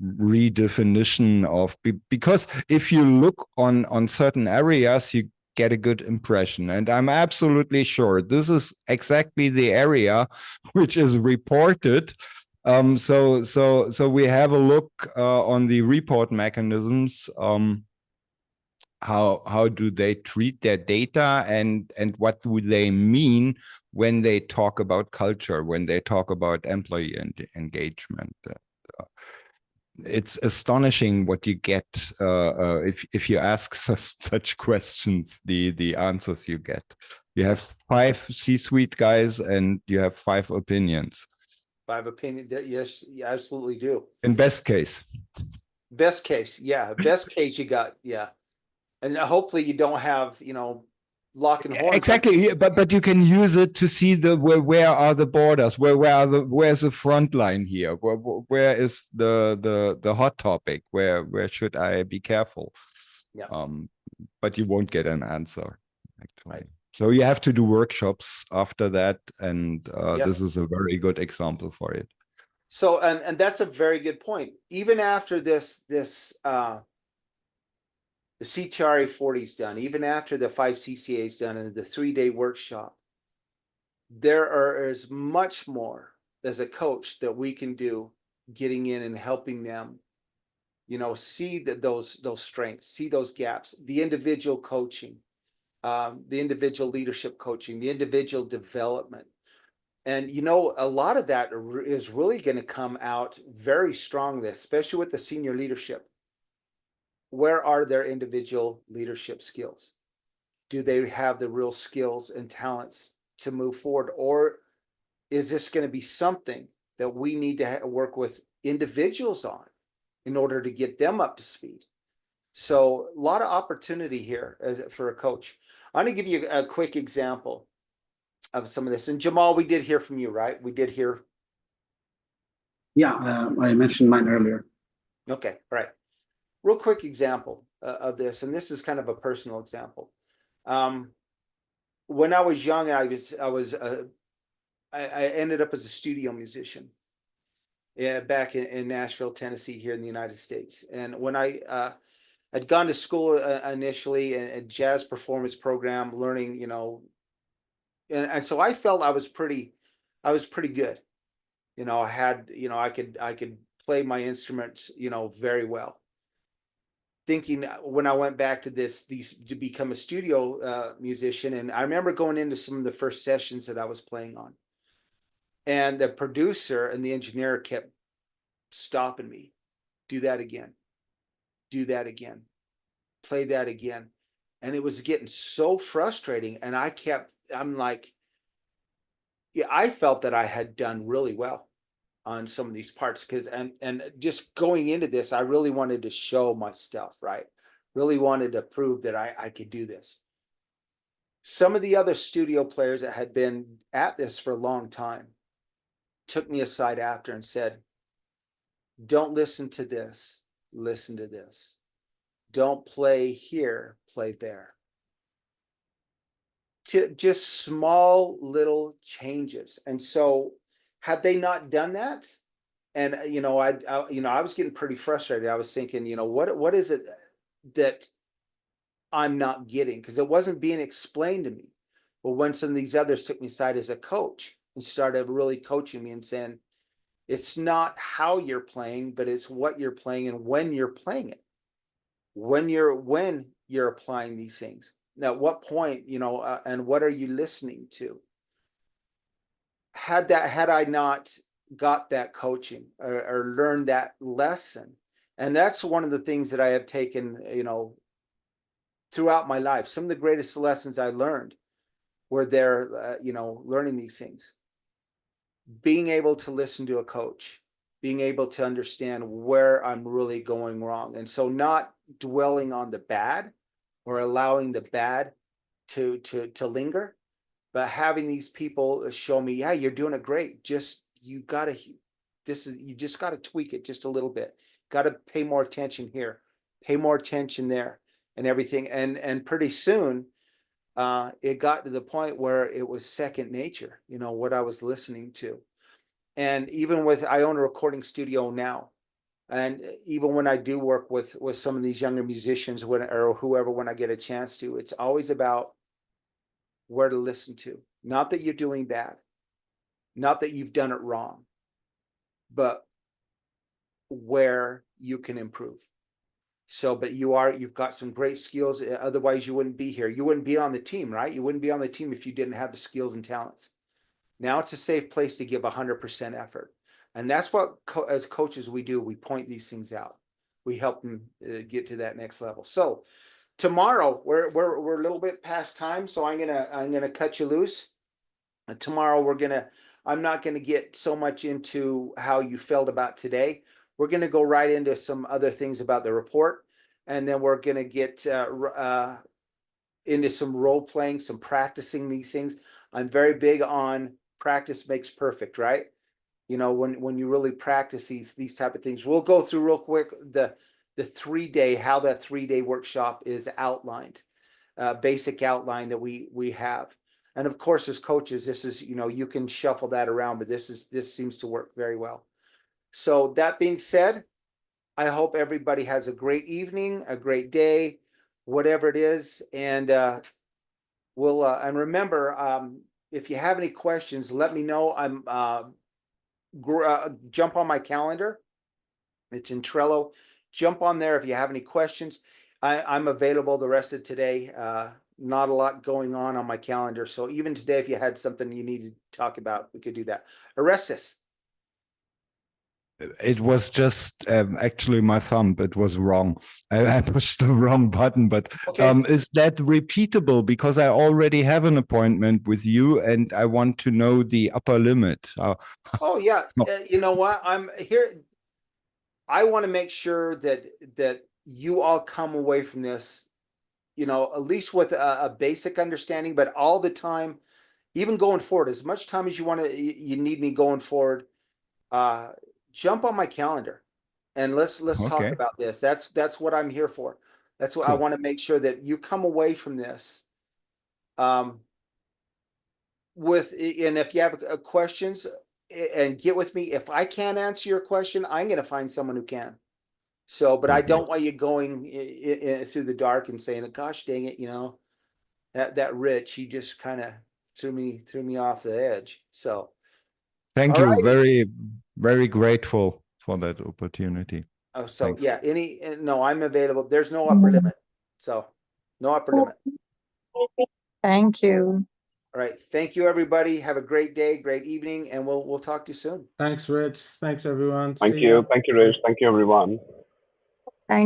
redefinition of because if you look on certain areas, you get a good impression. And I'm absolutely sure this is exactly the area which is reported. So we have a look on the report mechanisms. How do they treat their data, and what do they mean when they talk about culture, when they talk about employee engagement? It's astonishing what you get if you ask such questions, the answers you get. You have 5 C-suite guys and you have 5 opinions. 5 opinions. Yes, you absolutely do. In best case. Best case, yeah. Best case you got, yeah. And hopefully you don't have, lock and horn. Exactly, but you can use it to see where are the borders, where's the front line here, where is the hot topic, where should I be careful? Yeah. But you won't get an answer actually. Right. So you have to do workshops after that, and Yes. This is a very good example for it. So and that's a very good point. Even after this the CTRA 40 is done, even after the 5 CCAs done and the 3-day workshop, there is much more as a coach that we can do, getting in and helping them, see those strengths, see those gaps, the individual coaching, the individual leadership coaching, the individual development. And, a lot of that is really going to come out very strongly, especially with the senior leadership. Where are their individual leadership skills? Do they have the real skills and talents to move forward? Or is this going to be something that we need to work with individuals on in order to get them up to speed? So a lot of opportunity here for a coach. I'm going to give you a quick example of some of this. And Jamal, we did hear from you, right? We did hear. Yeah, I mentioned mine earlier. Okay, all right. Real quick example of this, and this is kind of a personal example. When I was young, I ended up as a studio musician. Yeah, back in Nashville, Tennessee, here in the United States. And when I had gone to school initially, a jazz performance program, learning, and so I felt I was pretty good. I had, I could play my instruments, very well. Thinking when I went back to to become a studio musician, and I remember going into some of the first sessions that I was playing on, and the producer and the engineer kept stopping me. Do that again. Do that again. Play that again. And it was getting so frustrating. And I'm like, yeah, I felt that I had done really well on some of these parts, because and just going into this, I really wanted to show my stuff, right? Really wanted to prove that I could do this. Some of the other studio players that had been at this for a long time took me aside after and said, don't listen to this, listen to this. Don't play here, play there. Just small little changes. And so had they not done that, and I was getting pretty frustrated. I was thinking, what is it that I'm not getting? Because it wasn't being explained to me. But when some of these others took me aside as a coach and started really coaching me and saying, it's not how you're playing, but it's what you're playing and when you're playing it. When you're applying these things. At what point, and what are you listening to? Had I not got that coaching or learned that lesson, and that's one of the things that I have taken, throughout my life. Some of the greatest lessons I learned were there, learning these things. Being able to listen to a coach, being able to understand where I'm really going wrong. And so not dwelling on the bad or allowing the bad to linger, but having these people show me, yeah, you're doing it great. You just got to tweak it just a little bit. Got to pay more attention here, pay more attention there, and everything. And pretty soon, it got to the point where it was second nature, what I was listening to. And even I own a recording studio now. And even when I do work with some of these younger musicians, or whoever, when I get a chance to, it's always about where to listen to. Not that you're doing bad, not that you've done it wrong, but where you can improve. So, but you've got some great skills. Otherwise, you wouldn't be here. You wouldn't be on the team, right? You wouldn't be on the team if you didn't have the skills and talents. Now it's a safe place to give 100% effort. And that's what as coaches we do. We point these things out. We help them get to that next level. So tomorrow we're a little bit past time, so I'm gonna cut you loose. Tomorrow I'm not gonna get so much into how you felt about today. We're gonna go right into some other things about the report, and then we're gonna get into some role playing, some practicing these things. I'm very big on practice makes perfect, right? You know, when you really practice these type of things. We'll go through real quick the 3-day, how that 3-day workshop is outlined, basic outline that we have. And of course, as coaches, this is, you know, you can shuffle that around, but this seems to work very well. So that being said, I hope everybody has a great evening, a great day, whatever it is. And and remember, if you have any questions, let me know. Jump on my calendar. It's in Trello. Jump on there if you have any questions. I'm available the rest of today. Not a lot going on my calendar. So even today, if you had something you needed to talk about, we could do that. Orestes. It was just actually my thumb. It was wrong. I pushed the wrong button. But Okay. Is that repeatable? Because I already have an appointment with you, and I want to know the upper limit. Oh yeah. You know what? I'm here. I want to make sure that you all come away from this, you know, at least with a basic understanding, but all the time, even going forward, as much time as you need me going forward, jump on my calendar and let's talk Okay. about this. That's what I'm here for. That's what I Cool. want to make sure that you come away from this. And if you have questions, and get with me. If I can't answer your question, I'm going to find someone who can. So, but I don't want you going through the dark and saying, "Gosh, dang it, you know, that Rich, he just kind of threw me off the edge." So, Thank all you. righty. Very, very grateful for that opportunity. Oh, so Thanks. yeah, no, I'm available. There's no upper limit. So, no upper limit. Thank you. All right. Thank you, everybody. Have a great day, great evening, and we'll talk to you soon. Thanks, Rich. Thanks, everyone. Thank See you. ya. Thank you, Rich. Thank you, everyone. Thanks.